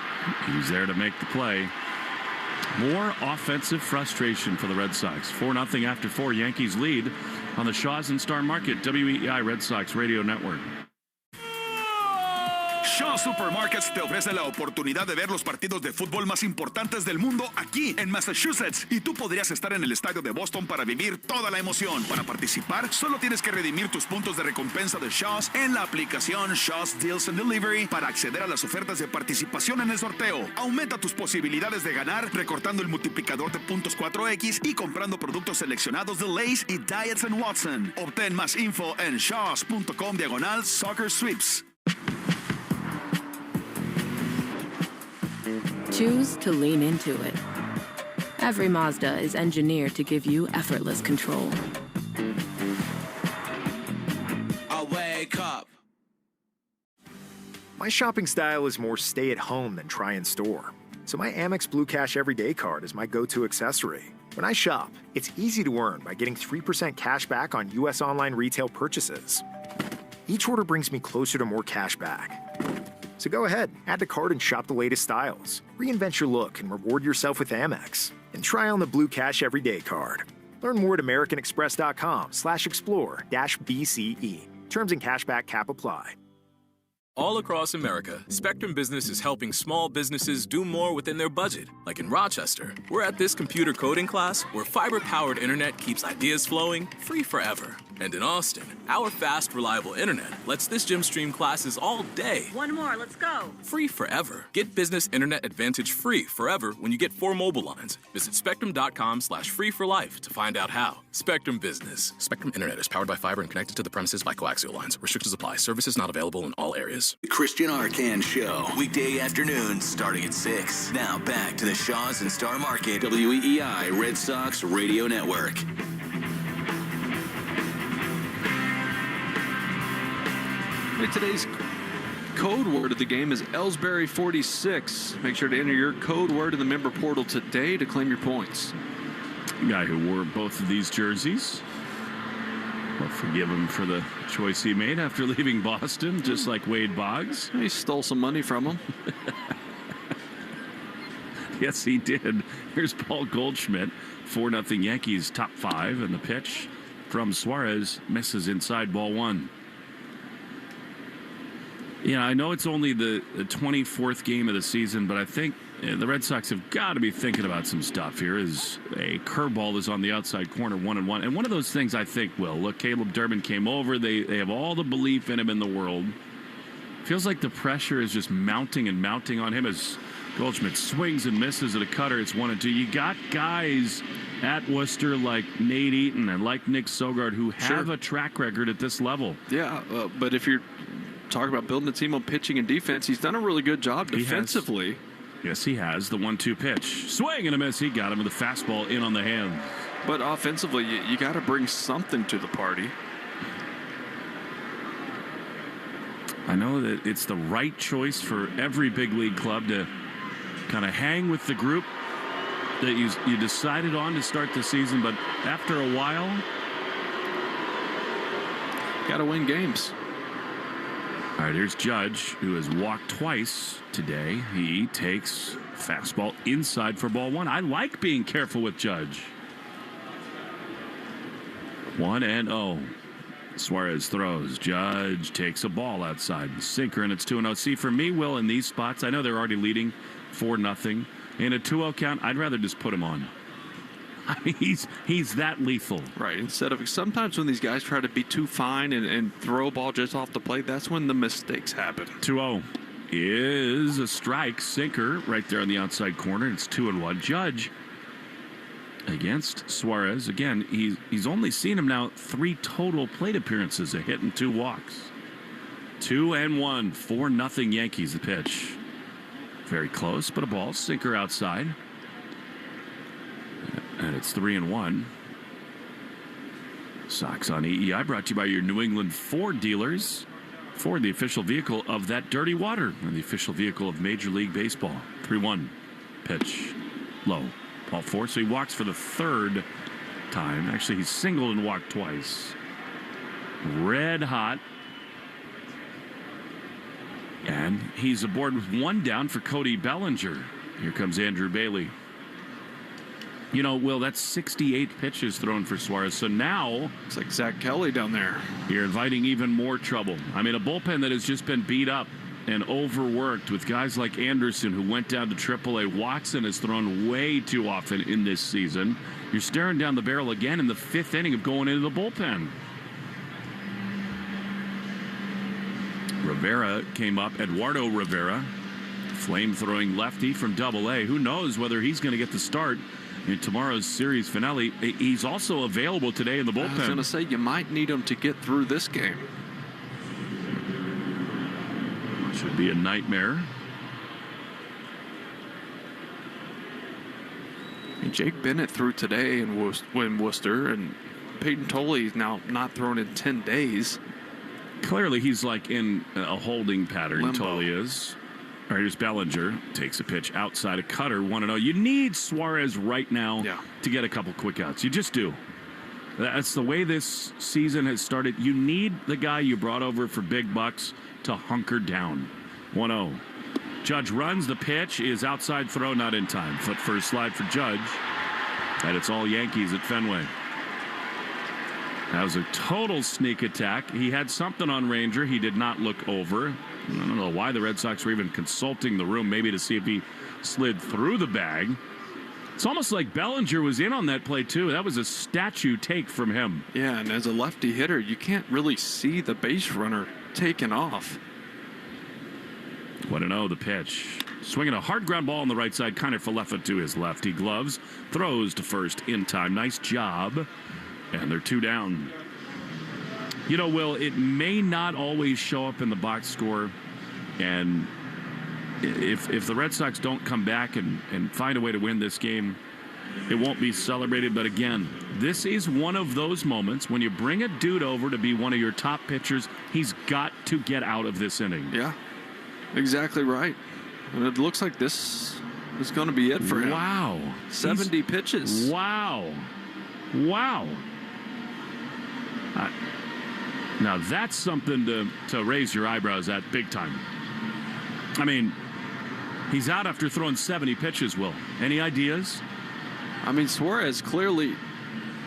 [SPEAKER 2] He's there to make the play. More offensive frustration for the Red Sox. 4-0 after 4. Yankees lead on the Shaw's and Star Market, WEEI Red Sox Radio Network.
[SPEAKER 15] Shaw Supermarkets te ofrece la oportunidad de ver los partidos de fútbol más importantes del mundo aquí en Massachusetts. Y tú podrías estar en el estadio de Boston para vivir toda la emoción. Para participar, solo tienes que redimir tus puntos de recompensa de Shaw's en la aplicación Shaw's Deals and Delivery para acceder a las ofertas de participación en el sorteo. Aumenta tus posibilidades de ganar recortando el multiplicador de puntos 4X y comprando productos seleccionados de Lay's y Diets & Watson. Obtén más info en shaws.com/soccer sweeps.
[SPEAKER 4] Choose to lean into it. Every Mazda is engineered to give you effortless control.
[SPEAKER 10] I wake up.
[SPEAKER 3] My shopping style is more stay at home than try in store. So my Amex Blue Cash Everyday Card is my go-to accessory. When I shop, it's easy to earn by getting 3% cash back on U.S. online retail purchases. Each order brings me closer to more cash back. So go ahead, add to cart and shop the latest styles. Reinvent your look and reward yourself with Amex. And try on the Blue Cash Everyday Card. Learn more at americanexpress.com/explore-BCE. Terms and cashback cap apply.
[SPEAKER 5] All across America, Spectrum Business is helping small businesses do more within their budget. Like in Rochester, we're at this computer coding class where fiber-powered internet keeps ideas flowing free forever. And in Austin, our fast, reliable internet lets this gym stream classes all day.
[SPEAKER 18] One more, let's go.
[SPEAKER 5] Free forever. Get Business Internet Advantage free forever when you get 4 mobile lines. Visit spectrum.com/free for life to find out how. Spectrum Business. Spectrum Internet is powered by fiber and connected to the premises by coaxial lines. Restrictions apply. Services not available in all areas.
[SPEAKER 30] The Christian Arcand Show. Weekday afternoons starting at 6. Now back to the Shaw's and Star Market, WEEI Red Sox Radio Network.
[SPEAKER 7] Today's code word of the game is Ellsbury 46. Make sure to enter your code word in the member portal today to claim your points.
[SPEAKER 2] The guy who wore both of these jerseys. We'll forgive him for the choice he made after leaving Boston, just like Wade Boggs.
[SPEAKER 7] He stole some money from him.
[SPEAKER 2] Yes, he did. Here's Paul Goldschmidt. 4-0 Yankees, top 5, and the pitch from Suarez misses inside, ball 1. Yeah, I know it's only the 24th game of the season, but I think the Red Sox have got to be thinking about some stuff here. As a curveball is on the outside corner, 1-1. And one of those things I think, look, Caleb Durbin came over. They have all the belief in him in the world. Feels like the pressure is just mounting and mounting on him as Goldschmidt swings and misses at a cutter. It's 1-2. You got guys at Worcester like Nate Eaton and like Nick Sogard who have a track record at this level.
[SPEAKER 7] Yeah, but if you're talking about building a team on pitching and defense, he's done a really good job defensively.
[SPEAKER 2] Yes, he has. The 1-2 pitch. Swing and a miss. He got him with the fastball in on the hand.
[SPEAKER 7] But offensively, you got to bring something to the party.
[SPEAKER 2] I know that it's the right choice for every big league club to kind of hang with the group that you decided on to start the season, but after a while,
[SPEAKER 7] got to win games.
[SPEAKER 2] All right, here's Judge, who has walked twice today. He takes fastball inside for ball 1. I like being careful with Judge. 1-0. Suarez throws. Judge takes a ball outside. Sinker, and it's 2-0. See, for me, Will, in these spots, I know they're already leading 4-0. In a 2-0 count, I'd rather just put him on. I mean, he's that lethal.
[SPEAKER 7] Right. Instead of sometimes when these guys try to be too fine and throw a ball just off the plate, that's when the mistakes happen.
[SPEAKER 2] 2-0 is a strike. Sinker right there on the outside corner. It's 2-1. Judge against Suarez. Again, he's only seen him now 3 total plate appearances, a hit and 2 walks. 2-1. 4-0 Yankees. The pitch. Very close, but a ball. Sinker outside. And it's 3-1. Sox on EEI, brought to you by your New England Ford dealers. Ford, the official vehicle of that dirty water, and the official vehicle of Major League Baseball. 3-1. Pitch. Low. Ball 4, so he walks for the 3rd time. Actually, he's singled and walked twice. Red hot. And he's aboard with 1 down for Cody Bellinger. Here comes Andrew Bailey. You know, Will, that's 68 pitches thrown for Suarez. So now
[SPEAKER 7] it's like Zach Kelly down there.
[SPEAKER 2] You're inviting even more trouble. I mean, a bullpen that has just been beat up and overworked with guys like Anderson, who went down to AAA. Watson has thrown way too often in this season. You're staring down the barrel again in the 5th inning of going into the bullpen. Rivera came up. Eduardo Rivera, flame-throwing lefty from AA. Who knows whether he's going to get the start in tomorrow's series finale. He's also available today in the bullpen.
[SPEAKER 7] I was going to say, you might need him to get through this game.
[SPEAKER 2] Should be a nightmare.
[SPEAKER 7] And Jake Bennett threw today in Worcester, and Peyton Tolley's now not thrown in 10 days.
[SPEAKER 2] Clearly, he's like in a holding pattern.
[SPEAKER 7] Limbo.
[SPEAKER 2] Tolley is. All right, here's Bellinger. Takes a pitch outside a cutter. 1-0. You need Suarez right now to get a couple quick outs. You just do. That's the way this season has started. You need the guy you brought over for big bucks to hunker down. 1-0. Judge runs. The pitch is outside throw, not in time. Foot first slide for Judge. And it's all Yankees at Fenway. That was a total sneak attack. He had something on Ranger. He did not look over. I don't know why the Red Sox were even consulting the room, maybe to see if he slid through the bag. It's almost like Bellinger was in on that play, too. That was a statue take from him.
[SPEAKER 7] Yeah, and as a lefty hitter, you can't really see the base runner taking off.
[SPEAKER 2] 1-0 the pitch. Swinging a hard ground ball on the right side. Kind of Falefa to his left. He gloves. Throws to first in time. Nice job. And they're 2 down. You know, Will, it may not always show up in the box score. And if the Red Sox don't come back and find a way to win this game, it won't be celebrated. But again, this is one of those moments when you bring a dude over to be one of your top pitchers, he's got to get out of this inning.
[SPEAKER 7] Yeah, exactly right. And it looks like this was going to be it for him.
[SPEAKER 2] Wow.
[SPEAKER 7] 70 pitches.
[SPEAKER 2] Wow. Now that's something to raise your eyebrows at big time. I mean, he's out after throwing 70 pitches, Will. Any ideas?
[SPEAKER 7] I mean, Suarez clearly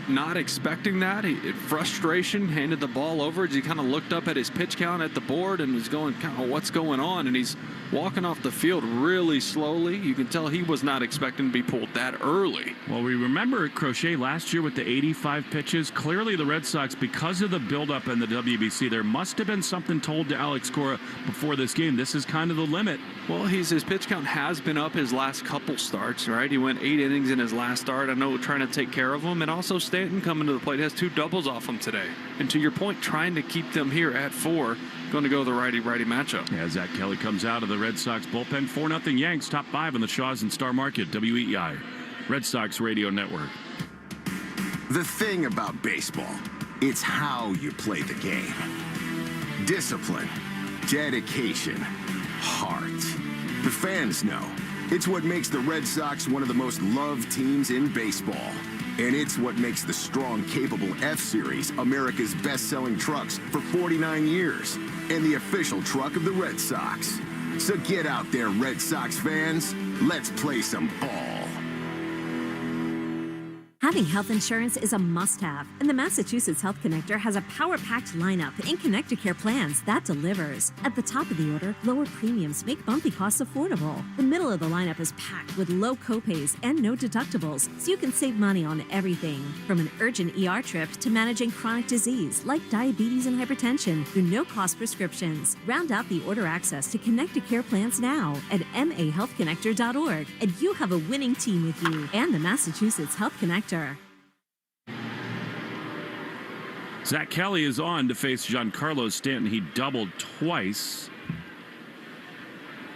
[SPEAKER 7] not expecting that. Frustration, handed the ball over as he kind of looked up at his pitch count at the board and was going, kind of, what's going on? And he's walking off the field really slowly. You can tell he was not expecting to be pulled that early.
[SPEAKER 2] Well, we remember Crochet last year with the 85 pitches. Clearly the Red Sox, because of the buildup in the WBC, there must have been something told to Alex Cora before this game. This is kind of the limit.
[SPEAKER 7] Well, his pitch count has been up his last couple starts, right? He went 8 innings in his last start. I know, trying to take care of him. And also Stanton coming to the plate has 2 doubles off him today. And to your point, trying to keep them here at 4. Going to go the righty-righty matchup.
[SPEAKER 2] Yeah, Zach Kelly comes out of the Red Sox bullpen. 4-0 Yanks, top 5 in the Shaws and Star Market. WEEI, Red Sox Radio Network.
[SPEAKER 22] The thing about baseball, it's how you play the game. Discipline, dedication, heart. The fans know. It's what makes the Red Sox one of the most loved teams in baseball. And it's what makes the strong, capable F-Series America's best-selling trucks for 49 years. And the official truck of the Red Sox. So get out there, Red Sox fans. Let's play some ball.
[SPEAKER 6] Having health insurance is a must-have, and the Massachusetts Health Connector has a power-packed lineup in Connecticare plans that delivers. At the top of the order, lower premiums make bumpy costs affordable. The middle of the lineup is packed with low copays and no deductibles, so you can save money on everything. From an urgent ER trip to managing chronic disease like diabetes and hypertension through no-cost prescriptions. Round out the order access to Connecticare plans now at mahealthconnector.org, and you have a winning team with you and the Massachusetts Health Connector.
[SPEAKER 2] Zach Kelly is on to face Giancarlo Stanton. He doubled twice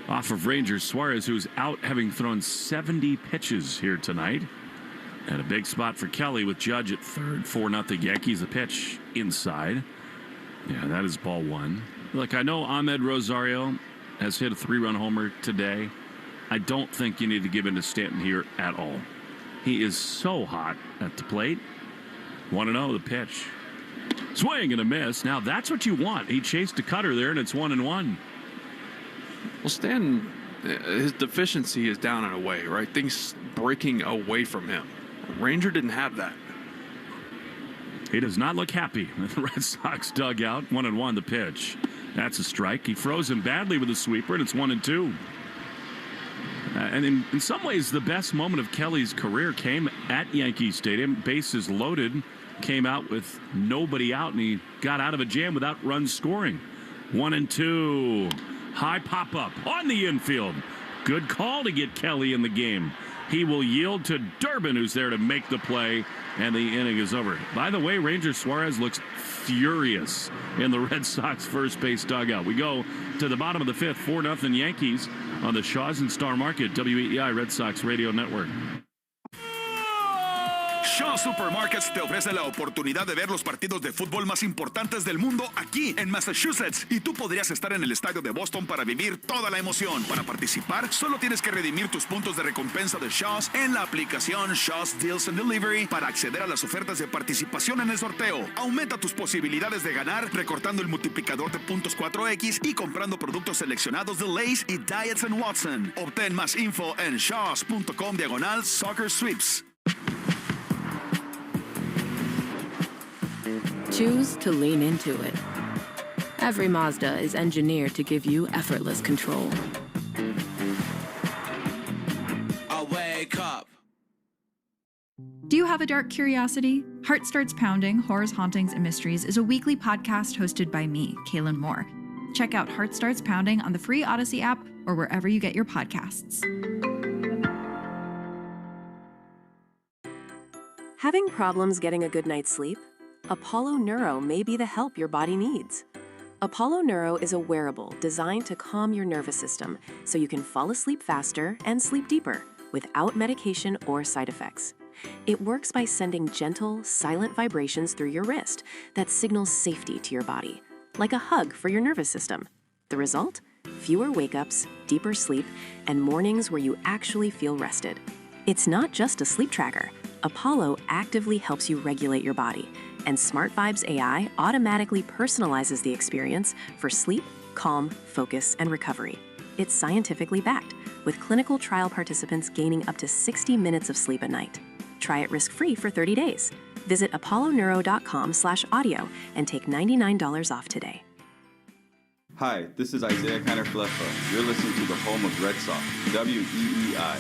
[SPEAKER 2] off of Ranger Suarez, who's out having thrown 70 pitches here tonight. And a big spot for Kelly with Judge at third. 4-0 Yankees. A pitch inside. Yeah, that is ball 1. Look, I know Ahmed Rosario has hit a 3-run homer today. I don't think you need to give in to Stanton here at all. He is so hot at the plate. 1-0 the pitch. Swing and a miss. Now that's what you want. He chased a cutter there, and it's 1-1.
[SPEAKER 7] Well, Stanton, his deficiency is down and away, right? Things breaking away from him. Ranger didn't have that.
[SPEAKER 2] He does not look happy in the Red Sox dugout. 1-1 the pitch. That's a strike. He froze him badly with a sweeper, and it's 1-2. And in some ways, the best moment of Kelly's career came at Yankee Stadium. Bases loaded, came out with nobody out, and he got out of a jam without runs scoring. 1-2. High pop-up on the infield. Good call to get Kelly in the game. He will yield to Durbin, who's there to make the play, and the inning is over. By the way, Ranger Suarez looks furious in the Red Sox first base dugout. We go to the bottom of the 5th, 4-0 Yankees on the Shaws and Star Market, WEEI Red Sox Radio Network.
[SPEAKER 15] Shaw Supermarkets te ofrece la oportunidad de ver los partidos de fútbol más importantes del mundo aquí en Massachusetts. Y tú podrías estar en el estadio de Boston para vivir toda la emoción. Para participar, solo tienes que redimir tus puntos de recompensa de Shaw's en la aplicación Shaw's Deals and Delivery para acceder a las ofertas de participación en el sorteo. Aumenta tus posibilidades de ganar recortando el multiplicador de puntos 4X y comprando productos seleccionados de Lay's y Diets & Watson. Obtén más info en shaws.com/soccer sweeps.
[SPEAKER 4] Choose to lean into it. Every Mazda is engineered to give you effortless control.
[SPEAKER 10] I wake up.
[SPEAKER 18] Do you have a dark curiosity? Heart Starts Pounding, Horrors, Hauntings, and Mysteries is a weekly podcast hosted by me, Kaylin Moore. Check out Heart Starts Pounding on the free Odyssey app or wherever you get your podcasts.
[SPEAKER 20] Having problems getting a good night's sleep? Apollo Neuro may be the help your body needs. Apollo Neuro is a wearable designed to calm your nervous system so you can fall asleep faster and sleep deeper without medication or side effects. It works by sending gentle, silent vibrations through your wrist that signals safety to your body, like a hug for your nervous system. The result? fewer wake-ups, deeper sleep, and mornings where you actually feel rested. It's not just a sleep tracker. Apollo actively helps you regulate your body, and Smart Vibes AI automatically personalizes the experience for sleep, calm, focus, and recovery. It's scientifically backed, with clinical trial participants gaining up to 60 minutes of sleep a night. Try it risk-free for 30 days. Visit apolloneuro.com/audio and take $99 off today.
[SPEAKER 1] Hi, this is Isaiah Kiner-Falefa. You're listening to the home of Red Sox, WEEI.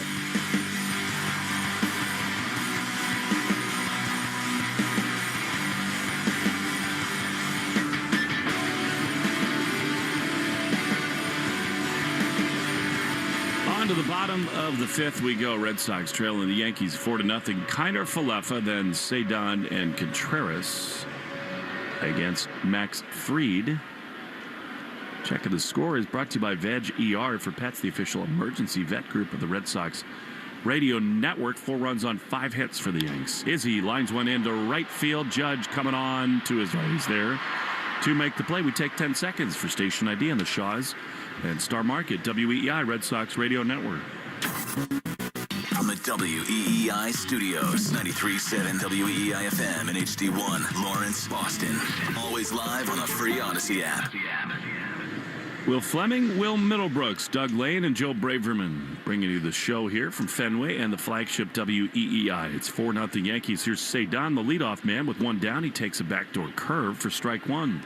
[SPEAKER 2] On to the bottom of the fifth we go. Red Sox trailing the Yankees 4-0. Kiner-Falefa, then Ceddanne and Contreras against Max Fried. Check of the score is brought to you by Veg ER for Pets, the official emergency vet group of the Red Sox radio network. 4 runs on 5 hits for the Yanks. Izzy lines one into right field. Judge coming on to his right. He's there to make the play. We take 10 seconds for station ID on the Shaws and Star Market, WEEI Red Sox Radio Network.
[SPEAKER 30] From the WEEI studios, 93.7 WEEI FM and HD1, Lawrence, Boston. Always live on the free Odyssey app.
[SPEAKER 2] Will Fleming, Will Middlebrooks, Doug Lane, and Joe Braverman bringing you the show here from Fenway and the flagship WEEI. It's 4-0 Yankees. Here's Ceddanne, the leadoff man, with 1 down. He takes a backdoor curve for strike 1.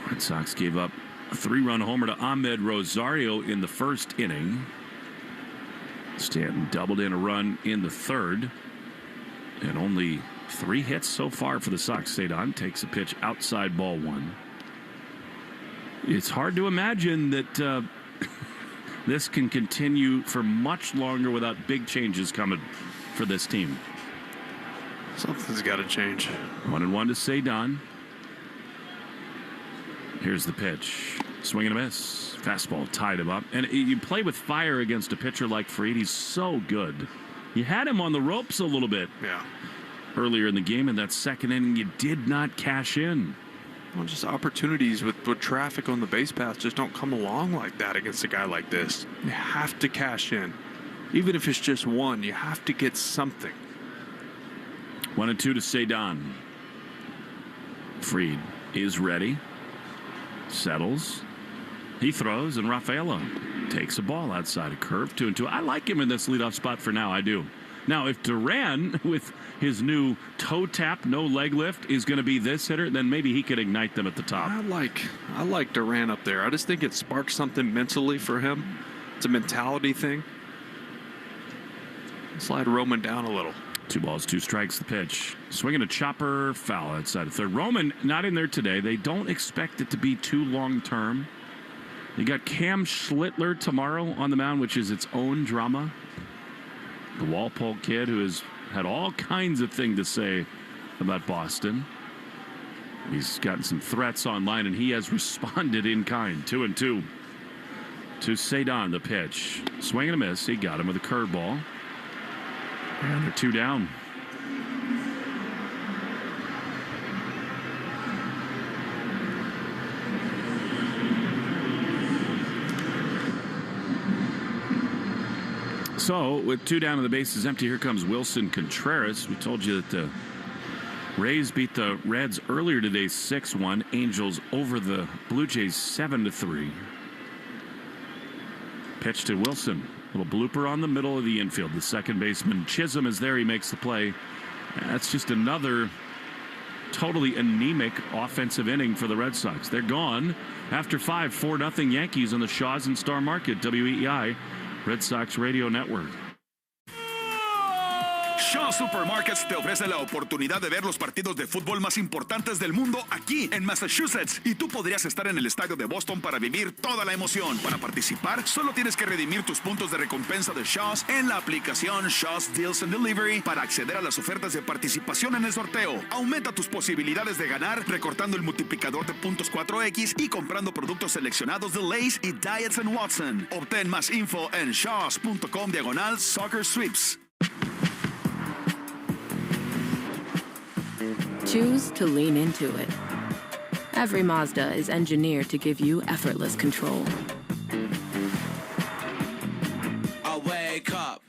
[SPEAKER 2] Red Sox gave up a 3-run homer to Ahmed Rosario in the first inning. Stanton doubled in a run in the third. And only 3 hits so far for the Sox. Ceddanne takes a pitch outside, ball 1. It's hard to imagine that this can continue for much longer without big changes coming for this team.
[SPEAKER 7] Something's got to change.
[SPEAKER 2] 1-1 to Ceddanne. Here's the pitch. Swing and a miss. Fastball tied him up. And you play with fire against a pitcher like Fried. He's so good. You had him on the ropes a little bit.
[SPEAKER 7] Yeah.
[SPEAKER 2] Earlier in the game in that second inning, you did not cash in.
[SPEAKER 7] Well, just opportunities with traffic on the base paths just don't come along like that against a guy like this. You have to cash in. Even if it's just 1, you have to get something.
[SPEAKER 2] 1-2 to Ceddanne. Fried is ready. Settles. He throws, and Rafaela takes a ball outside a curve. 2-2. I like him in this leadoff spot for now. I do. Now, if Duran, with his new toe tap, no leg lift, is going to be this hitter, then maybe he could ignite them at the top.
[SPEAKER 7] I like Duran up there. I just think it sparks something mentally for him. It's a mentality thing. Slide Roman down a little.
[SPEAKER 2] 2 balls, 2 strikes, the pitch. Swinging a chopper, foul outside of third. Roman not in there today. They don't expect it to be too long term. You got Cam Schlittler tomorrow on the mound, which is its own drama. The Walpole kid who has had all kinds of things to say about Boston. He's gotten some threats online, and he has responded in kind. 2-2 to Ceddanne, the pitch. Swing and a miss. He got him with a curveball. And they're 2 down. So, with 2 down and the bases empty, here comes Wilson Contreras. We told you that the Rays beat the Reds earlier today 6-1. Angels over the Blue Jays 7-3. Pitch to Wilson. Little blooper on the middle of the infield. The second baseman Chisholm is there. He makes the play. That's just another totally anemic offensive inning for the Red Sox. They're gone after 5. 4-0 Yankees on the Shaws and Star Market. WEEI Red Sox Radio Network.
[SPEAKER 15] Shaw Supermarkets te ofrece la oportunidad de ver los partidos de fútbol más importantes del mundo aquí en Massachusetts. Y tú podrías estar en el estadio de Boston para vivir toda la emoción. Para participar, solo tienes que redimir tus puntos de recompensa de Shaw's en la aplicación Shaw's Deals and Delivery para acceder a las ofertas de participación en el sorteo. Aumenta tus posibilidades de ganar recortando el multiplicador de puntos 4X y comprando productos seleccionados de Lay's y Diets & Watson. Obtén más info en shaws.com/soccer sweeps.
[SPEAKER 4] Choose to lean into it. Every Mazda is engineered to give you effortless control.
[SPEAKER 10] I wake up.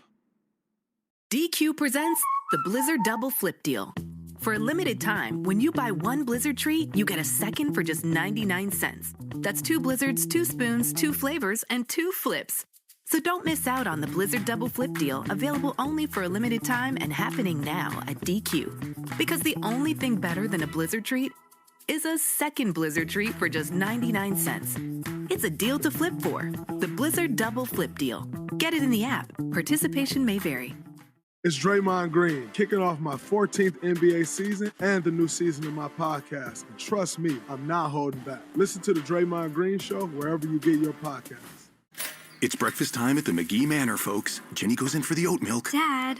[SPEAKER 13] DQ presents the Blizzard Double Flip Deal. For a limited time, when you buy one Blizzard treat, you get a second for just 99 cents. That's 2 Blizzards, 2 spoons, 2 flavors, and 2 flips. So don't miss out on the Blizzard Double Flip Deal, available only for a limited time and happening now at DQ. Because the only thing better than a Blizzard treat is a second Blizzard treat for just 99 cents. It's a deal to flip for. The Blizzard Double Flip Deal. Get it in the app. Participation may vary.
[SPEAKER 8] It's Draymond Green, kicking off my 14th NBA season and the new season of my podcast. And trust me, I'm not holding back. Listen to The Draymond Green Show wherever you get your podcasts.
[SPEAKER 15] It's breakfast time at the McGee Manor, folks. Jenny goes in for the oat milk.
[SPEAKER 19] Dad.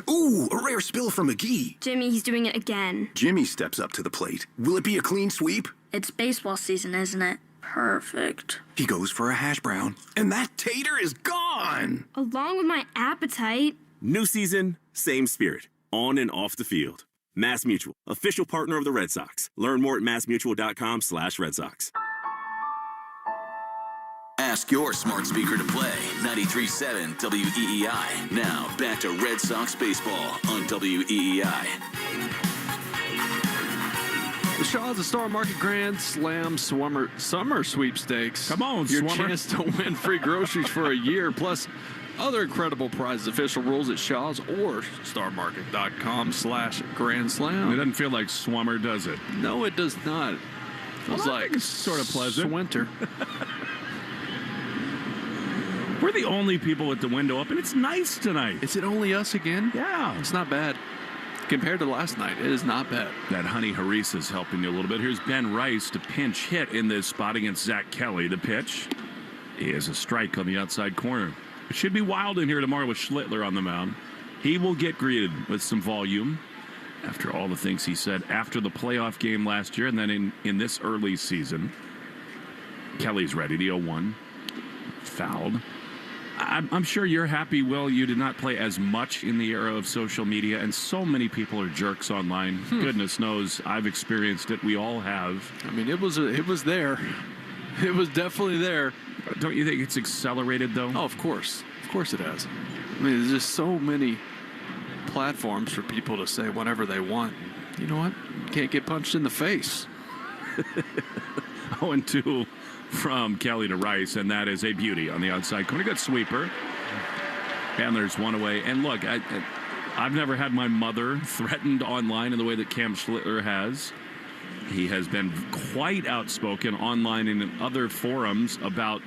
[SPEAKER 15] Ooh, a rare spill from McGee.
[SPEAKER 19] Jimmy, he's doing it again.
[SPEAKER 15] Jimmy steps up to the plate. Will it be a clean sweep?
[SPEAKER 19] It's baseball season, isn't it? Perfect.
[SPEAKER 15] He goes for a hash brown, and that tater is gone.
[SPEAKER 19] Along with my appetite.
[SPEAKER 21] New season, same spirit, on and off the field. Mass Mutual, official partner of the Red Sox. Learn more at massmutual.com/Red Sox.
[SPEAKER 30] Ask your smart speaker to play 93.7 WEEI. Now back to Red Sox baseball on WEEI.
[SPEAKER 7] The Shaw's a Star Market Grand Slam Summer Sweepstakes.
[SPEAKER 2] Come on,
[SPEAKER 7] your
[SPEAKER 2] Swummer.
[SPEAKER 7] chance to win free groceries for a year, plus other incredible prizes. Official rules at Shaw's or starmarket.com/Grand Slam.
[SPEAKER 2] It doesn't feel like Swummer, does it?
[SPEAKER 7] No, it does not. Feels like
[SPEAKER 2] it's sort of pleasant.
[SPEAKER 7] Winter.
[SPEAKER 2] We're the only people with the window open. It's nice tonight.
[SPEAKER 7] Is it only us again?
[SPEAKER 2] Yeah.
[SPEAKER 7] It's not bad. Compared to last night, it is not bad.
[SPEAKER 2] That Honey Harissa is helping you a little bit. Here's Ben Rice to pinch hit in this spot against Zach Kelly. The pitch is a strike on the outside corner. It should be wild in here tomorrow with Schlittler on the mound. He will get greeted with some volume after all the things he said after the playoff game last year and then in this early season. Kelly's ready. The 0-1. Fouled. I'm sure you're happy, Will, you did not play as much in the era of social media, and so many people are jerks online. Goodness knows I've experienced it. We all have.
[SPEAKER 7] I mean, it was there. It was definitely there.
[SPEAKER 2] Don't you think it's accelerated, though?
[SPEAKER 7] Oh, of course. Of course it has. I mean, there's just so many platforms for people to say whatever they want. You know what? You can't get punched in the face.
[SPEAKER 2] 0-2 from Kelly to Rice, and that is a beauty on the outside corner. Good sweeper. And there's one away. And look, I've never had my mother threatened online in the way that Cam Schlittler has. He has been quite outspoken online and in other forums about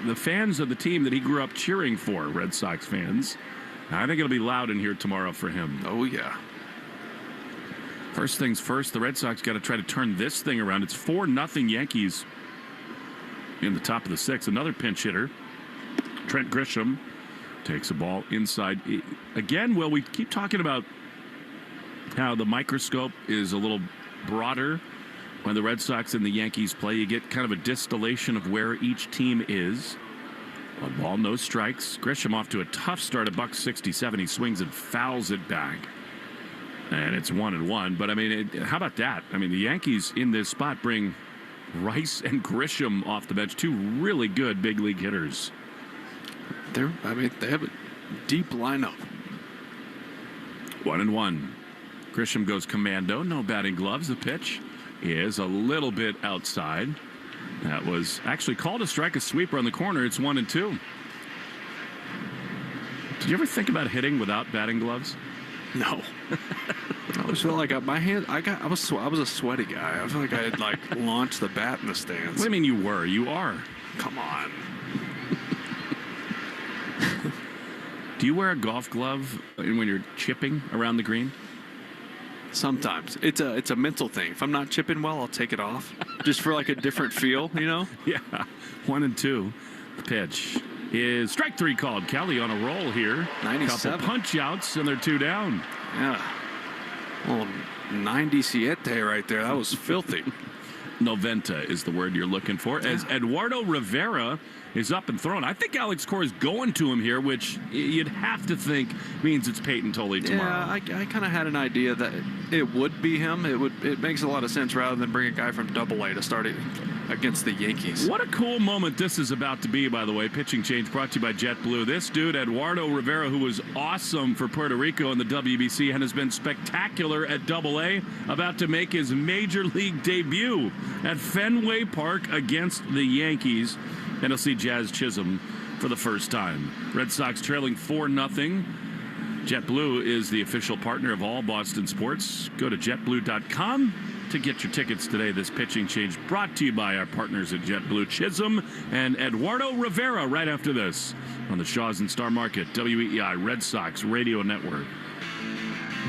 [SPEAKER 2] the fans of the team that he grew up cheering for, Red Sox fans. I think it'll be loud in here tomorrow for him.
[SPEAKER 7] Oh, yeah.
[SPEAKER 2] First things first, the Red Sox got to try to turn this thing around. It's 4-0 Yankees in the top of the sixth. Another pinch hitter, Trent Grisham, takes a ball inside. Again, Will, we keep talking about how the microscope is a little broader when the Red Sox and the Yankees play. You get kind of a distillation of where each team is. One ball, no strikes. Grisham off to a tough start at $167. He swings and fouls it back. And it's 1-1. But, I mean, how about that? I mean, the Yankees in this spot bring Rice and Grisham off the bench. Two really good big league hitters.
[SPEAKER 7] They have a deep lineup.
[SPEAKER 2] 1-1. Grisham goes commando. No batting gloves. The pitch is a little bit outside. That was actually called a strike, a sweeper on the corner. It's 1-2. Did you ever think about hitting without batting gloves?
[SPEAKER 7] No. I always felt like my hand. I was a sweaty guy. I feel like I had launched the bat in the stands.
[SPEAKER 2] What do you mean you were? You are.
[SPEAKER 7] Come on.
[SPEAKER 2] Do you wear a golf glove when you're chipping around the green?
[SPEAKER 7] Sometimes. It's a mental thing. If I'm not chipping well, I'll take it off. Just for a different feel, you know?
[SPEAKER 2] Yeah. 1-2. The pitch is strike three called. Kelly on a roll here.
[SPEAKER 7] 97.
[SPEAKER 2] Couple punch outs, and they're two down.
[SPEAKER 7] Yeah. Well, 97 right there. That was filthy.
[SPEAKER 2] Noventa is the word you're looking for, as Eduardo Rivera is up and thrown. I think Alex Cora is going to him here, which you'd have to think means it's Peyton Tolley tomorrow.
[SPEAKER 7] Yeah, I kind of had an idea that it would be him. It makes a lot of sense rather than bring a guy from Double-A to start it against the Yankees.
[SPEAKER 2] What a cool moment this is about to be, by the way. Pitching change brought to you by JetBlue. This dude, Eduardo Rivera, who was awesome for Puerto Rico in the WBC and has been spectacular at Double-A, about to make his major league debut at Fenway Park against the Yankees. And he'll see Jazz Chisholm for the first time. Red Sox trailing 4-0. JetBlue is the official partner of all Boston sports. Go to JetBlue.com to get your tickets today. This pitching change brought to you by our partners at JetBlue. Chisholm and Eduardo Rivera right after this on the Shaws and Star Market, WEEI Red Sox Radio Network.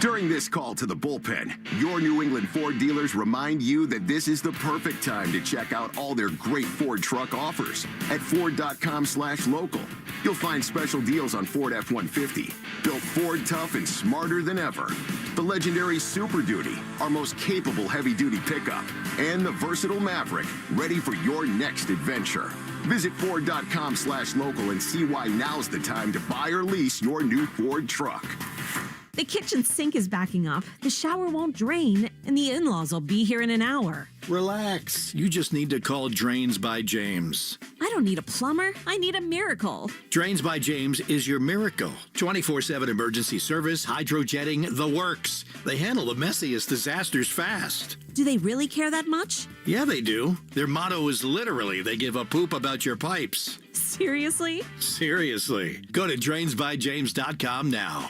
[SPEAKER 22] During this call to the bullpen, your New England Ford dealers remind you that this is the perfect time to check out all their great Ford truck offers. At Ford.com/local, you'll find special deals on Ford F-150, built Ford tough and smarter than ever. The legendary Super Duty, our most capable heavy-duty pickup, and the versatile Maverick, ready for your next adventure. Visit Ford.com/local and see why now's the time to buy or lease your new Ford truck.
[SPEAKER 6] The kitchen sink is backing up, the shower won't drain, and the in-laws will be here in an hour.
[SPEAKER 9] Relax. You just need to call Drains by James.
[SPEAKER 6] I don't need a plumber. I need a miracle.
[SPEAKER 9] Drains by James is your miracle. 24/7 emergency service, hydrojetting, the works. They handle the messiest disasters fast.
[SPEAKER 6] Do they really care that much?
[SPEAKER 9] Yeah, they do. Their motto is literally, they give a poop about your pipes.
[SPEAKER 6] Seriously?
[SPEAKER 9] Seriously. Go to drainsbyjames.com now.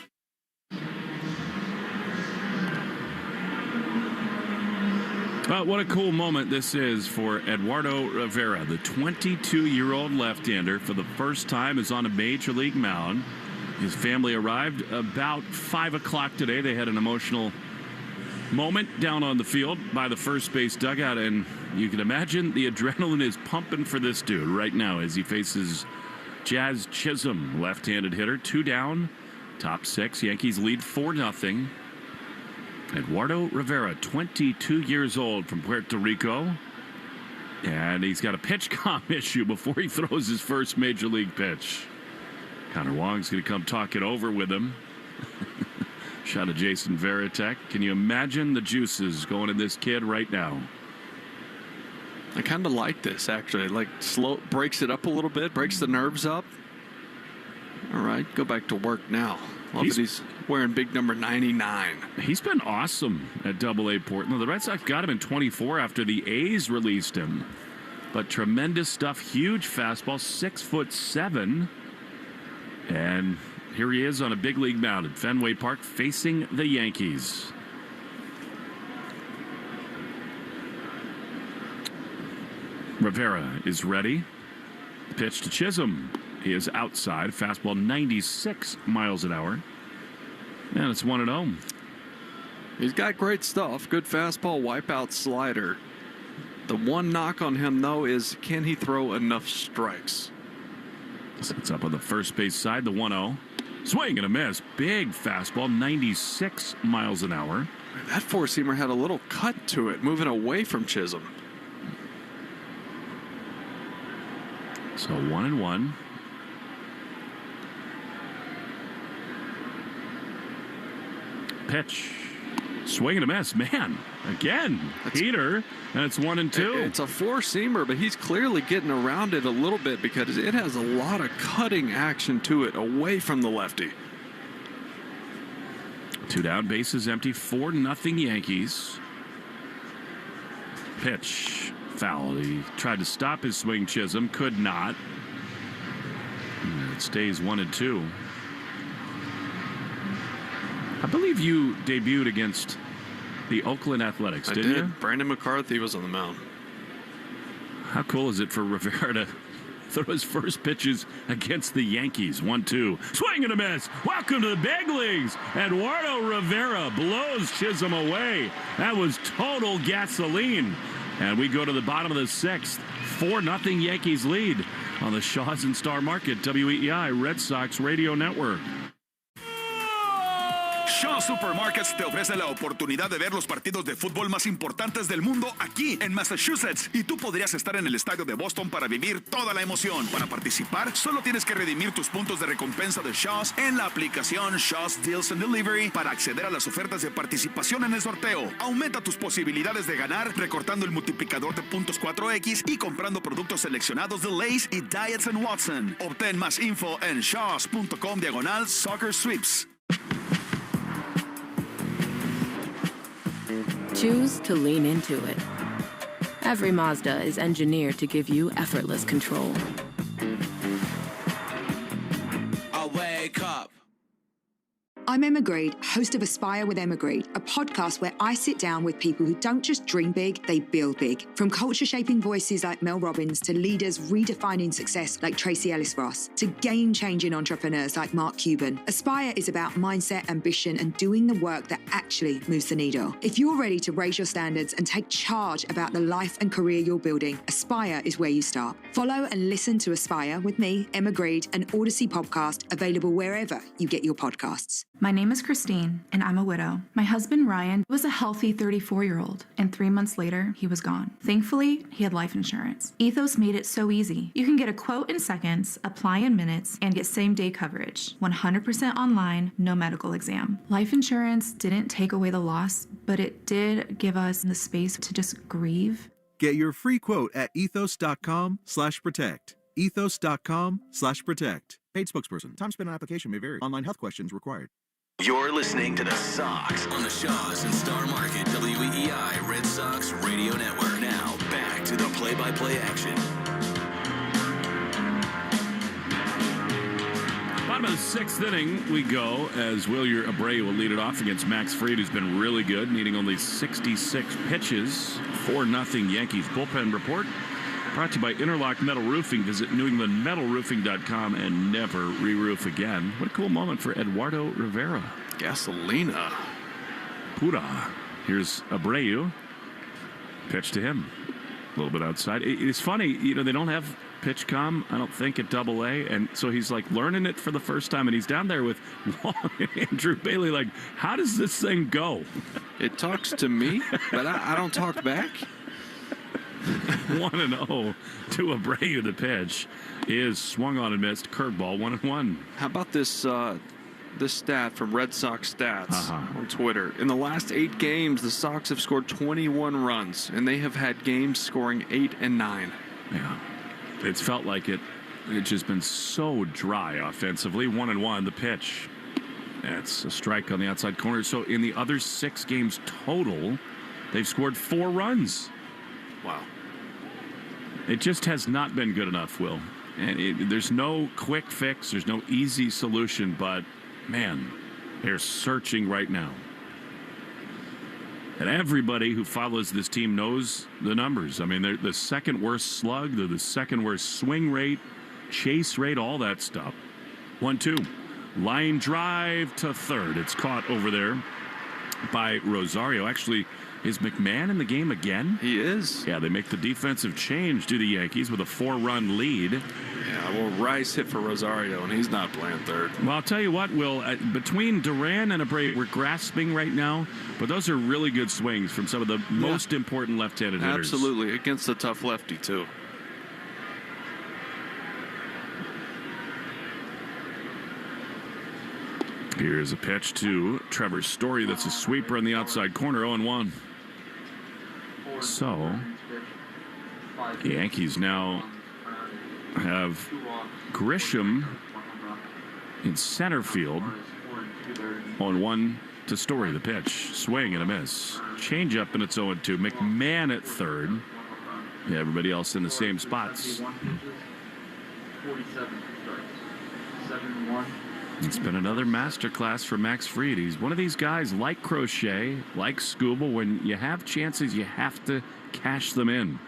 [SPEAKER 2] What a cool moment this is for Eduardo Rivera. The 22-year-old left-hander for the first time is on a major league mound. His family arrived about 5 o'clock today. They had an emotional moment down on the field by the first base dugout, and you can imagine the adrenaline is pumping for this dude right now as he faces Jazz Chisholm, left-handed hitter. 2 down, top 6. Yankees lead 4-0. Eduardo Rivera, 22 years old, from Puerto Rico. And he's got a pitch comp issue before he throws his first major league pitch. Connor Wong's going to come talk it over with him. Shot of Jason Varitek. Can you imagine the juices going in this kid right now?
[SPEAKER 7] I kind of like this, actually. Like, slow, breaks it up a little bit, breaks the nerves up. All right, go back to work now. Love that he's wearing big number 99.
[SPEAKER 2] He's been awesome at Double-A Portland. The Red Sox got him in 24 after the A's released him. But tremendous stuff. Huge fastball, 6'7". And here he is on a big league mound at Fenway Park facing the Yankees. Rivera is ready. Pitch to Chisholm. He is outside. Fastball 96 miles an hour. And it's 1-0.
[SPEAKER 7] He's got great stuff. Good fastball, wipeout slider. The one knock on him, though, is can he throw enough strikes?
[SPEAKER 2] Sets up on the first base side, the 1-0. Swing and a miss. Big fastball, 96 miles an hour.
[SPEAKER 7] That four-seamer had a little cut to it, moving away from Chisholm.
[SPEAKER 2] So 1-1. Pitch. Swing and a miss. Man, again, heater, and it's 1-2.
[SPEAKER 7] It's a four-seamer, but he's clearly getting around it a little bit because it has a lot of cutting action to it away from the lefty.
[SPEAKER 2] 2 down, bases empty, 4-0 Yankees. Pitch. Foul. He tried to stop his swing, Chisholm, could not. And it stays 1-2. I believe you debuted against the Oakland Athletics, didn't you?
[SPEAKER 7] Brandon McCarthy was on the mound.
[SPEAKER 2] How cool is it for Rivera to throw his first pitches against the Yankees? 1-2. Swing and a miss. Welcome to the big leagues. Eduardo Rivera blows Chisholm away. That was total gasoline. And we go to the bottom of the 6th. 4-0 Yankees lead on the Shaws and Star Market, WEEI Red Sox Radio Network.
[SPEAKER 15] Shaw Supermarkets te ofrece la oportunidad de ver los partidos de fútbol más importantes del mundo aquí en Massachusetts. Y tú podrías estar en el estadio de Boston para vivir toda la emoción. Para participar, solo tienes que redimir tus puntos de recompensa de Shaw's en la aplicación Shaw's Deals and Delivery para acceder a las ofertas de participación en el sorteo. Aumenta tus posibilidades de ganar recortando el multiplicador de puntos 4X y comprando productos seleccionados de Lay's y Diets & Watson. Obtén más info en shaws.com/soccer sweeps.
[SPEAKER 4] Choose to lean into it. Every Mazda is engineered to give you effortless control.
[SPEAKER 10] I wake up.
[SPEAKER 11] I'm Emma Grede, host of Aspire with Emma Grede, a podcast where I sit down with people who don't just dream big, they build big. From culture-shaping voices like Mel Robbins to leaders redefining success like Tracy Ellis-Ross to game-changing entrepreneurs like Mark Cuban, Aspire is about mindset, ambition, and doing the work that actually moves the needle. If you're ready to raise your standards and take charge about the life and career you're building, Aspire is where you start. Follow and listen to Aspire with me, Emma Grede, an Odyssey podcast available wherever you get your podcasts.
[SPEAKER 18] My name is Christine, and I'm a widow. My husband, Ryan, was a healthy 34-year-old, and 3 months later, he was gone. Thankfully, he had life insurance. Ethos made it so easy. You can get a quote in seconds, apply in minutes, and get same-day coverage. 100% online, no medical exam. Life insurance didn't take away the loss, but it did give us the space to just grieve.
[SPEAKER 12] Get your free quote at ethos.com/protect. Ethos.com/protect. Paid spokesperson. Time spent on application may vary. Online health questions required.
[SPEAKER 30] You're listening to the Sox on the Shaws and Star Market WEEI Red Sox Radio Network. Now, back to the play-by-play action.
[SPEAKER 2] Bottom of the sixth inning we go as Wilyer Abreu will lead it off against Max Fried, who's been really good, needing only 66 pitches. 4-0 Yankees bullpen report. Brought to you by Interlock Metal Roofing. Visit NewEnglandMetalRoofing.com and never re-roof again. What a cool moment for Eduardo Rivera.
[SPEAKER 7] Gasolina.
[SPEAKER 2] Pura. Here's Abreu. Pitch to him. A little bit outside. It's funny, you know, they don't have pitch comm, I don't think, at Double-A, and so he's like learning it for the first time, and he's down there with Andrew Bailey like, how does this thing go?
[SPEAKER 7] It talks to me, but I don't talk back.
[SPEAKER 2] 1-0 to Abreu. The pitch is swung on and missed. Curveball, 1-1.
[SPEAKER 7] How about this this stat from Red Sox Stats on Twitter? In the last 8 games, the Sox have scored 21 runs, and they have had games scoring 8 and 9.
[SPEAKER 2] Yeah, it's felt like it's just been so dry offensively. 1-1. The pitch. That's a strike on the outside corner. So in the other 6 games total, they've scored 4 runs.
[SPEAKER 7] Wow.
[SPEAKER 2] It just has not been good enough, Will. And there's no quick fix. There's no easy solution. But, man, they're searching right now. And everybody who follows this team knows the numbers. I mean, they're the second worst slug. They're the second worst swing rate, chase rate, all that stuff. 1-2. Line drive to third. It's caught over there by Rosario. Actually, is McMahon in the game again?
[SPEAKER 7] He is.
[SPEAKER 2] Yeah, they make the defensive change to the Yankees with a 4-run lead.
[SPEAKER 7] Yeah, well, Rice hit for Rosario, and he's not playing third.
[SPEAKER 2] Well, I'll tell you what, Will, between Duran and Abreu, we're grasping right now, but those are really good swings from some of the most important left-handed hitters.
[SPEAKER 7] Absolutely, against a tough lefty, too.
[SPEAKER 2] Here's a pitch to Trevor Story. That's a sweeper in the outside corner, 0-1. So, the Yankees now have Grisham in center field. 0-1 to Story. The pitch, swing and a miss. Change up, and it's 0-2. McMahon at third. Yeah, everybody else in the same spots. It's been another masterclass for Max Fried. He's one of these guys like Crochet, like Skubal. When you have chances, you have to cash them in.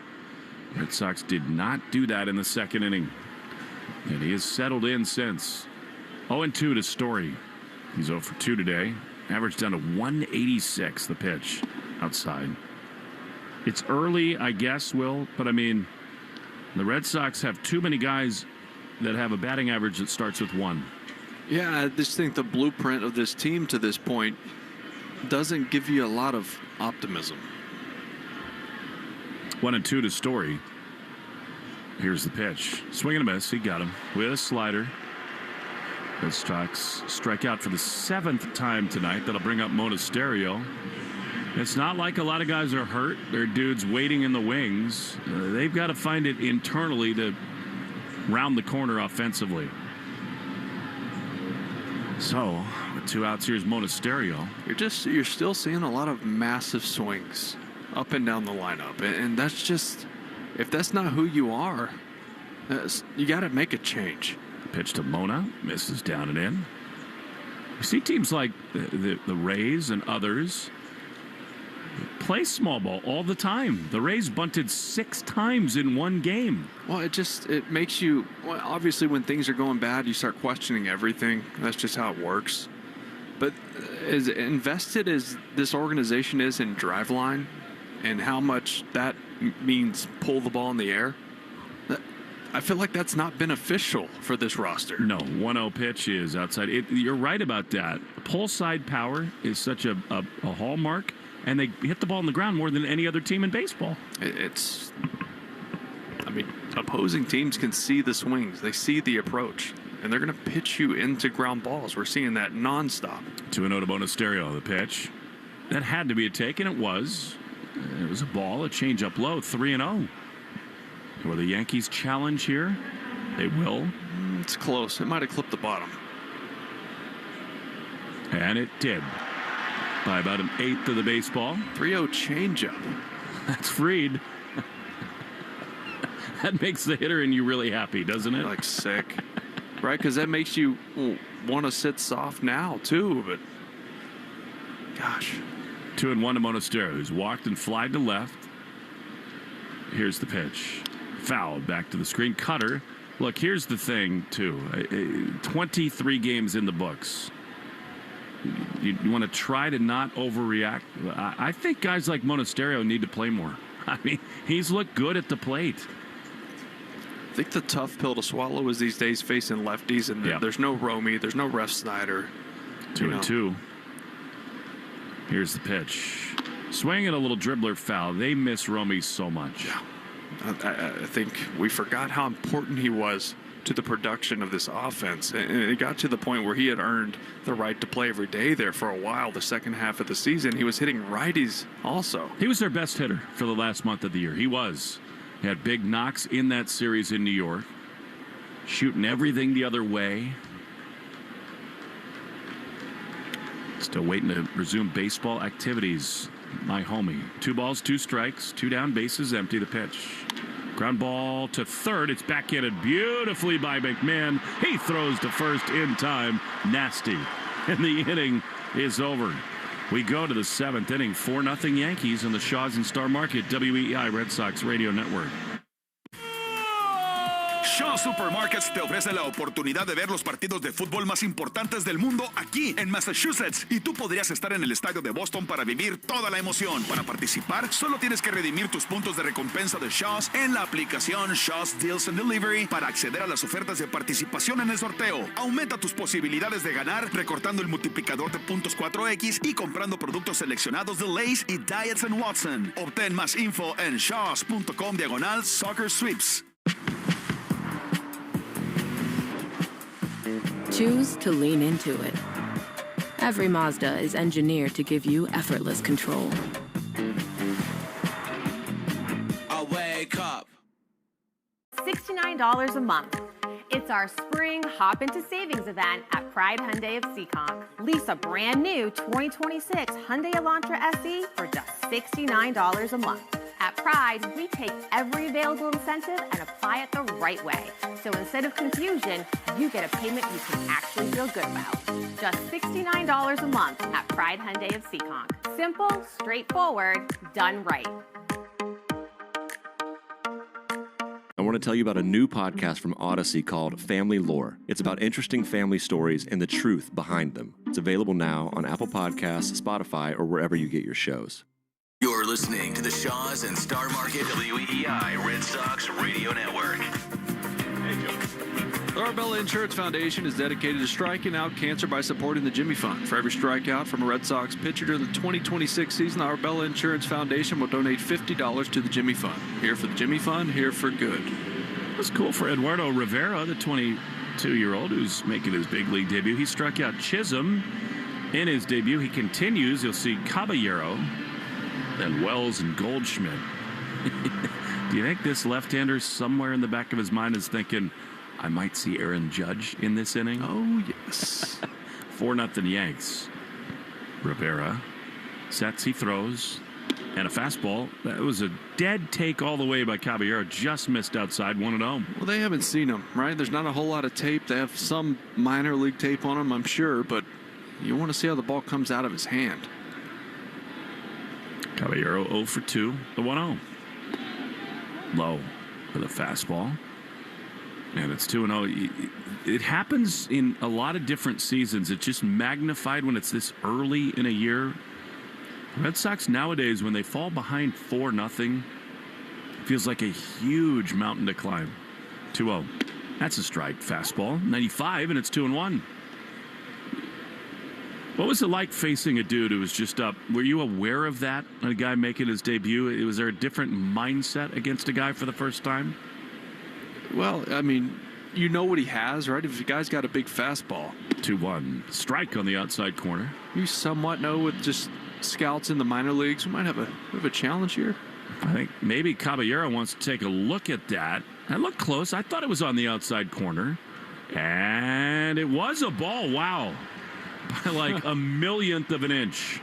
[SPEAKER 2] Red Sox did not do that in the second inning. And he has settled in since. 0-2 to Story. He's 0 for 2 today. Average down to 186, the pitch outside. It's early, I guess, Will, but I mean, the Red Sox have too many guys that have a batting average that starts with 1.
[SPEAKER 7] Yeah, I just think the blueprint of this team to this point doesn't give you a lot of optimism.
[SPEAKER 2] 1-2 to Story. Here's the pitch. Swing and a miss. He got him with a slider. Red Sox strike out for the 7th time tonight. That'll bring up Monasterio. It's not like a lot of guys are hurt. They're dudes waiting in the wings. They've got to find it internally to round the corner offensively. So, with 2 outs, here's Monasterio.
[SPEAKER 7] You're still seeing a lot of massive swings up and down the lineup, and that's just, if that's not who you are, you got to make a change.
[SPEAKER 2] Pitch to Mona, misses down and in. You see teams like the Rays and others play small ball all the time. The Rays bunted 6 times in one game.
[SPEAKER 7] Well, it makes you, well, obviously when things are going bad, you start questioning everything. That's just how it works. But as invested as this organization is in driveline and how much that means pull the ball in the air, I feel like that's not beneficial for this roster.
[SPEAKER 2] No, 1-0 pitch is outside. You're right about that. Pull side power is such a hallmark, and they hit the ball on the ground more than any other team in baseball.
[SPEAKER 7] Opposing teams can see the swings. They see the approach, and they're going to pitch you into ground balls. We're seeing that nonstop.
[SPEAKER 2] 2-0 to Monasterio, the pitch. That had to be a take, and it was. It was a ball, a changeup low, 3-0. Will the Yankees challenge here? They will.
[SPEAKER 7] It's close. It might have clipped the bottom.
[SPEAKER 2] And it did. By about 1/8 of the baseball.
[SPEAKER 7] 3-0 changeup.
[SPEAKER 2] That's freed. That makes the hitter in you really happy, doesn't it?
[SPEAKER 7] Like sick. Right? Because that makes you want to sit soft now, too. But, gosh.
[SPEAKER 2] 2-1 to Monasterio, who's walked and flied to left. Here's the pitch. Foul back to the screen. Cutter. Look, here's the thing, too. 23 games in the books. You want to try to not overreact. I think guys like Monasterio need to play more. I mean, he's looked good at the plate.
[SPEAKER 7] I think the tough pill to swallow is these days facing lefties, and there's no Romy, there's no Ref Snyder.
[SPEAKER 2] 2-2. Here's the pitch. Swing and a little dribbler foul. They miss Romy so much.
[SPEAKER 7] Yeah. I think we forgot how important he was to the production of this offense. And it got to the point where he had earned the right to play every day there for a while. The second half of the season, he was hitting righties also.
[SPEAKER 2] He was their best hitter for the last month of the year. He was. He had big knocks in that series in New York. Shooting everything the other way. Still waiting to resume baseball activities. My homie. 2 balls, 2 strikes, 2 down, bases empty. The pitch. Ground ball to third. It's backhanded beautifully by McMahon. He throws to first in time. Nasty. And the inning is over. We go to the 7th inning. 4-0 Yankees on the Shaw's and Star Market WEI Red Sox Radio Network.
[SPEAKER 15] Shaw Supermarkets te ofrece la oportunidad de ver los partidos de fútbol más importantes del mundo aquí en Massachusetts. Y tú podrías estar en el estadio de Boston para vivir toda la emoción. Para participar, solo tienes que redimir tus puntos de recompensa de Shaw's en la aplicación Shaw's Deals and Delivery para acceder a las ofertas de participación en el sorteo. Aumenta tus posibilidades de ganar recortando el multiplicador de puntos 4X y comprando productos seleccionados de Lay's y Diets & Watson. Obtén más info en shaws.com/soccer sweeps.
[SPEAKER 4] Choose to lean into it. Every Mazda is engineered to give you effortless control.
[SPEAKER 10] I wake up.
[SPEAKER 14] $69 a month. It's our spring Hop Into Savings event at Pride Hyundai of Seekonk. Lease a brand new 2026 Hyundai Elantra SE for just $69 a month. At Pride, we take every available incentive and apply it the right way. So instead of confusion, you get a payment you can actually feel good about. Just $69 a month at Pride Hyundai of Seekonk. Simple, straightforward, done right.
[SPEAKER 16] I want to tell you about a new podcast from Odyssey called Family Lore. It's about interesting family stories and the truth behind them. It's available now on Apple Podcasts, Spotify, or wherever you get your shows.
[SPEAKER 30] You're listening to the Shaw's and Star Market WEI Red Sox Radio Network.
[SPEAKER 2] Hey, Joe.
[SPEAKER 7] The Arbella Insurance Foundation is dedicated to striking out cancer by supporting the Jimmy Fund. For every strikeout from a Red Sox pitcher during the 2026 season, the Arbella Insurance Foundation will donate $50 to the Jimmy Fund. Here for the Jimmy Fund, here for good.
[SPEAKER 2] That's cool for Eduardo Rivera, the 22-year-old who's making his big league debut. He struck out Chisholm in his debut. He continues. You'll see Caballero, then Wells and Goldschmidt. Do you think this left-hander somewhere in the back of his mind is thinking, I might see Aaron Judge in this inning?
[SPEAKER 7] Oh, yes.
[SPEAKER 2] 4-0 Yanks. Rivera sets, he throws, and a fastball. That was a dead take all the way by Caballero. Just missed outside, 1-0.
[SPEAKER 7] Well, they haven't seen him, right? There's not a whole lot of tape. They have some minor league tape on him, I'm sure, but you want to see how the ball comes out of his hand.
[SPEAKER 2] Caballero 0 for 2, the 1-0. Low for the fastball. And it's 2-0. It happens in a lot of different seasons. It's just magnified when it's this early in a year. Red Sox nowadays, when they fall behind 4-0, feels like a huge mountain to climb. 2-0. That's a strike. Fastball. 95, and it's 2-1. What was it like facing a dude who was just up? Were you aware of that? A guy making his debut? Was there a different mindset against a guy for the first time?
[SPEAKER 7] Well, I mean, you know what he has, right? If the guy's got a big fastball.
[SPEAKER 2] 2-1. Strike on the outside corner.
[SPEAKER 7] You somewhat know with just scouts in the minor leagues, we might have a bit of a challenge here.
[SPEAKER 2] I think maybe Caballero wants to take a look at that. I looked close. I thought it was on the outside corner. And it was a ball. Wow. By like a millionth of an inch.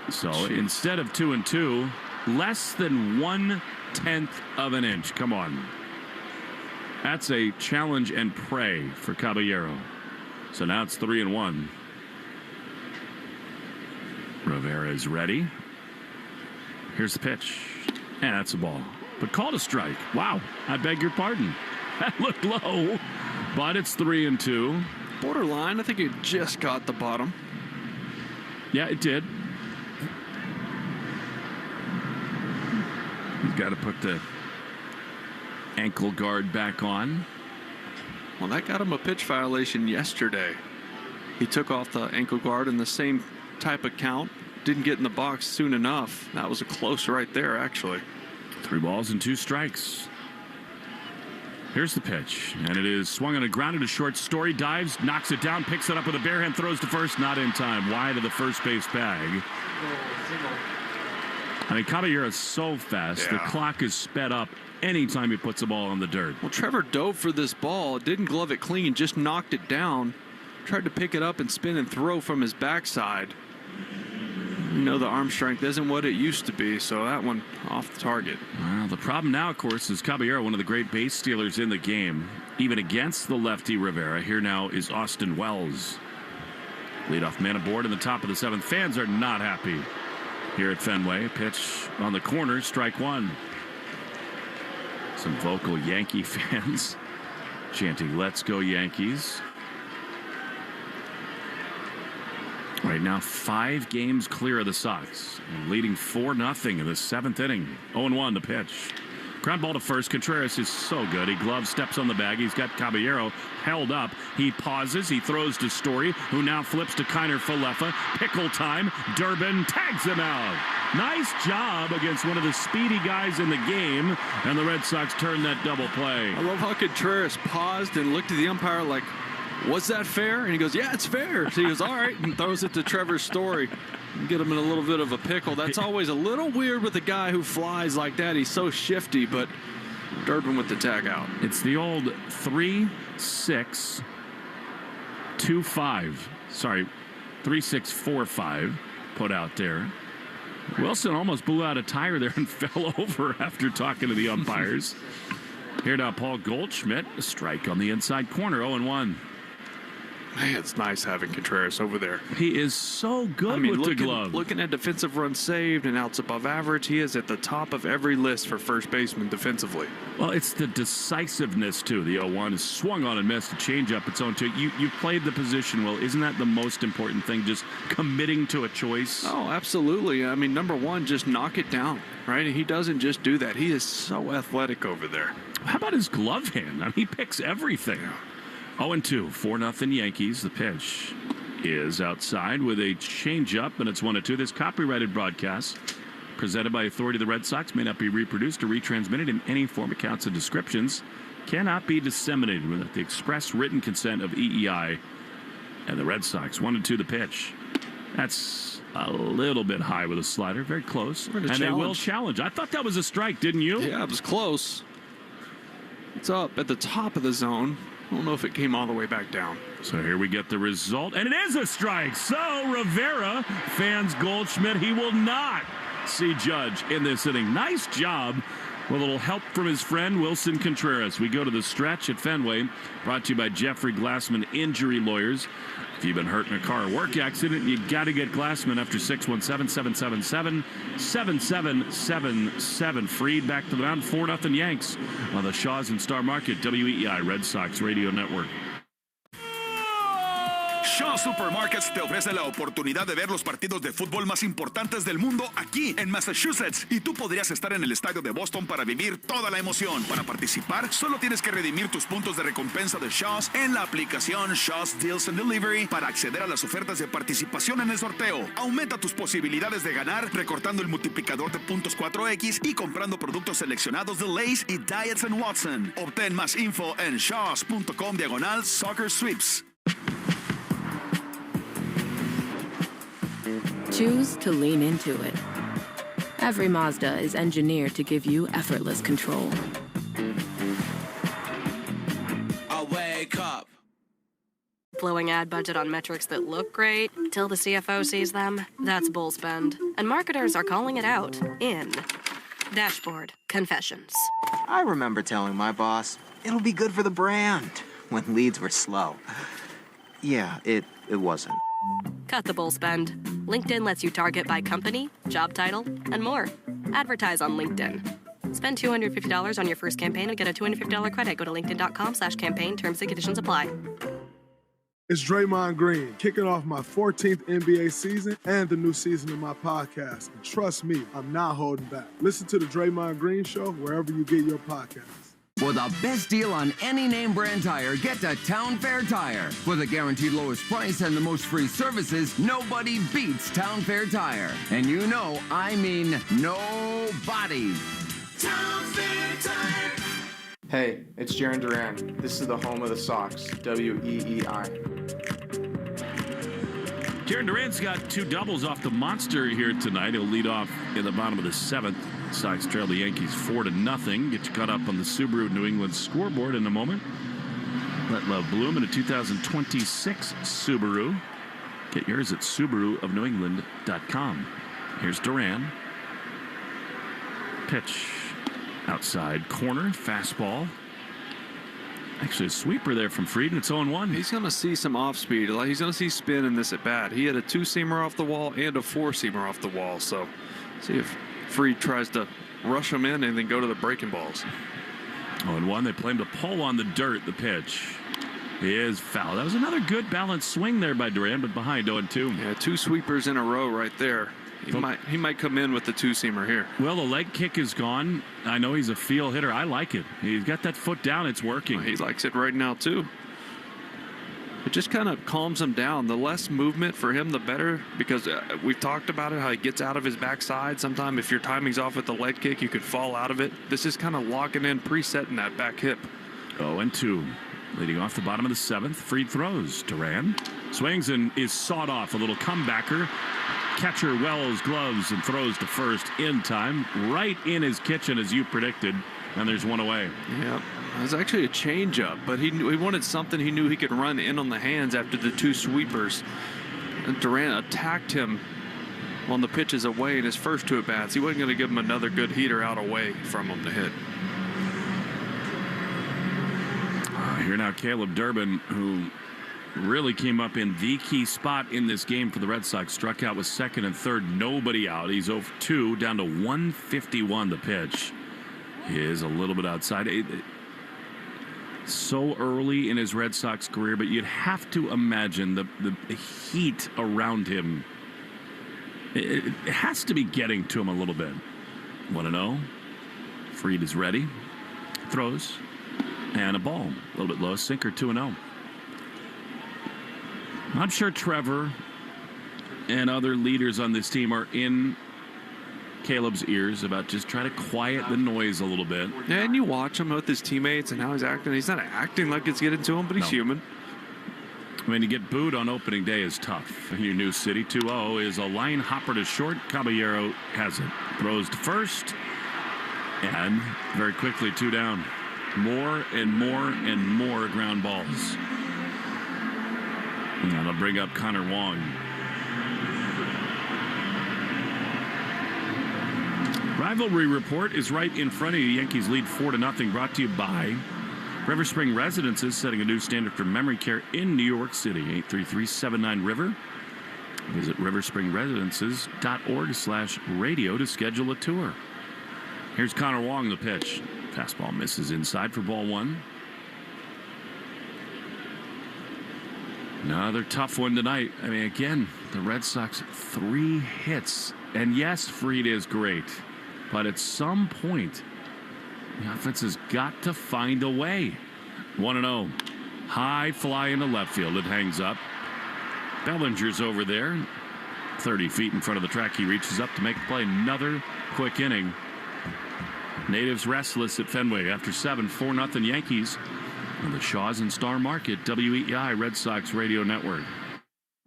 [SPEAKER 2] So instead of 2-2, less than 1/10 of an inch. Come on. That's a challenge and pray for Caballero. So now it's 3-1. Rivera is ready. Here's the pitch. And that's a ball. But called a strike. Wow. I beg your pardon. That looked low. But it's 3-2.
[SPEAKER 7] Borderline. I think it just got the bottom.
[SPEAKER 2] Yeah, it did. He's got to put the ankle guard back on.
[SPEAKER 7] Well, that got him a pitch violation yesterday. He took off the ankle guard in the same type of count. Didn't get in the box soon enough. That was a close right there, actually.
[SPEAKER 2] 3 balls and 2 strikes. Here's the pitch, and it is swung on a grounded to short. Story dives, knocks it down, picks it up with a bare hand, throws to first, not in time. Wide of the first base bag. I mean, Caballero is so fast. The clock is sped up anytime he puts the ball on the dirt.
[SPEAKER 7] Well, Trevor dove for this ball, didn't glove it clean, just knocked it down. Tried to pick it up and spin and throw from his backside. You know, the arm strength isn't what it used to be, so that one off the target.
[SPEAKER 2] Well, the problem now, of course, is Caballero, one of the great base stealers in the game, even against the lefty Rivera. Here now is Austin Wells. Leadoff man aboard in the top of the 7th. Fans are not happy here at Fenway. Pitch on the corner, strike 1. Some vocal Yankee fans chanting, "Let's go Yankees." Right now, 5 games clear of the Sox, leading 4-0 in the 7th inning. 0-1 the pitch. Ground ball to first. Contreras is so good. He gloves, steps on the bag. He's got Caballero held up. He pauses. He throws to Story, who now flips to Kiner Falefa. Pickle time. Durbin tags him out. Nice job against one of the speedy guys in the game, and the Red Sox turn that double play.
[SPEAKER 7] I love how Contreras paused and looked at the umpire like, was that fair? And he goes, yeah, it's fair. So he goes, all right, and throws it to Trevor Story. Get him in a little bit of a pickle. That's always a little weird with a guy who flies like that. He's so shifty, but Durbin with the tag out.
[SPEAKER 2] It's the old 3-6-2-5. Sorry, 3-6-4-5 put out there. Wilson almost blew out a tire there and fell over after talking to the umpires. Here now, Paul Goldschmidt, a strike on the inside corner, 0-1.
[SPEAKER 7] Man, it's nice having Contreras over there.
[SPEAKER 2] He is so good with the glove.
[SPEAKER 7] Looking at defensive runs saved and outs above average, he is at the top of every list for first baseman defensively.
[SPEAKER 2] Well, it's the decisiveness, too. The 0-1 is swung on and missed. A changeup, its own, too. You played the position well. Isn't that the most important thing, just committing to a choice?
[SPEAKER 7] Oh, absolutely. I mean, number one, just knock it down, right? He doesn't just do that. He is so athletic over there.
[SPEAKER 2] How about his glove hand? I mean, he picks everything. 0-2, 4-0 Yankees. The pitch is outside with a changeup, and it's 1-2. This copyrighted broadcast, presented by authority of the Red Sox, may not be reproduced or retransmitted in any form, accounts, and descriptions. Cannot be disseminated without the express written consent of EEI and the Red Sox. 1-2 the pitch. That's a little bit high with a slider. Very close. And they will challenge. I thought that was a strike, didn't you?
[SPEAKER 7] Yeah, it was close. It's up at the top of the zone. I don't know if it came all the way back down.
[SPEAKER 2] So here we get the result, and it is a strike. So Rivera fans Goldschmidt. He will not see Judge in this inning. Nice job with a little help from his friend Wilson Contreras. We go to the stretch at Fenway, brought to you by Jeffrey Glassman Injury Lawyers. If you've been hurt in a car or work accident, you got to get Glassman after 617-777-7777. Freed back to the mound, 4-0 Yanks on the Shaw's and Star Market, WEEI Red Sox Radio Network.
[SPEAKER 15] Shaw Supermarkets te ofrece la oportunidad de ver los partidos de fútbol más importantes del mundo aquí en Massachusetts. Y tú podrías estar en el estadio de Boston para vivir toda la emoción. Para participar, solo tienes que redimir tus puntos de recompensa de Shaw's en la aplicación Shaw's Deals and Delivery para acceder a las ofertas de participación en el sorteo. Aumenta tus posibilidades de ganar recortando el multiplicador de puntos 4X y comprando productos seleccionados de Lay's y Diets & Watson. Obtén más info en shaws.com/soccer sweeps.
[SPEAKER 4] Choose to lean into it. Every Mazda is engineered to give you effortless control.
[SPEAKER 10] I wake up.
[SPEAKER 3] Blowing ad budget on metrics that look great till the CFO sees them, that's bull spend. And marketers are calling it out in Dashboard Confessions.
[SPEAKER 5] I remember telling my boss, it'll be good for the brand, when leads were slow. Yeah, it wasn't.
[SPEAKER 3] Cut the bull spend. LinkedIn lets you target by company, job title, and more. Advertise on LinkedIn. Spend $250 on your first campaign and get a $250 credit. Go to linkedin.com/campaign. Terms and conditions apply.
[SPEAKER 8] It's Draymond Green, kicking off my 14th NBA season and the new season of my podcast. And trust me, I'm not holding back. Listen to the Draymond Green Show wherever you get your podcasts.
[SPEAKER 17] For the best deal on any name brand tire, get to Town Fair Tire. For the guaranteed lowest price and the most free services, nobody beats Town Fair Tire. And you know, I mean nobody.
[SPEAKER 10] Town Fair Tire.
[SPEAKER 23] Hey, it's Jarren Duran. This is the home of the Sox, WEEI.
[SPEAKER 2] Jarren Duran's got two doubles off the monster here tonight. He'll lead off in the bottom of the seventh. Sox trail the Yankees 4-0. Get you caught up on the Subaru New England scoreboard in a moment. Let love bloom in a 2026 Subaru. Get yours at SubaruofNewEngland.com. Here's Duran. Pitch outside corner, fastball. Actually, a sweeper there from Frieden. It's 0-1.
[SPEAKER 7] He's going to see some off speed. He's going to see spin in this at bat. He had a two-seamer off the wall and a four-seamer off the wall. So, see if Fried tries to rush him in and then go to the breaking balls.
[SPEAKER 2] 0-1. They play him to pull on the dirt. The pitch is foul. That was another good balanced swing there by Duran, but behind 0-2.
[SPEAKER 7] Yeah, two sweepers in a row right there. He might come in with the two-seamer here.
[SPEAKER 2] Well, the leg kick is gone. I know he's a field hitter. I like it. He's got that foot down. It's working.
[SPEAKER 7] He likes it right now, too. It just kind of calms him down. The less movement for him, the better, because we've talked about it, how he gets out of his backside. Sometimes if your timing's off with the leg kick, you could fall out of it. This is kind of locking in, presetting that back hip.
[SPEAKER 2] 0-2. Leading off the bottom of the seventh. Fried throws. Duran swings and is sawed off. A little comebacker. Catcher Wells gloves and throws to first in time. Right in his kitchen, as you predicted. And there's one away.
[SPEAKER 7] Yeah, it was actually a changeup, but he wanted something he knew he could run in on the hands after the two sweepers. And Duran attacked him on the pitches away in his first two at-bats. He wasn't going to give him another good heater out away from him to hit.
[SPEAKER 2] Here now Caleb Durbin, who really came up in the key spot in this game for the Red Sox. Struck out with second and third, nobody out. He's 0-2, down to 151. The pitch is a little bit outside. So early in his Red Sox career, but you'd have to imagine the heat around him. It has to be getting to him a little bit. 1-0. Fried is ready. Throws. And a ball. A little bit low. Sinker 2-0. I'm sure Trevor and other leaders on this team are in Caleb's ears about just trying to quiet the noise a little bit.
[SPEAKER 7] Yeah, and you watch him with his teammates and how he's acting. He's not acting like it's getting to him, but he's human.
[SPEAKER 2] I mean, to get booed on opening day is tough. In your new city, 2-0 is a line hopper to short. Caballero has it. Throws to first. And very quickly, 2 down. More and more and more ground balls. And that'll bring up Connor Wong. Rivalry report is right in front of you. Yankees lead 4-0, brought to you by River Spring Residences, setting a new standard for memory care in New York City. 833-79-RIVER. Visit riverspringresidences.org/radio to schedule a tour. Here's Connor Wong, the pitch. Fastball misses inside for ball 1. Another tough one tonight. I mean, again, the Red Sox 3 hits. And yes, Fried is great. But at some point, the offense has got to find a way. 1-0. High fly into left field. It hangs up. Bellinger's over there. 30 feet in front of the track. He reaches up to make the play. Another quick inning. Natives restless at Fenway after 7, 4-0 Yankees. On the Shaws and Star Market, WEI Red Sox Radio Network.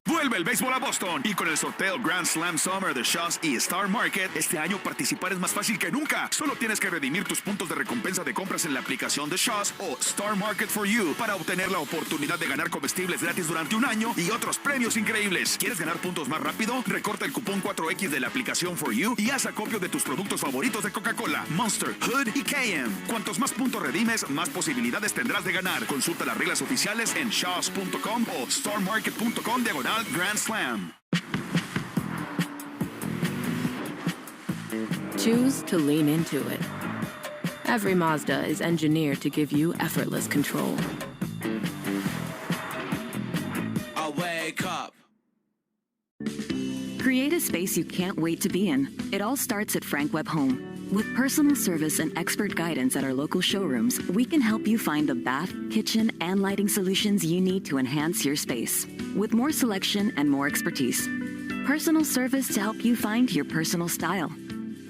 [SPEAKER 15] Vuelve el béisbol a Boston y con el sorteo Grand Slam Summer de Shaws y Star Market, este año participar es más fácil que nunca. Solo tienes que redimir tus puntos de recompensa de compras en la aplicación de Shaws o Star Market for You para obtener la oportunidad de ganar comestibles gratis durante un año y otros premios increíbles. ¿Quieres ganar puntos más rápido? Recorta el cupón 4X de la aplicación for You y haz acopio de tus productos favoritos de Coca-Cola, Monster, Hood y KM. Cuantos más puntos redimes, más posibilidades tendrás de ganar. Consulta las reglas oficiales en shaws.com o starmarket.com/Grand Slam.
[SPEAKER 4] Choose to lean into it. Every Mazda is engineered to give you effortless control.
[SPEAKER 10] I wake up.
[SPEAKER 1] Create a space you can't wait to be in. It all starts at Frank Webb Home. With personal service and expert guidance at our local showrooms, we can help you find the bath, kitchen, and lighting solutions you need to enhance your space. With more selection and more expertise. Personal service to help you find your personal style.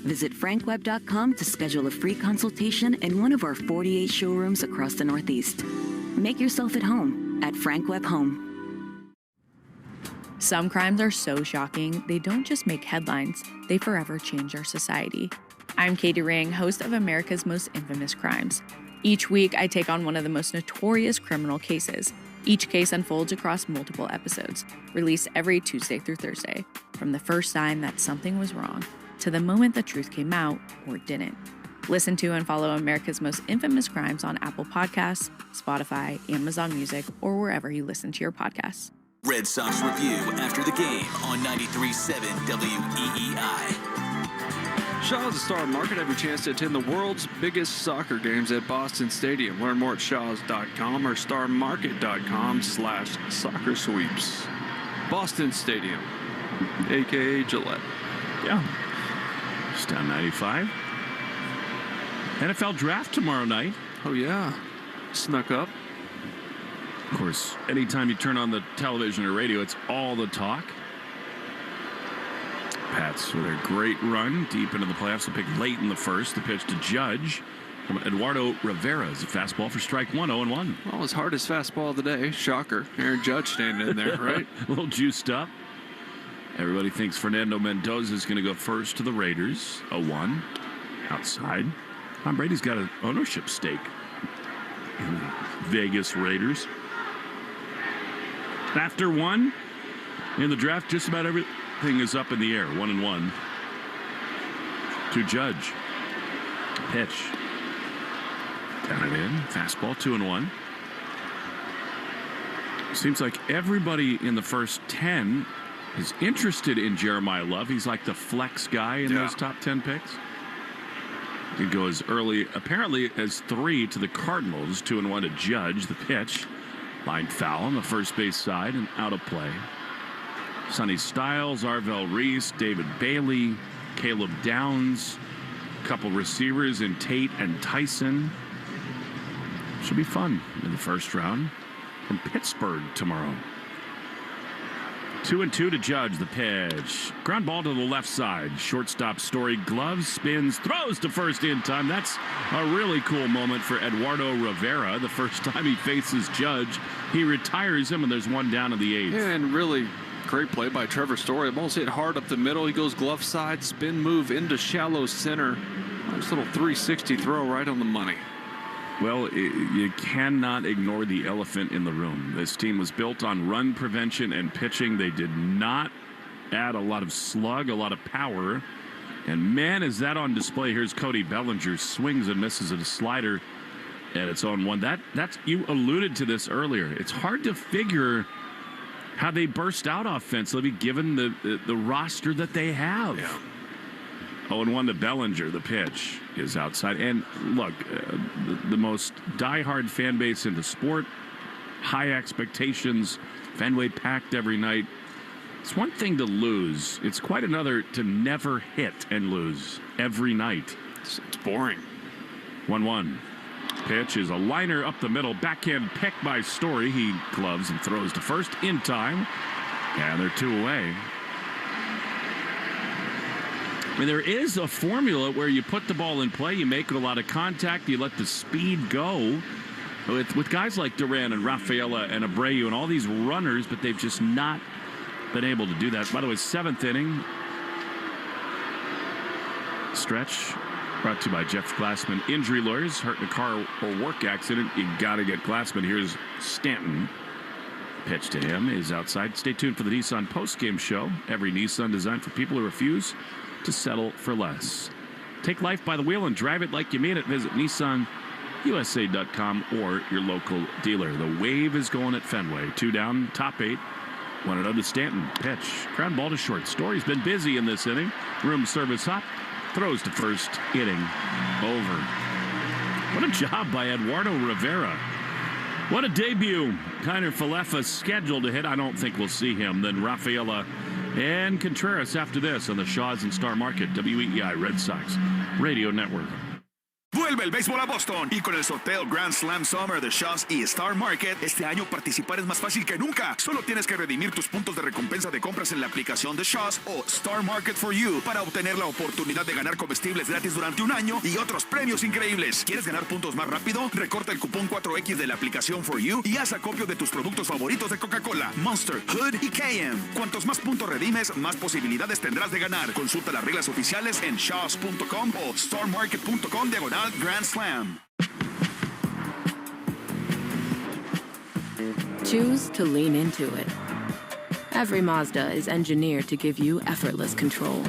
[SPEAKER 1] Visit frankweb.com to schedule a free consultation in one of our 48 showrooms across the Northeast. Make yourself at home at Frank Webb Home.
[SPEAKER 18] Some crimes are so shocking, they don't just make headlines, they forever change our society. I'm Katie Ring, host of America's Most Infamous Crimes. Each week, I take on one of the most notorious criminal cases. Each case unfolds across multiple episodes, released every Tuesday through Thursday, from the first sign that something was wrong to the moment the truth came out or didn't. Listen to and follow America's Most Infamous Crimes on Apple Podcasts, Spotify, Amazon Music, or wherever you listen to your podcasts.
[SPEAKER 30] Red Sox Review after the game on 93.7 WEEI.
[SPEAKER 7] Shaws and Star Market have your chance to attend the world's biggest soccer games at Boston Stadium. Learn more at shaws.com or starmarket.com/soccer sweeps. Boston Stadium, a.k.a. Gillette.
[SPEAKER 2] Yeah. It's down 95. NFL draft tomorrow night.
[SPEAKER 7] Oh, yeah. Snuck up.
[SPEAKER 2] Of course, anytime you turn on the television or radio, it's all the talk. Pats with a great run deep into the playoffs. A pick late in the first. The pitch to Judge from Eduardo Rivera is a fastball for strike 1, 0-1.
[SPEAKER 7] Well, his hardest fastball of the day. Shocker. Aaron Judge standing in there, right?
[SPEAKER 2] A little juiced up. Everybody thinks Fernando Mendoza is going to go first to the Raiders. 0-1. Outside. Tom Brady's got an ownership stake in the Vegas Raiders. After 1 in the draft, just about everything is up in the air. 1-1 to Judge. Pitch. Down and in. Fastball. 2-1. Seems like everybody in the first 10 is interested in Jeremiah Love. He's like the flex guy in those top 10 picks. He could go as early, apparently, as 3 to the Cardinals. 2-1 to Judge. The pitch. Line foul on the first base side and out of play. Sonny Styles, Arvell Reese, David Bailey, Caleb Downs, a couple receivers in Tate and Tyson. Should be fun in the first round from Pittsburgh tomorrow. 2-2 to Judge. The pitch. Ground ball to the left side. Shortstop Story gloves, spins, throws to first in time. That's a really cool moment for Eduardo Rivera. The first time he faces Judge, he retires him, and there's one down in the eighth.
[SPEAKER 7] Yeah, and really great play by Trevor Story. The ball's hit hard up the middle. He goes glove side, spin move into shallow center. Nice little 360 throw right on the money.
[SPEAKER 2] Well, you cannot ignore the elephant in the room. This team was built on run prevention and pitching. They did not add a lot of slug, a lot of power. And man, is that on display. Here's Cody Bellinger, swings and misses at a slider at its own one. That's you alluded to this earlier. It's hard to figure how they burst out offensively given the roster that they have.
[SPEAKER 7] Yeah.
[SPEAKER 2] 0-1 to Bellinger. The pitch is outside. And look, the most diehard fan base in the sport, high expectations, Fenway packed every night. It's one thing to lose. It's quite another to never hit and lose every night.
[SPEAKER 7] It's boring.
[SPEAKER 2] 1-1. Pitch is a liner up the middle. Backhand pick by Story. He gloves and throws to first in time. And they're 2 away. I mean, there is a formula where you put the ball in play, you make a lot of contact, you let the speed go. With guys like Duran and Rafaela and Abreu and all these runners, but they've just not been able to do that. By the way, 7th inning stretch brought to you by Jeff Glassman Injury Lawyers. Hurt in a car or work accident, you got to get Glassman. Here's Stanton. Pitch to him is outside. Stay tuned for the Nissan postgame show. Every Nissan designed for people who refuse to settle for less. Take life by the wheel and drive it like you mean it. Visit NissanUSA.com or your local dealer. The wave is going at Fenway. 2 down, top 8. 1-0 to Stanton. Pitch. Ground ball to short. Story's been busy in this inning. Room service up. Throws to first. Inning over. What a job by Eduardo Rivera. What a debut. Kiner Falefa scheduled to hit. I don't think we'll see him. Then Rafaela and Contreras after this on the Shaw's and Star Market, WEEI Red Sox Radio Network.
[SPEAKER 15] Vuelve el béisbol a Boston y con el sorteo Grand Slam Summer de Shaw's y Star Market, este año participar es más fácil que nunca. Solo tienes que redimir tus puntos de recompensa de compras en la aplicación de Shaw's o Star Market for You para obtener la oportunidad de ganar comestibles gratis durante un año y otros premios increíbles. ¿Quieres ganar puntos más rápido? Recorta el cupón 4X de la aplicación for You y haz acopio de tus productos favoritos de Coca-Cola, Monster, Hood y KM. Cuantos más puntos redimes, más posibilidades tendrás de ganar. Consulta las reglas oficiales en shaws.com o starmarket.com/Grand Slam.
[SPEAKER 4] Choose to lean into it. Every Mazda is engineered to give you effortless control.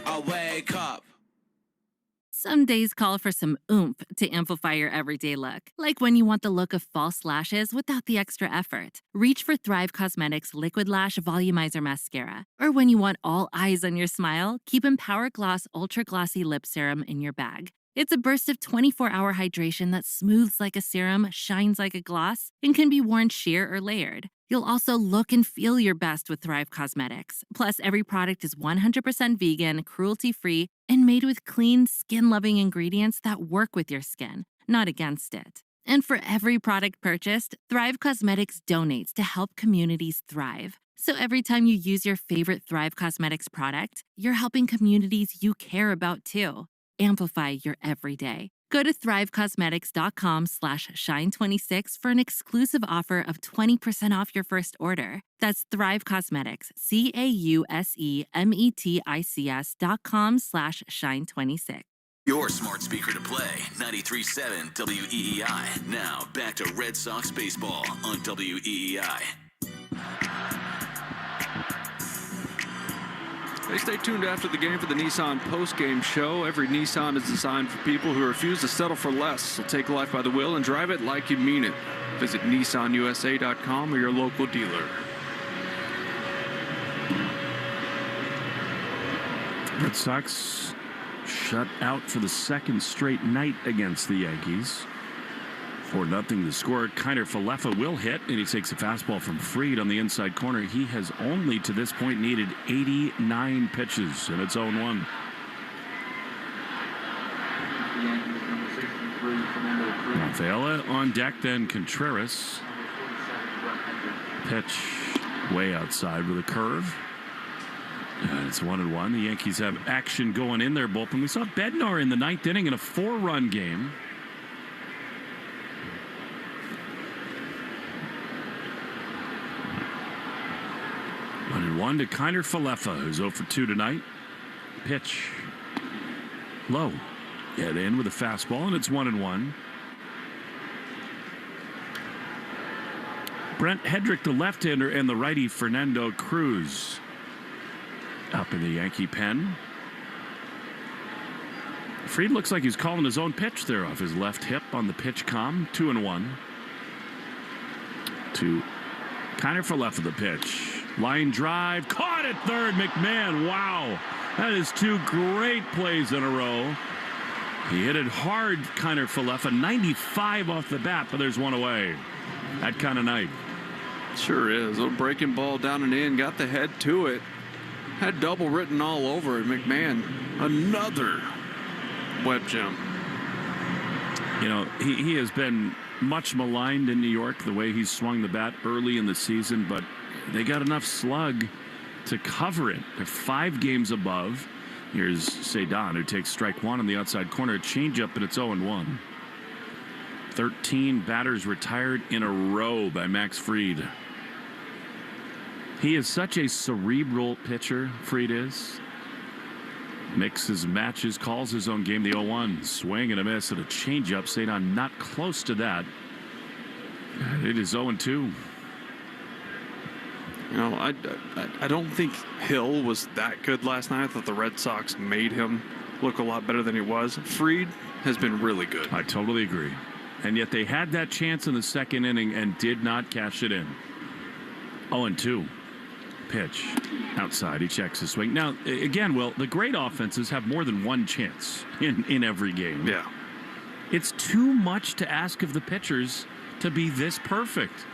[SPEAKER 10] I wake up.
[SPEAKER 13] Some days call for some oomph to amplify your everyday look. Like when you want the look of false lashes without the extra effort. Reach for Thrive Cosmetics Liquid Lash Volumizer Mascara. Or when you want all eyes on your smile, keep Empower Gloss Ultra Glossy Lip Serum in your bag. It's a burst of 24-hour hydration that smooths like a serum, shines like a gloss, and can be worn sheer or layered. You'll also look and feel your best with Thrive Cosmetics. Plus, every product is 100% vegan, cruelty-free, and made with clean, skin-loving ingredients that work with your skin, not against it. And for every product purchased, Thrive Cosmetics donates to help communities thrive. So every time you use your favorite Thrive Cosmetics product, you're helping communities you care about too. Amplify your everyday. Go to thrivecosmetics.com/shine26 for an exclusive offer of 20% off your first order. That's Thrive Cosmetics, CAUSEMETICS.com/shine26.
[SPEAKER 30] Your smart speaker to play, 93.7 WEEI. Now back to Red Sox baseball on WEEI.
[SPEAKER 7] Hey, stay tuned after the game for the Nissan post-game show. Every Nissan is designed for people who refuse to settle for less. So take life by the wheel and drive it like you mean it. Visit NissanUSA.com or your local dealer.
[SPEAKER 2] Red Sox shut out for the second straight night against the Yankees. 4-0 the score. Kiner Falefa will hit, and he takes a fastball from Fried on the inside corner. He has only to this point needed 89 pitches, and it's 0-1. Rafaela on deck, then Contreras. Pitch way outside with a curve. And it's 1-1. The Yankees have action going in their bullpen. We saw Bednar in the ninth inning in a 4-run game. One to Ceddanne Rafaela, who's 0 for 2 tonight. Pitch low. Get in with a fastball, and it's 1-1. Brent Hedrick, the left-hander, and the righty Fernando Cruz up in the Yankee pen. Fried looks like he's calling his own pitch there off his left hip on the pitch comm. 2-1. To Ceddanne Rafaela for the pitch. Line drive, caught at third. McMahon, wow. That is 2 great plays in a row. He hit it hard, Ceddanne Rafaela, 95 off the bat, but there's one away. That kind of night.
[SPEAKER 7] Sure is. A breaking ball down and in, got the head to it. Had double written all over it. McMahon, another web gem.
[SPEAKER 2] You know, he has been much maligned in New York, the way he's swung the bat early in the season, but they got enough slug to cover it. They're 5 games above. Here's Ceddanne, who takes strike 1 on the outside corner. A changeup, and it's 0-1. 13 batters retired in a row by Max Fried. He is such a cerebral pitcher, Fried is. Mixes, matches, calls his own game. The 0-1. Swing and a miss and a changeup. Ceddanne not close to that. It is 0-2.
[SPEAKER 7] You know, I don't think Hill was that good last night. I thought the Red Sox made him look a lot better than he was. Fried has been really good.
[SPEAKER 2] I totally agree. And yet they had that chance in the second inning and did not cash it in. 0-2. Pitch outside. He checks his swing. Now, again, Will, the great offenses have more than one chance in every game.
[SPEAKER 7] Yeah.
[SPEAKER 2] It's too much to ask of the pitchers to be this perfect.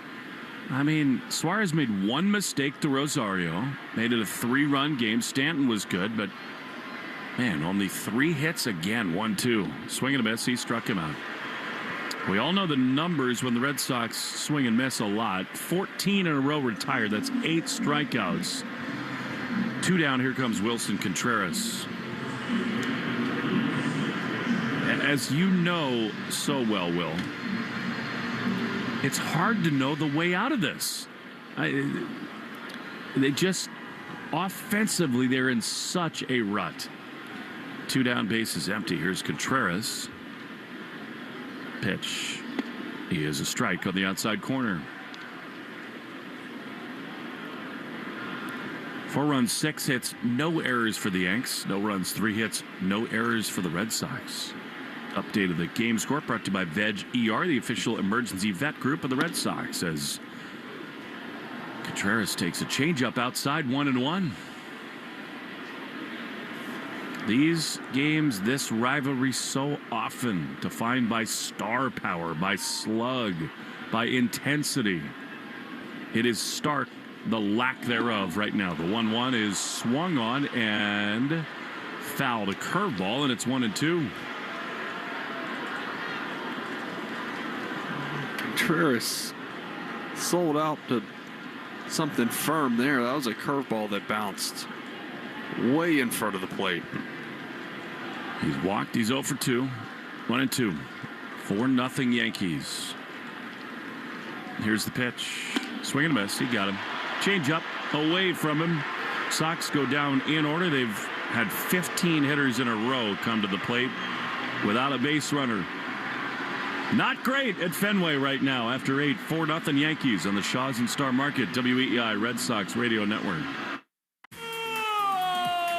[SPEAKER 2] I mean, Suarez made one mistake to Rosario, made it a 3-run game. Stanton was good, but man, only 3 hits again. 1-2. Swing and a miss. He struck him out. We all know the numbers when the Red Sox swing and miss a lot. 14 in a row retired. That's 8 strikeouts. 2 down. Here comes Wilson Contreras. As you know so well, Will, it's hard to know the way out of this. They just, offensively, they're in such a rut. 2 down, bases empty. Here's Contreras. Pitch. He is a strike on the outside corner. 4 runs, 6 hits, no errors for the Yanks. No runs, 3 hits, no errors for the Red Sox. Update of the game score brought to you by Veg ER, the official emergency vet group of the Red Sox, as Contreras takes a changeup outside. 1-1. These games, this rivalry, so often defined by star power, by slug, by intensity. It is stark, the lack thereof right now. The 1-1 is swung on and fouled. A curveball, and it's 1-2.
[SPEAKER 7] Contreras sold out to something firm there. That was a curveball that bounced way in front of the plate.
[SPEAKER 2] He's walked. He's 0 for 2. 1-2. 4-0 Yankees. Here's the pitch. Swing and a miss. He got him. Change up away from him. Sox go down in order. They've had 15 hitters in a row come to the plate without a base runner. Not great at Fenway right now after 8. 4-0 Yankees on the Shaw's and Star Market, WEEI Red Sox Radio Network.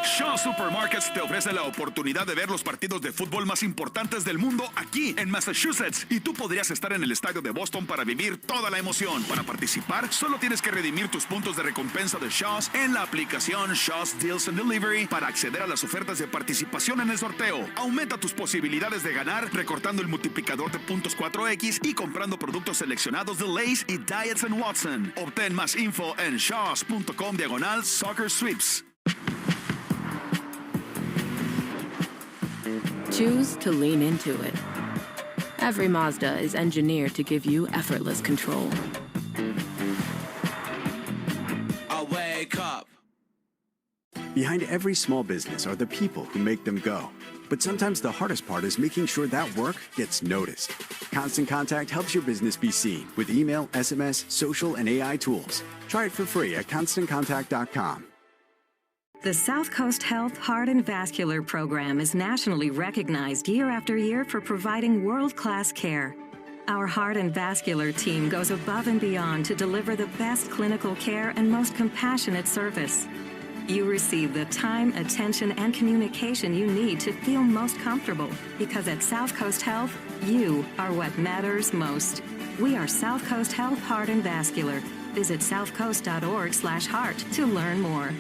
[SPEAKER 15] Shaw Supermarkets te ofrece la oportunidad de ver los partidos de fútbol más importantes del mundo aquí en Massachusetts. Y tú podrías estar en el estadio de Boston para vivir toda la emoción. Para participar, solo tienes que redimir tus puntos de recompensa de Shaw's en la aplicación Shaw's Deals and Delivery para acceder a las ofertas de participación en el sorteo. Aumenta tus posibilidades de ganar recortando el multiplicador de puntos 4X y comprando productos seleccionados de Lay's y Diets & Watson. Obtén más info en shaws.com/soccer sweeps.
[SPEAKER 4] Choose to lean into it. Every Mazda is engineered to give you effortless control.
[SPEAKER 19] Behind every small business are the people who make them go. But sometimes the hardest part is making sure that work gets noticed. Constant Contact helps your business be seen with email, SMS, social, and AI tools. Try it for free at ConstantContact.com.
[SPEAKER 1] The South Coast Health Heart and Vascular Program is nationally recognized year after year for providing world-class care. Our heart and vascular team goes above and beyond to deliver the best clinical care and most compassionate service. You receive the time, attention, and communication you need to feel most comfortable, because at South Coast Health, you are what matters most. We are South Coast Health Heart and Vascular. Visit southcoast.org/heart to learn more.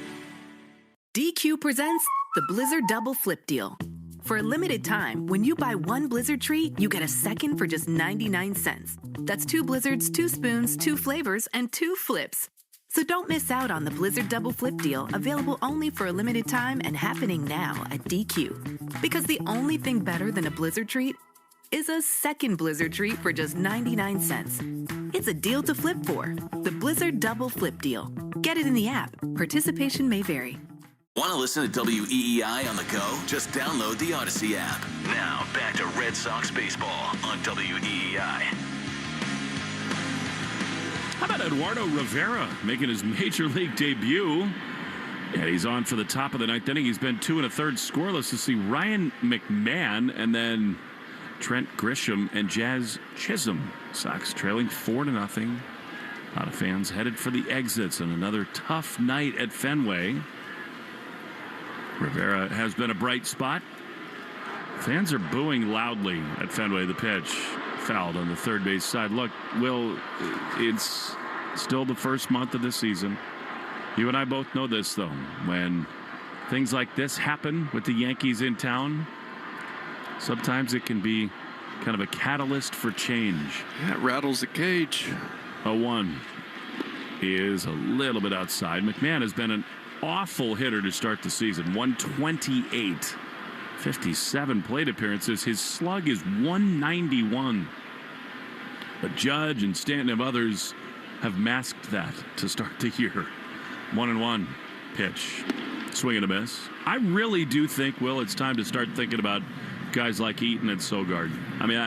[SPEAKER 20] DQ presents the Blizzard Double Flip Deal. For a limited time, when you buy one Blizzard treat, you get a second for just 99 cents. That's 2 Blizzards, 2 spoons, 2 flavors, and 2 flips. So don't miss out on the Blizzard Double Flip Deal, available only for a limited time and happening now at DQ. Because the only thing better than a Blizzard treat is a second Blizzard treat for just 99 cents. It's a deal to flip for. The Blizzard Double Flip Deal. Get it in the app. Participation may vary.
[SPEAKER 30] Want to listen to WEEI on the go? Just download the Odyssey app. Now, back to Red Sox baseball on WEEI.
[SPEAKER 2] How about Eduardo Rivera making his major league debut? Yeah, he's on for the top of the ninth inning. He's been 2 1/3 scoreless to see Ryan McMahon and then Trent Grisham and Jazz Chisholm. Sox trailing 4-0. A lot of fans headed for the exits and another tough night at Fenway. Rivera has been a bright spot. Fans are booing loudly at Fenway. The pitch fouled on the third base side. Look, Will, it's still the first month of the season. You and I both know this, though. When things like this happen with the Yankees in town, sometimes it can be kind of a catalyst for change.
[SPEAKER 7] Yeah, it rattles the cage.
[SPEAKER 2] 0-1 is a little bit outside. McMahon has been an awful hitter to start the season. 128. 57 plate appearances. His slug is 191. But Judge and Stanton and others have masked that to start the year. 1-1 pitch. Swing and a miss. I really do think, Will, it's time to start thinking about guys like Eaton and Sogard. I mean,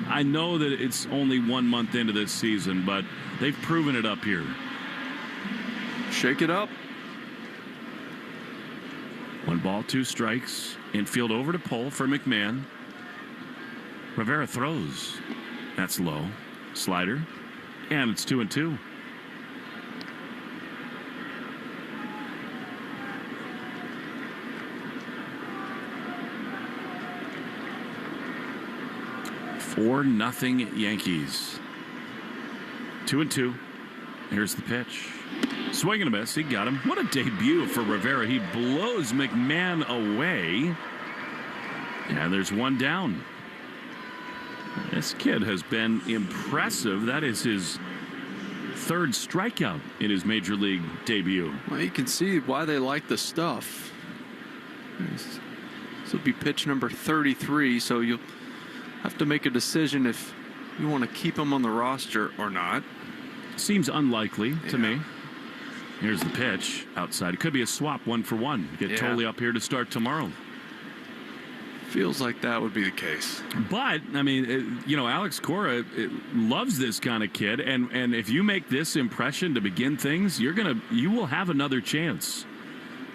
[SPEAKER 2] I know that it's only 1 month into this season, but they've proven it up here.
[SPEAKER 7] Shake it up.
[SPEAKER 2] 1 ball, 2 strikes. Infield over to pull for McMahon. Rivera throws. That's low. Slider. And it's 2-2. Nothing Yankees. 2-2. Here's the pitch. Swing and a miss. He got him. What a debut for Rivera. He blows McMahon away. And there's 1 down. This kid has been impressive. That is his 3rd strikeout in his major league debut.
[SPEAKER 7] Well, you can see why they like the stuff. This will be pitch number 33, so you'll have to make a decision if you want to keep him on the roster or not.
[SPEAKER 2] Seems unlikely to me. Here's the pitch outside. It could be a swap 1-for-1. Get totally up here to start tomorrow.
[SPEAKER 7] Feels like that would be the case.
[SPEAKER 2] But, I mean, Alex Cora loves this kind of kid. And if you make this impression to begin things, you will have another chance.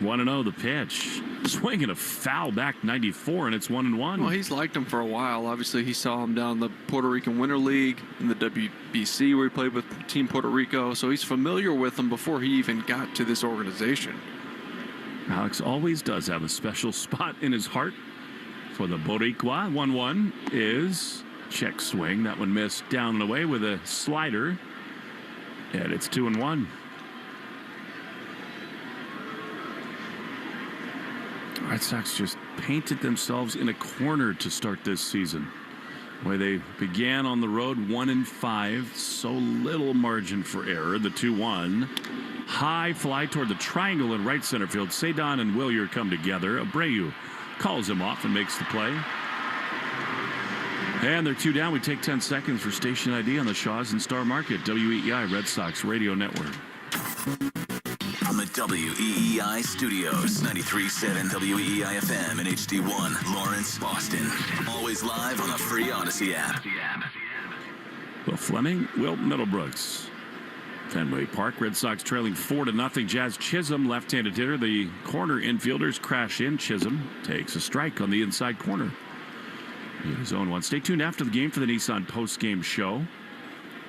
[SPEAKER 2] 1-0 the pitch. Swinging a foul back 94, and it's 1-1.
[SPEAKER 7] Well, he's liked him for a while. Obviously, he saw him down in the Puerto Rican Winter League, in the WBC, where he played with Team Puerto Rico. So he's familiar with him before he even got to this organization.
[SPEAKER 2] Alex always does have a special spot in his heart for the Boricua. 1-1 is check swing. That one missed down and away with a slider. And it's 2-1. Red Sox just painted themselves in a corner to start this season. The way they began on the road, 1-5, so little margin for error. The 2-1. High fly toward the triangle in right center field. Ceddanne and Willier come together. Abreu calls him off and makes the play. And they're 2 down. We take 10 seconds for station ID on the Shaws and Star Market. WEEI Red Sox Radio Network.
[SPEAKER 30] On the WEEI Studios, 93.7 WEEI FM and HD1, Lawrence, Boston. Always live on the free Odyssey app.
[SPEAKER 2] Will Fleming, Will Middlebrooks. Fenway Park, Red Sox trailing 4-0. Jazz Chisholm, left-handed hitter. The corner infielders crash in. Chisholm takes a strike on the inside corner. In his own one. Stay tuned after the game for the Nissan post-game show.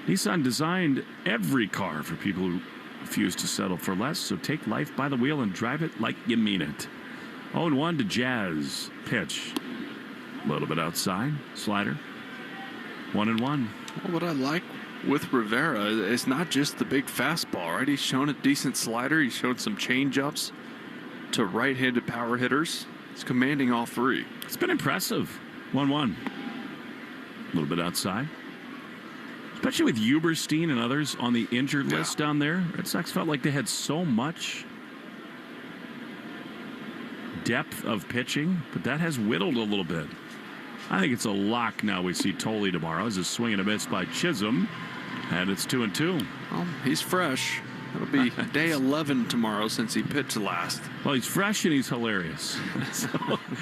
[SPEAKER 2] Nissan designed every car for people who refuse to settle for less, so take life by the wheel and drive it like you mean it. 0-1 to Jazz. Pitch. A little bit outside. Slider. 1-1.
[SPEAKER 7] Well, what I like with Rivera is not just the big fastball, right? He's shown a decent slider. He's shown some change-ups to right-handed power hitters. He's commanding all three.
[SPEAKER 2] It's been impressive. 1-1. A little bit outside. Especially with Huberstein and others on the injured list down there. Red Sox felt like they had so much depth of pitching, but that has whittled a little bit. I think it's a lock now. We see Tolley tomorrow as a swing and a miss by Chisholm, and it's 2-2.
[SPEAKER 7] Well, he's fresh. It'll be day 11 tomorrow since he pitched last.
[SPEAKER 2] Well, he's fresh and he's hilarious. So,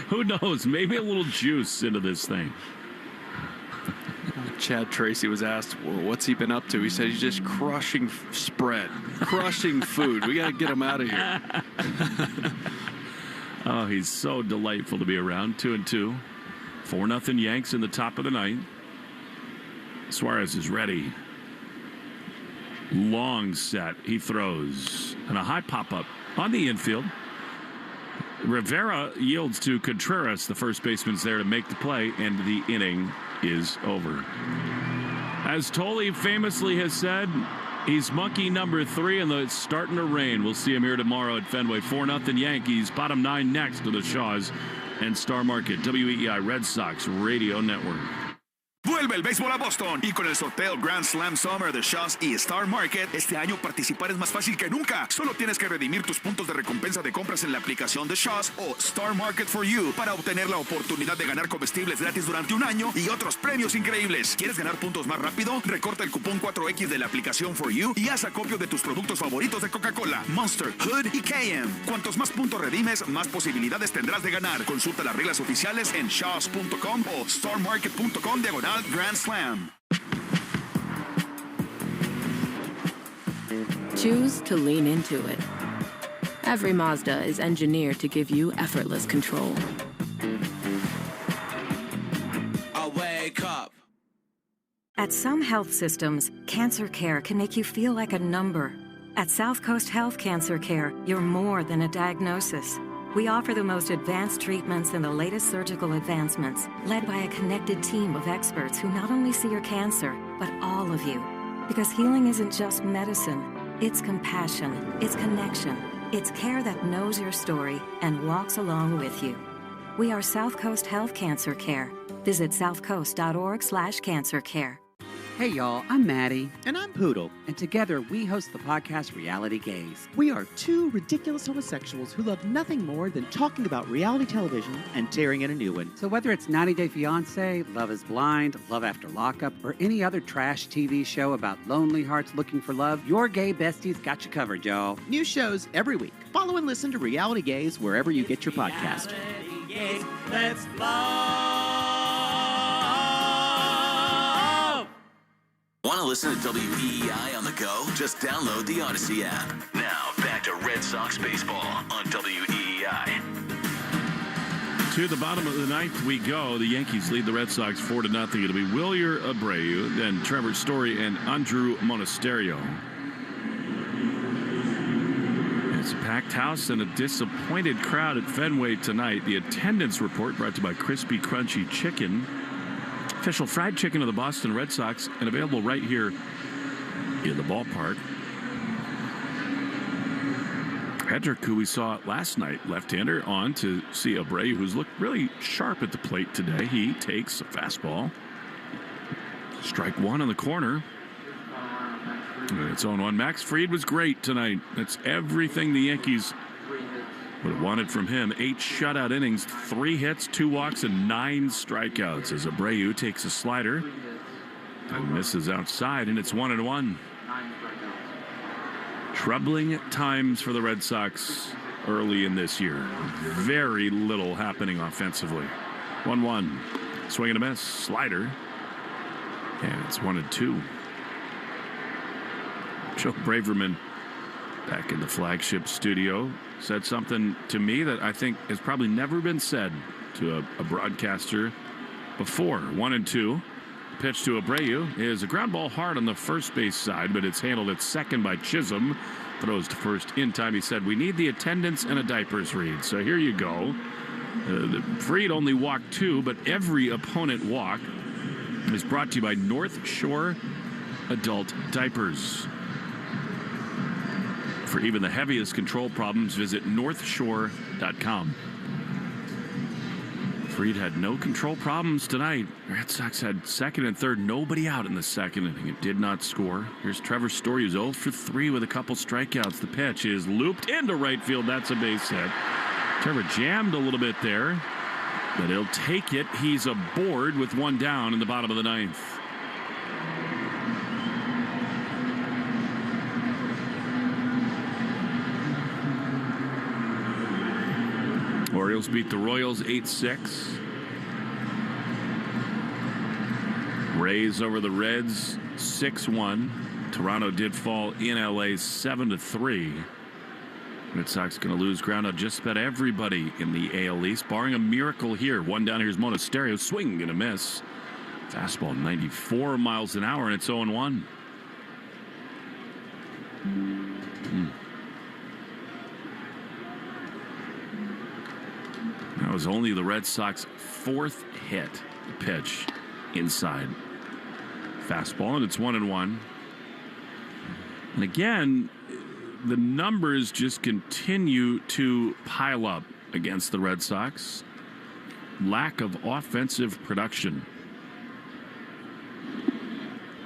[SPEAKER 2] who knows? Maybe a little juice into this thing.
[SPEAKER 7] Chad Tracy was asked, well, what's he been up to? He said he's just crushing spread, crushing food. We got to get him out of here.
[SPEAKER 2] Oh, he's so delightful to be around. 2-2. 4-0 Yanks in the top of the ninth. Suarez is ready. Long set. He throws. And a high pop-up on the infield. Rivera yields to Contreras. The first baseman's there to make the play, and the inning is over. As Tolley famously has said, he's monkey number 3, and it's starting to rain. We'll see him here tomorrow at Fenway. 4-0 Yankees. Bottom 9 next to the Shaws and Star Market. WEEI Red Sox Radio Network.
[SPEAKER 15] Vuelve el béisbol a Boston y con el sorteo Grand Slam Summer de Shaws y Star Market, este año participar es más fácil que nunca. Solo tienes que redimir tus puntos de recompensa de compras en la aplicación de Shaws o Star Market for You para obtener la oportunidad de ganar comestibles gratis durante un año y otros premios increíbles. ¿Quieres ganar puntos más rápido? Recorta el cupón 4X de la aplicación for You y haz acopio de tus productos favoritos de Coca-Cola, Monster, Hood y KM. Cuantos más puntos redimes, más posibilidades tendrás de ganar. Consulta las reglas oficiales en shaws.com o starmarket.com/Grand Slam.
[SPEAKER 4] Choose to lean into it. Every Mazda is engineered to give you effortless control.
[SPEAKER 10] I wake up.
[SPEAKER 6] At some health systems, cancer care can make you feel like a number. At South Coast Health Cancer Care, you're more than a diagnosis. We offer the most advanced treatments and the latest surgical advancements, led by a connected team of experts who not only see your cancer, but all of you. Because healing isn't just medicine, it's compassion, it's connection, it's care that knows your story and walks along with you. We are South Coast Health Cancer Care. Visit southcoast.org/cancercare.
[SPEAKER 9] Hey y'all, I'm Maddie. And I'm Poodle. And together we host the podcast Reality Gaze. We are two ridiculous homosexuals who love nothing more than talking about reality television and tearing in a new one. So whether it's 90 Day Fiancé, Love is Blind, Love After Lockup, or any other trash TV show about lonely hearts looking for love, your gay besties got you covered, y'all. New shows every week. Follow and listen to Reality Gaze wherever you get your podcast.
[SPEAKER 10] Gaze, let's love.
[SPEAKER 30] Want to listen to WEEI on the go? Just download the Odyssey app. Now, back to Red Sox baseball on WEEI.
[SPEAKER 2] To the bottom of the ninth we go. The Yankees lead the Red Sox 4-0. It'll be Wilyer Abreu, then Trevor Story, and Andrew Monasterio. It's a packed house and a disappointed crowd at Fenway tonight. The attendance report brought to you by Crispy Crunchy Chicken. Official fried chicken of the Boston Red Sox, and available right here in the ballpark. Hedrick, who we saw last night, left-hander, on to see Abreu, who's looked really sharp at the plate today. He takes a fastball. Strike one on the corner. And it's 0-1. Max Fried was great tonight. That's everything the Yankees would have wanted from him. 8 shutout innings, 3 hits, 2 walks, and 9 strikeouts as Abreu takes a slider and misses outside, and it's 1-1. Troubling times for the Red Sox early in this year. Very little happening offensively. 1-1. Swing and a miss. Slider. And it's 1-2. Joe Braverman, back in the flagship studio, said something to me that I think has probably never been said to a broadcaster before. 1-2. Pitch to Abreu is a ground ball hard on the first base side, but it's handled at second by Chisholm. Throws to first in time. He said, we need the attendance and a diapers read. So here you go. Fried only walked 2, but every opponent walk is brought to you by North Shore Adult Diapers. For even the heaviest control problems, visit northshore.com. Fried had no control problems tonight. Red Sox had second and third. Nobody out in the second inning. It did not score. Here's Trevor Story, who's 0 for 3 with a couple strikeouts. The pitch is looped into right field. That's a base hit. Trevor jammed a little bit there, but he'll take it. He's aboard with one down in the bottom of the ninth. Orioles beat the Royals 8-6. Rays over the Reds 6-1. Toronto did fall in LA 7-3. Red Sox going to lose ground on just about everybody in the AL East, barring a miracle here. One down, here's Monasterio. Swing and a miss. Fastball 94 miles an hour, and it's 0-1. That was only the Red Sox 4th hit. The pitch inside. Fastball, and it's 1-1. And again, the numbers just continue to pile up against the Red Sox. Lack of offensive production.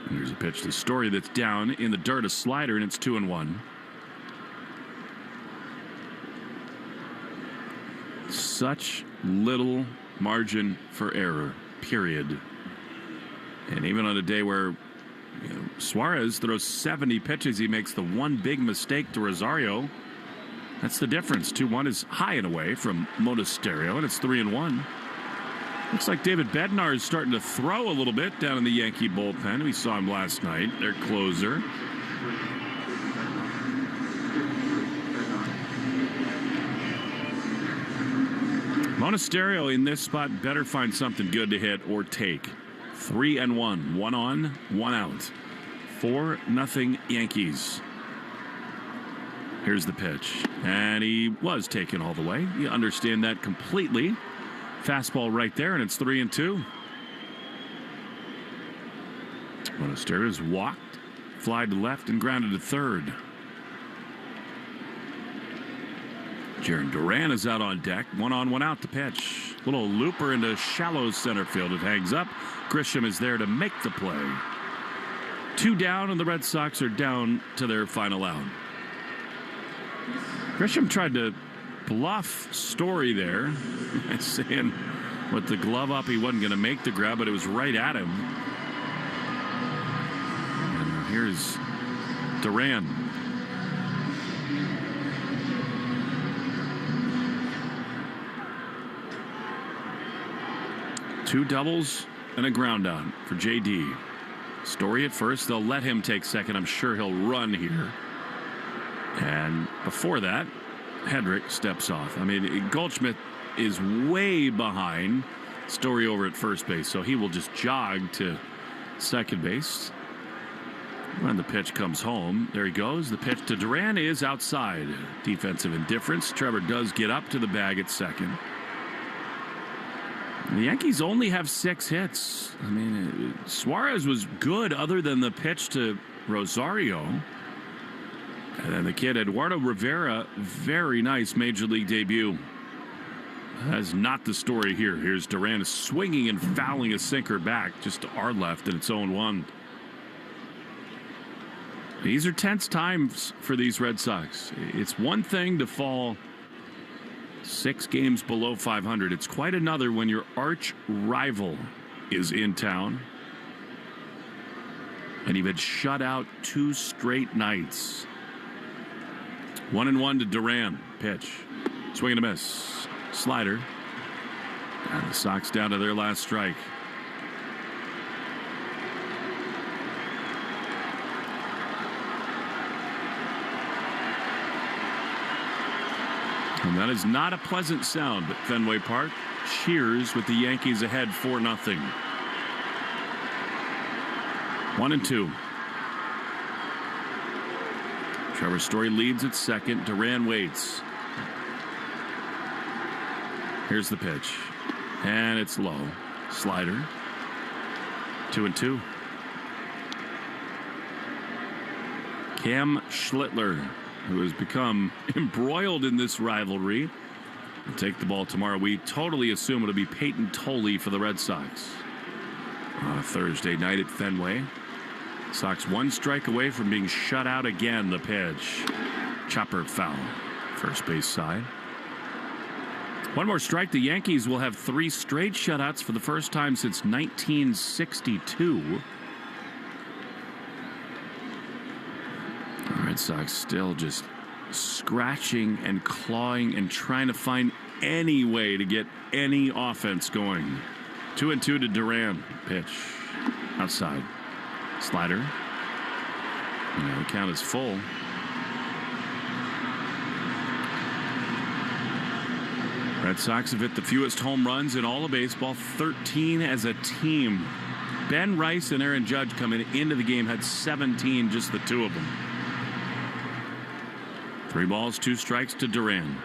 [SPEAKER 2] And here's a pitch to Story that's down in the dirt, a slider, and it's 2-1. Such little margin for error, period. And even on a day where Suarez throws 70 pitches, he makes the one big mistake to Rosario. That's the difference. 2-1 is high and away from Monasterio, and it's 3-1. Looks like David Bednar is starting to throw a little bit down in the Yankee bullpen. We saw him last night, their closer. Monasterio in this spot better find something good to hit or take. 3-1, 1 on, 1 out. 4-0 Yankees. Here's the pitch, and he was taken all the way. You understand that completely. Fastball right there, and it's 3-2. Monasterio's walked, flied to left, and grounded to third. Jaron Duran is out on deck. 1 on, 1 out to pitch. Little looper into shallow center field. It hangs up. Grisham is there to make the play. 2 down, and the Red Sox are down to their final out. Grisham tried to bluff Story there, saying with the glove up he wasn't going to make the grab, but it was right at him. And here's Duran. Two doubles and a ground out for JD. Story at first. They'll let him take second. I'm sure he'll run here. And before that, Hedrick steps off. I mean, Goldschmidt is way behind Story over at first base, so he will just jog to second base. When the pitch comes home, there he goes. The pitch to Duran is outside. Defensive indifference. Trevor does get up to the bag at second. The Yankees only have 6 hits. I mean, Suarez was good other than the pitch to Rosario. And then the kid, Eduardo Rivera, very nice major league debut. That's not the story here. Here's Duran swinging and fouling a sinker back just to our left, and it's 0-1. These are tense times for these Red Sox. It's one thing to fall 6 games below 500. It's quite another when your arch rival is in town and you've been shut out 2 straight nights. 1-1 to Duran. Pitch. Swing and a miss. Slider. And the Sox down to their last strike. And that is not a pleasant sound at Fenway Park. Cheers with the Yankees ahead 4-0. 1-2. Trevor Story leads at second. Duran waits. Here's the pitch. And it's low. Slider. 2-2. Cam Schlittler, who has become embroiled in this rivalry, will take the ball tomorrow. We totally assume it'll be Peyton Tolley for the Red Sox on a Thursday night at Fenway. Sox one strike away from being shut out again. The pitch. Chopper foul. First base side. One more strike. The Yankees will have 3 straight shutouts for the first time since 1962. The Red Sox still just scratching and clawing and trying to find any way to get any offense going. 2-2 to Duran. Pitch. Outside. Slider. The count is full. Red Sox have hit the fewest home runs in all of baseball, 13 as a team. Ben Rice and Aaron Judge coming into the game had 17, just the two of them. 3 balls, 2 strikes to Duran.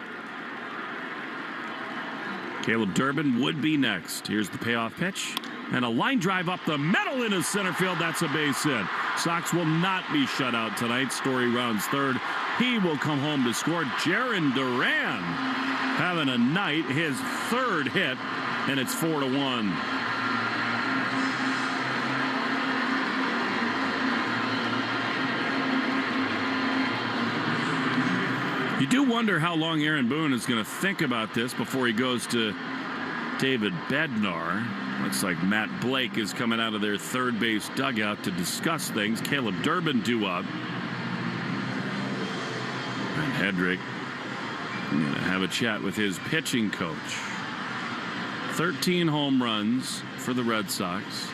[SPEAKER 2] Caleb Durbin would be next. Here's the payoff pitch. And a line drive up the middle into center field. That's a base hit. Sox will not be shut out tonight. Story rounds third. He will come home to score. Jarren Duran having a night. His 3rd hit. And it's 4-1. You do wonder how long Aaron Boone is going to think about this before he goes to David Bednar. Looks like Matt Blake is coming out of their third base dugout to discuss things. Caleb Durbin due up. And Hedrick going to have a chat with his pitching coach. 13 home runs for the Red Sox.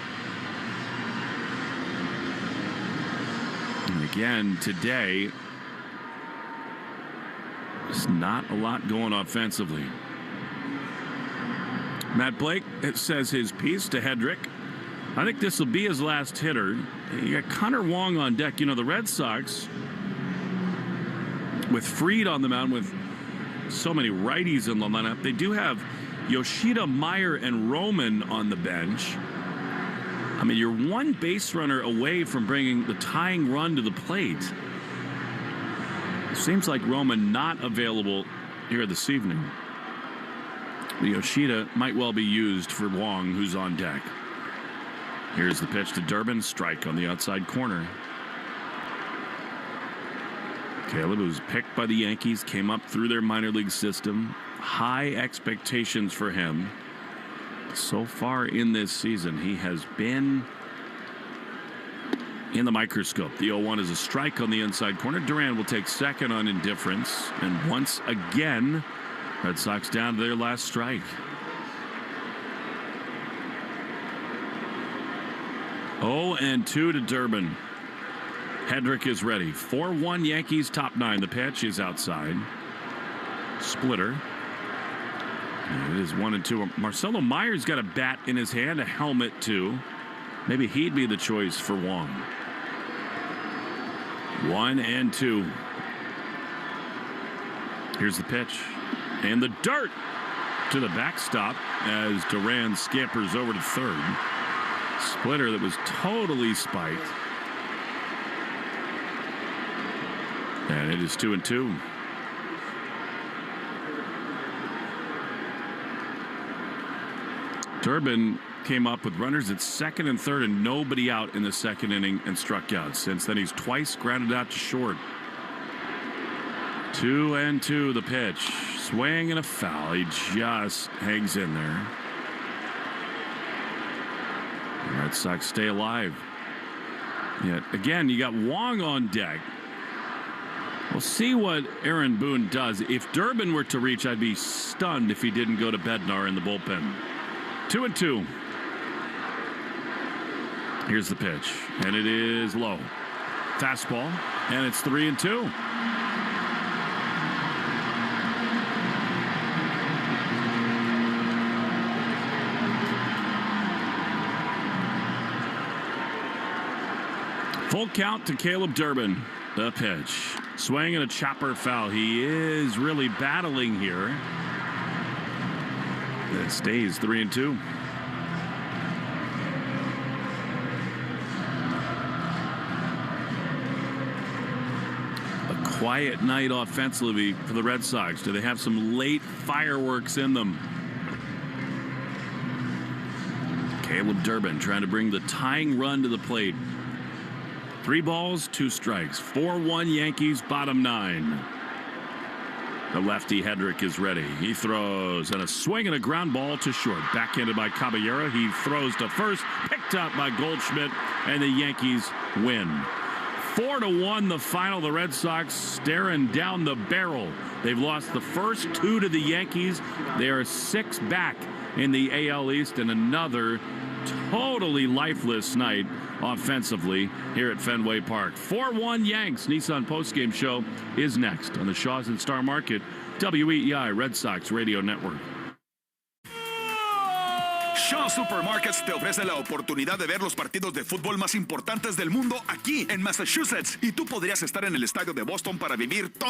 [SPEAKER 2] And again, today, there's not a lot going offensively. Matt Blake says his piece to Hedrick. I think this will be his last hitter. You got Connor Wong on deck. You know, the Red Sox, with Fried on the mound, with so many righties in the lineup, they do have Yoshida, Meyer, and Roman on the bench. I mean, you're one base runner away from bringing the tying run to the plate. It seems like Roman not available here this evening. Yoshida might well be used for Wong, who's on deck. Here's the pitch to Durbin. Strike on the outside corner. Caleb, who's picked by the Yankees, came up through their minor league system. High expectations for him. So far in this season, he has been in the microscope. The 0-1 is a strike on the inside corner. Duran will take second on indifference. And once again, Red Sox down to their last strike. 0-2 to Durbin. Hedrick is ready. 4-1 Yankees, top 9. The pitch is outside. Splitter. And it is 1-2. Marcelo Meyer's got a bat in his hand, a helmet too. Maybe he'd be the choice for Wong. 1-2. Here's the pitch. And the dirt to the backstop as Duran scampers over to third. Splitter that was totally spiked. And it is 2-2. Durbin came up with runners at second and third and nobody out in the second inning and struck out. Since then, he's twice grounded out to short. 2-2 the pitch. Swing and a foul. He just hangs in there. The Red Sox stay alive. Yet again, you got Wong on deck. We'll see what Aaron Boone does. If Durbin were to reach, I'd be stunned if he didn't go to Bednar in the bullpen. 2-2. Here's the pitch, and it is low. Fastball, and it's 3-2. Full count to Caleb Durbin. The pitch. Swing and a chopper foul. He is really battling here. It stays 3-2. A quiet night offensively for the Red Sox. Do they have some late fireworks in them? Caleb Durbin trying to bring the tying run to the plate. 3 balls, 2 strikes. 4-1 Yankees, bottom 9. The lefty Hedrick is ready. He throws, and a swing and a ground ball to short. Backhanded by Caballero. He throws to first, picked up by Goldschmidt, and the Yankees win. 4-1 the final. The Red Sox staring down the barrel. They've lost the first 2 to the Yankees. They are 6 back in the AL East, and another totally lifeless night offensively here at Fenway Park. 4-1 Yanks. Nissan postgame show is next on the Shaw's and Star Market WEEI Red Sox Radio Network.
[SPEAKER 15] Shaw Supermarkets te ofrece la oportunidad de ver los partidos de fútbol más importantes del mundo aquí en Massachusetts, y tú podrías estar en el estadio de Boston para vivir todo